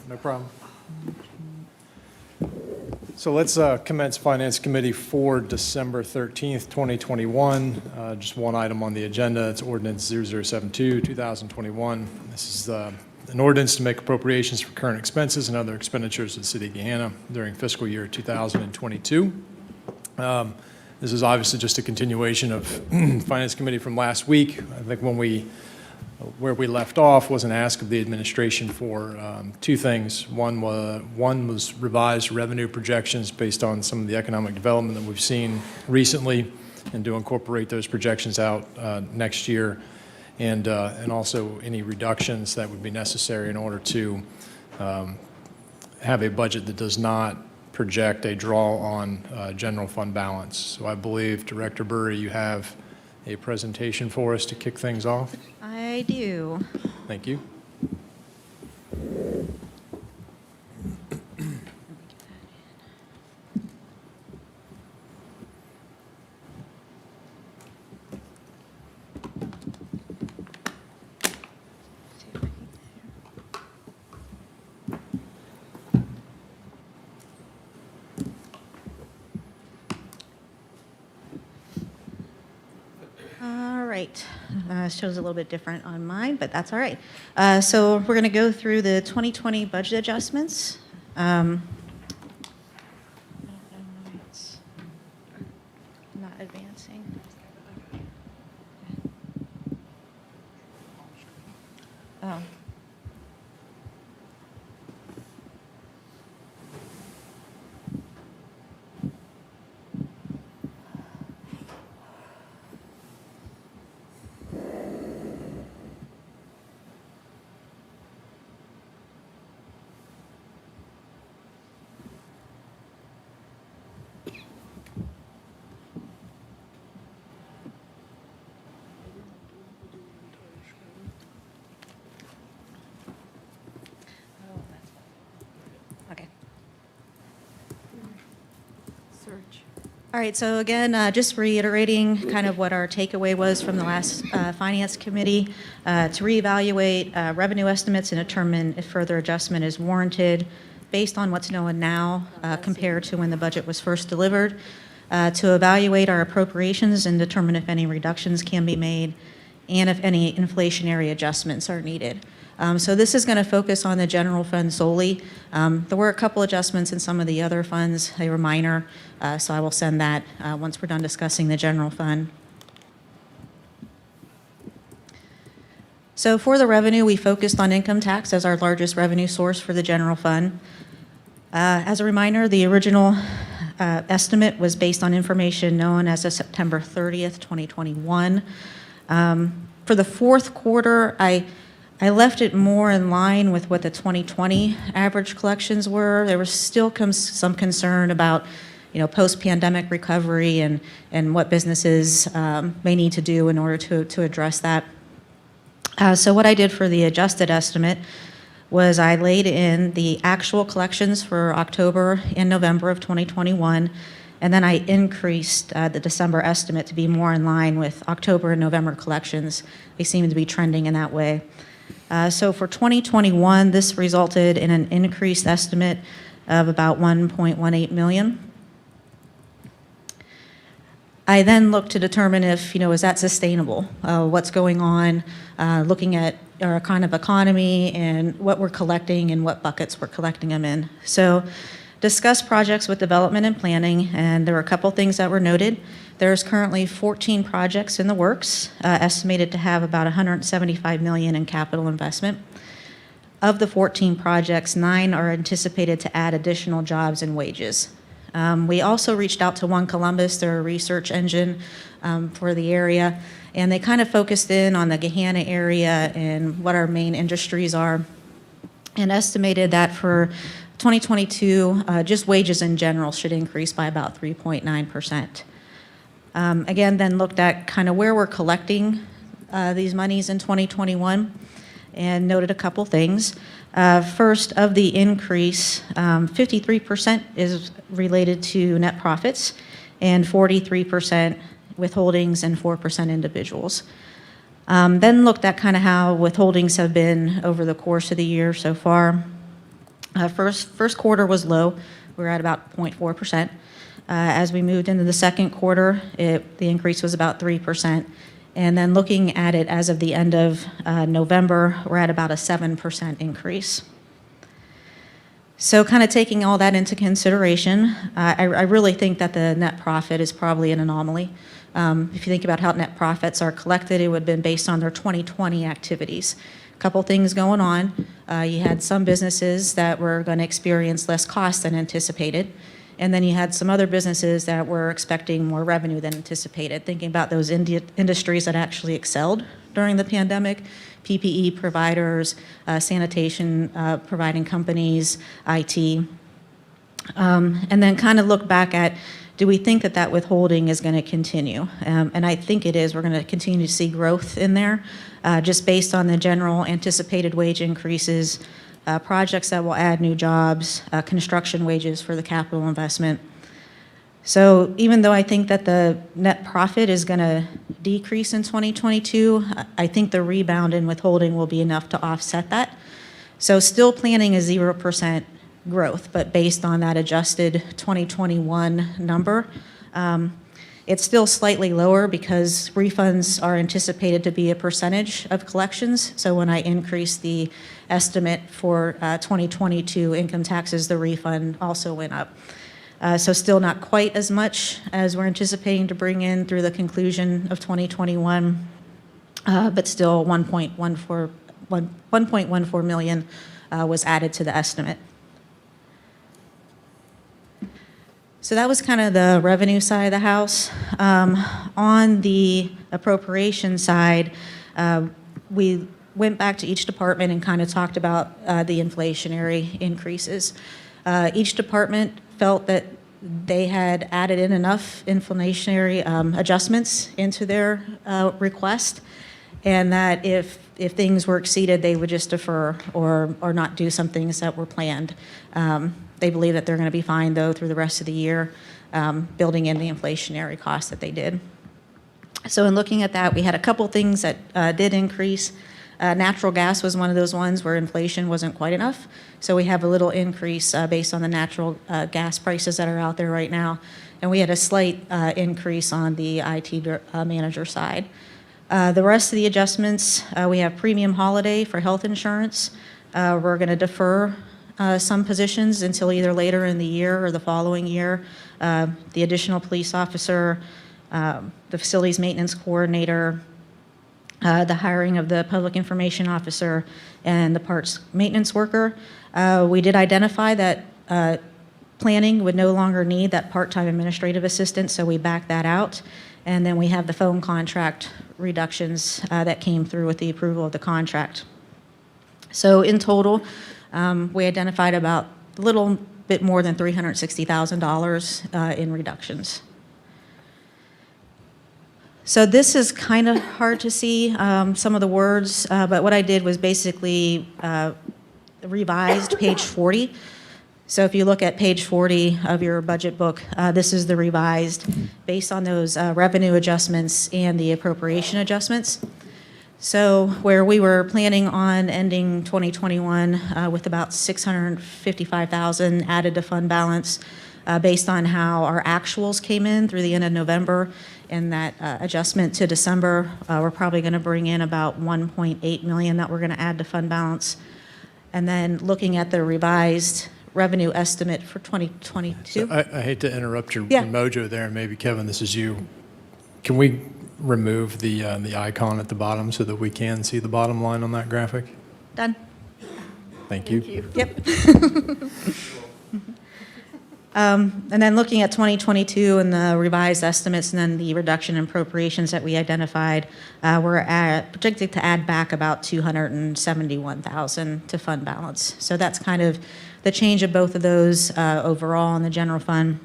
Speaker 10: No problem. So let's commence Finance Committee for December 13th, 2021. Just one item on the agenda. It's Ordinance 0072, 2021. This is an ordinance to make appropriations for current expenses and other expenditures of the City of Gehenna during fiscal year 2022. This is obviously just a continuation of Finance Committee from last week. I think where we left off was an ask of the administration for two things. One was revised revenue projections based on some of the economic development that we've seen recently, and to incorporate those projections out next year, and also any reductions that would be necessary in order to have a budget that does not project a draw on general fund balance. So I believe, Director Burry, you have a presentation for us to kick things off.
Speaker 14: I do.
Speaker 10: Thank you.
Speaker 14: All right. Shows a little bit different on mine, but that's all right. So we're going to go through the 2020 budget adjustments. It's not advancing. Oh. Okay.
Speaker 3: Search.
Speaker 14: All right, so again, just reiterating kind of what our takeaway was from the last Finance Committee, to reevaluate revenue estimates and determine if further adjustment is warranted based on what's known now compared to when the budget was first delivered, to evaluate our appropriations and determine if any reductions can be made, and if any inflationary adjustments are needed. So this is going to focus on the general fund solely. There were a couple adjustments in some of the other funds. They were minor, so I will send that once we're done discussing the general fund. So for the revenue, we focused on income tax as our largest revenue source for the general fund. As a reminder, the original estimate was based on information known as of September 30th, 2021. For the fourth quarter, I left it more in line with what the 2020 average collections were. There was still some concern about, post-pandemic recovery and what businesses may need to do in order to address that. So what I did for the adjusted estimate was I laid in the actual collections for October and November of 2021, and then I increased the December estimate to be more in line with October and November collections. They seem to be trending in that way. So for 2021, this resulted in an increased estimate of about $1.18 million. I then looked to determine if, is that sustainable? What's going on, looking at our kind of economy and what we're collecting and what buckets we're collecting them in. So discuss projects with development and planning, and there were a couple things that were noted. There's currently 14 projects in the works, estimated to have about $175 million in capital investment. Of the 14 projects, 9 are anticipated to add additional jobs and wages. We also reached out to One Columbus, their research engine for the area, and they kind of focused in on the Gehenna area and what our main industries are, and estimated that for 2022, just wages in general should increase by about 3.9%. Again, then looked at kind of where we're collecting these monies in 2021 and noted a couple things. First, of the increase, 53% is related to net profits and 43% withholdings and 4% individuals. Then looked at kind of how withholdings have been over the course of the year so far. First quarter was low, we were at about 0.4%. As we moved into the second quarter, the increase was about 3%. And then looking at it as of the end of November, we're at about a 7% increase. So kind of taking all that into consideration, I really think that the net profit is probably an anomaly. If you think about how net profits are collected, it would have been based on their 2020 activities. A couple things going on. You had some businesses that were going to experience less cost than anticipated. And then you had some other businesses that were expecting more revenue than anticipated. Thinking about those industries that actually excelled during the pandemic, PPE providers, sanitation providing companies, IT. And then kind of look back at, do we think that that withholding is going to continue? And I think it is. We're going to continue to see growth in there, just based on the general anticipated wage increases, projects that will add new jobs, construction wages for the capital investment. So even though I think that the net profit is going to decrease in 2022, I think the rebound in withholding will be enough to offset that. So still planning a 0% growth, but based on that adjusted 2021 number, it's still slightly lower because refunds are anticipated to be a percentage of collections. So when I increase the estimate for 2022 income taxes, the refund also went up. So still not quite as much as we're anticipating to bring in through the conclusion of 2021, but still 1.14 million was added to the estimate. So that was kind of the revenue side of the house. On the appropriation side, we went back to each department and kind of talked about the inflationary increases. Each department felt that they had added in enough inflationary adjustments into their request, and that if things were exceeded, they would just defer or not do some things that were planned. They believe that they're going to be fine, though, through the rest of the year, building in the inflationary costs that they did. So in looking at that, we had a couple things that did increase. Natural gas was one of those ones where inflation wasn't quite enough. So we have a little increase based on the natural gas prices that are out there right now. And we had a slight increase on the IT manager side. The rest of the adjustments, we have premium holiday for health insurance. We're going to defer some positions until either later in the year or the following year. The additional police officer, the facilities maintenance coordinator, the hiring of the public information officer, and the parts maintenance worker. We did identify that planning would no longer need that part-time administrative assistant, so we backed that out. And then we have the phone contract reductions that came through with the approval of the contract. So in total, we identified about a little bit more than $360,000 in reductions. So this is kind of hard to see, some of the words, but what I did was basically revised page 40. So if you look at page 40 of your budget book, this is the revised based on those revenue adjustments and the appropriation adjustments. So where we were planning on ending 2021 with about $655,000 added to fund balance, based on how our actuals came in through the end of November and that adjustment to December, we're probably going to bring in about $1.8 million that we're going to add to fund balance. And then looking at the revised revenue estimate for 2022.
Speaker 10: I hate to interrupt your
Speaker 14: Yeah.
Speaker 10: mojo there, and maybe Kevin, this is you. Can we remove the icon at the bottom so that we can see the bottom line on that graphic?
Speaker 14: Done.
Speaker 10: Thank you.
Speaker 14: Yep. And then looking at 2022 and the revised estimates and then the reduction in appropriations that we identified, we're projected to add back about $271,000 to fund balance. So that's kind of the change of both of those overall in the general fund.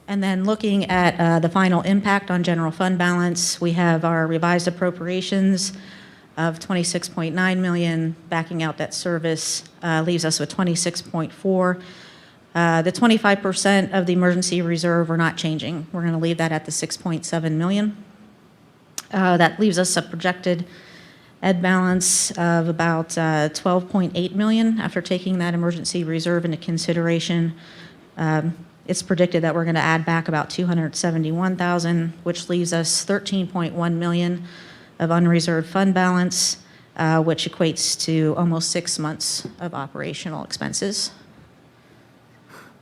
Speaker 14: And then looking at the final impact on general fund balance, we have our revised appropriations of $26.9 million, backing out debt service leaves us with $26.4. The 25% of the emergency reserve we're not changing. We're going to leave that at the $6.7 million. That leaves us a projected ed balance of about 12.8 million after taking that emergency reserve into consideration. It's predicted that we're going to add back about 271,000, which leaves us 13.1 million of unreserved fund balance, which equates to almost 6 months of operational expenses.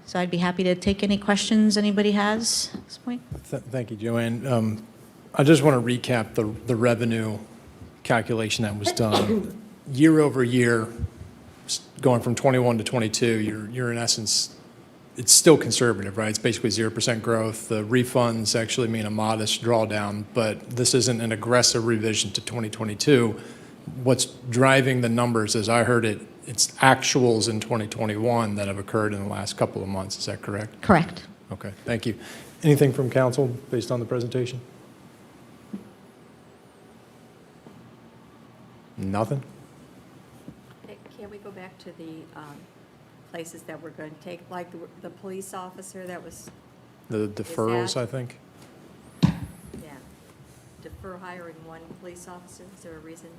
Speaker 14: So I'd be happy to take any questions anybody has at this point.
Speaker 10: Thank you, Joanne. I just want to recap the revenue calculation that was done. Year over year, going from 21 to 22, you're in essence, it's still conservative, right? It's basically 0% growth. The refunds actually mean a modest drawdown, but this isn't an aggressive revision to 2022. What's driving the numbers, as I heard it, it's actuals in 2021 that have occurred in the last couple of months. Is that correct?
Speaker 14: Correct.
Speaker 10: Okay, thank you. Anything from council based on the presentation? Nothing?
Speaker 6: Can we go back to the places that we're going to take, like the police officer that was,
Speaker 10: The deferrals,
Speaker 6: that-
Speaker 10: I think?
Speaker 6: yeah, defer hiring one police officer? Is there a reason?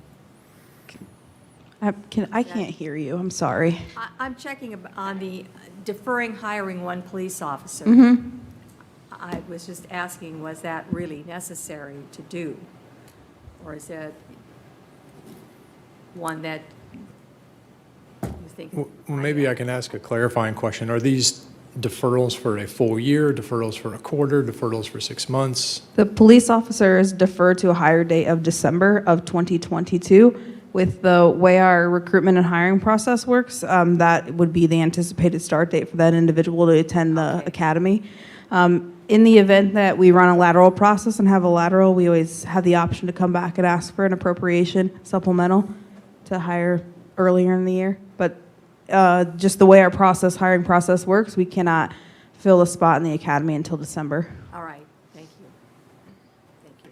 Speaker 12: I can't hear you, I'm sorry.
Speaker 6: I'm checking on the deferring hiring one police officer.
Speaker 12: Mm-hmm.
Speaker 6: I was just asking, was that really necessary to do? Or is that one that you think?
Speaker 10: Well, maybe I can ask a clarifying question. Are these deferrals for a full year, deferrals for a quarter, deferrals for 6 months?
Speaker 12: The police officer is deferred to a hire date of December of 2022. With the way our recruitment and hiring process works, that would be the anticipated start date for that individual to attend the academy. In the event that we run a lateral process and have a lateral, we always have the option to come back and ask for an appropriation supplemental to hire earlier in the year. But just the way our hiring process works, we cannot fill a spot in the academy until December.
Speaker 6: All right, thank you. Thank you.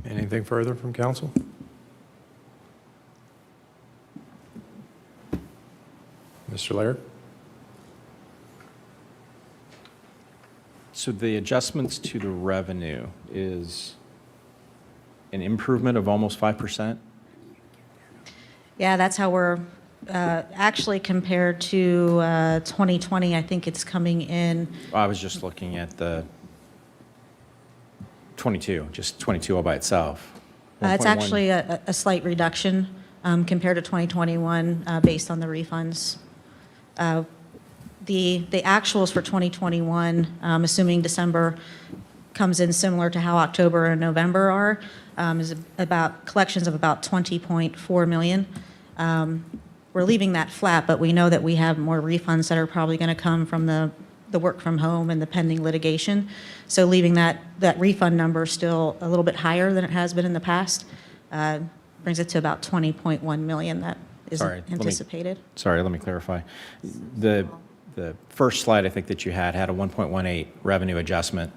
Speaker 10: Anything further from council? Mr. Laird?
Speaker 2: So the adjustments to the revenue is an improvement of almost 5%?
Speaker 14: Yeah, that's how we're, actually compared to 2020, I think it's coming in,
Speaker 2: I was just looking at the 22, just 22 all by itself.
Speaker 14: it's
Speaker 2: 1.1
Speaker 14: actually a slight reduction compared to 2021 based on the refunds. The actuals for 2021, assuming December comes in similar to how October and November are, is about collections of about 20.4 million. We're leaving that flat, but we know that we have more refunds that are probably going to come from the work from home and the pending litigation. So leaving that refund number still a little bit higher than it has been in the past brings it to about 20.1 million that is anticipated.
Speaker 2: Sorry, let me clarify. The first slide I think that you had a 1.18 revenue adjustment.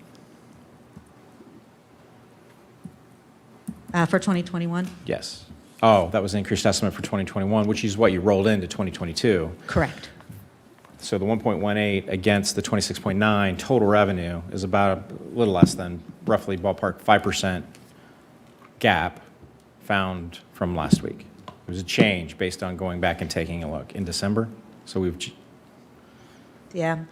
Speaker 14: For 2021?
Speaker 2: Yes. Oh, that was the increased estimate for 2021, which is what you rolled into 2022.
Speaker 14: Correct.
Speaker 2: So the 1.18 against the 26.9 total revenue is about a little less than, roughly ballpark, 5% gap found from last week. It was a change based on going back and taking a look in December. So we've...
Speaker 14: Yeah.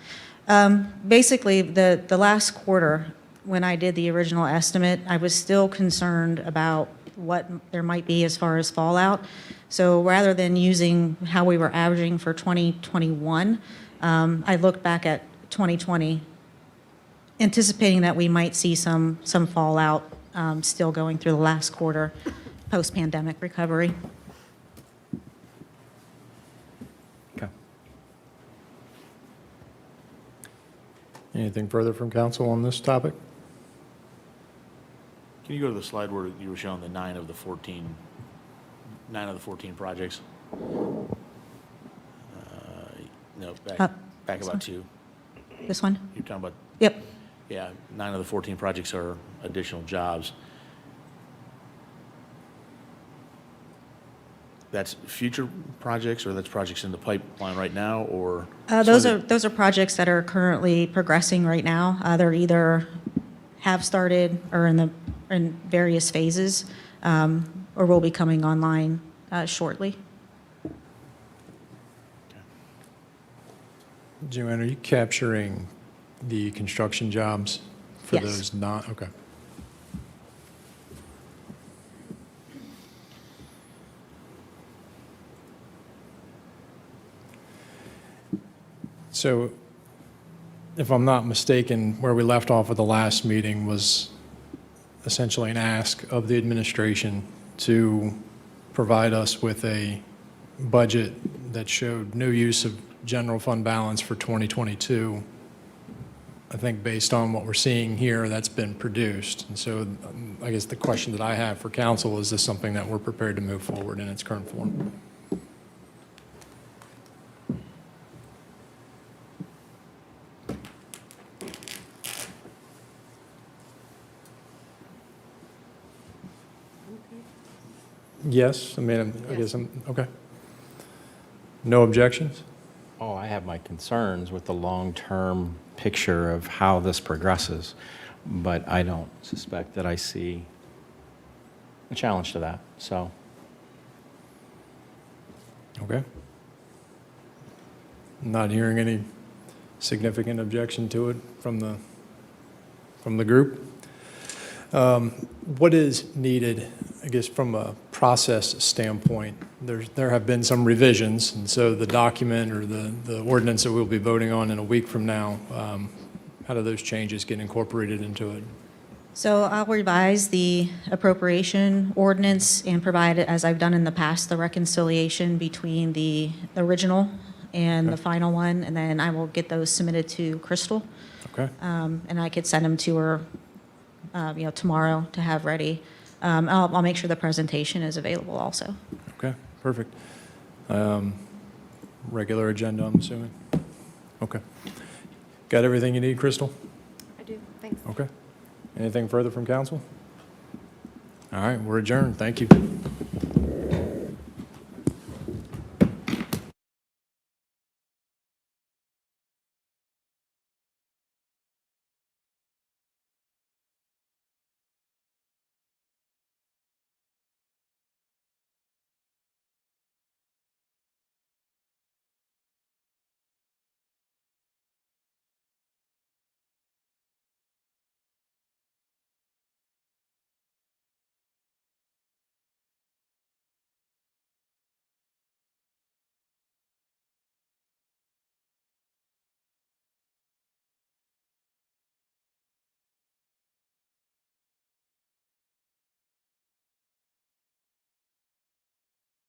Speaker 14: Basically, the last quarter, when I did the original estimate, I was still concerned about what there might be as far as fallout. So rather than using how we were averaging for 2021, I looked back at 2020, anticipating that we might see some fallout still going through the last quarter, post-pandemic recovery.
Speaker 2: Okay.
Speaker 10: Anything further from council on this topic?
Speaker 11: Can you go to the slide where you were showing the 9 of the 14 projects? No, back
Speaker 14: this
Speaker 11: about
Speaker 14: one?
Speaker 11: 2.
Speaker 14: This one?
Speaker 11: You're talking about,
Speaker 14: Yep.
Speaker 11: yeah, 9 of the 14 projects are additional jobs. That's future projects, or that's projects in the pipeline right now, or?
Speaker 14: Those are projects that are currently progressing right now. They're either have started or in various phases. or will be coming online shortly.
Speaker 10: Joanne, are you capturing the construction jobs for
Speaker 14: Yes.
Speaker 10: those not, okay. So if I'm not mistaken, where we left off at the last meeting was essentially an ask of the administration to provide us with a budget that showed no use of general fund balance for 2022. I think based on what we're seeing here, that's been produced. And so I guess the question that I have for council, is this something that we're prepared to move forward in its current form? Yes, I mean, I guess I'm, okay. No objections?
Speaker 2: Oh, I have my concerns with the long-term picture of how this progresses, but I don't suspect that I see a challenge to that, so.
Speaker 10: Okay. Not hearing any significant objection to it from the group. What is needed, I guess, from a process standpoint? There have been some revisions, and so the document or the ordinance that we'll be voting on in a week from now, how do those changes get incorporated into it?
Speaker 14: So I'll revise the appropriation ordinance and provide, as I've done in the past, the reconciliation between the original and the final one, and then I will get those submitted to Crystal.
Speaker 10: Okay.
Speaker 14: And I could send them to her, tomorrow to have ready. I'll make sure the presentation is available also.
Speaker 10: Okay, perfect. Regular agenda, I'm assuming? Okay. Got everything you need, Crystal?
Speaker 8: I do, thanks.
Speaker 10: Okay. Anything further from council? All right, we're adjourned. Thank you.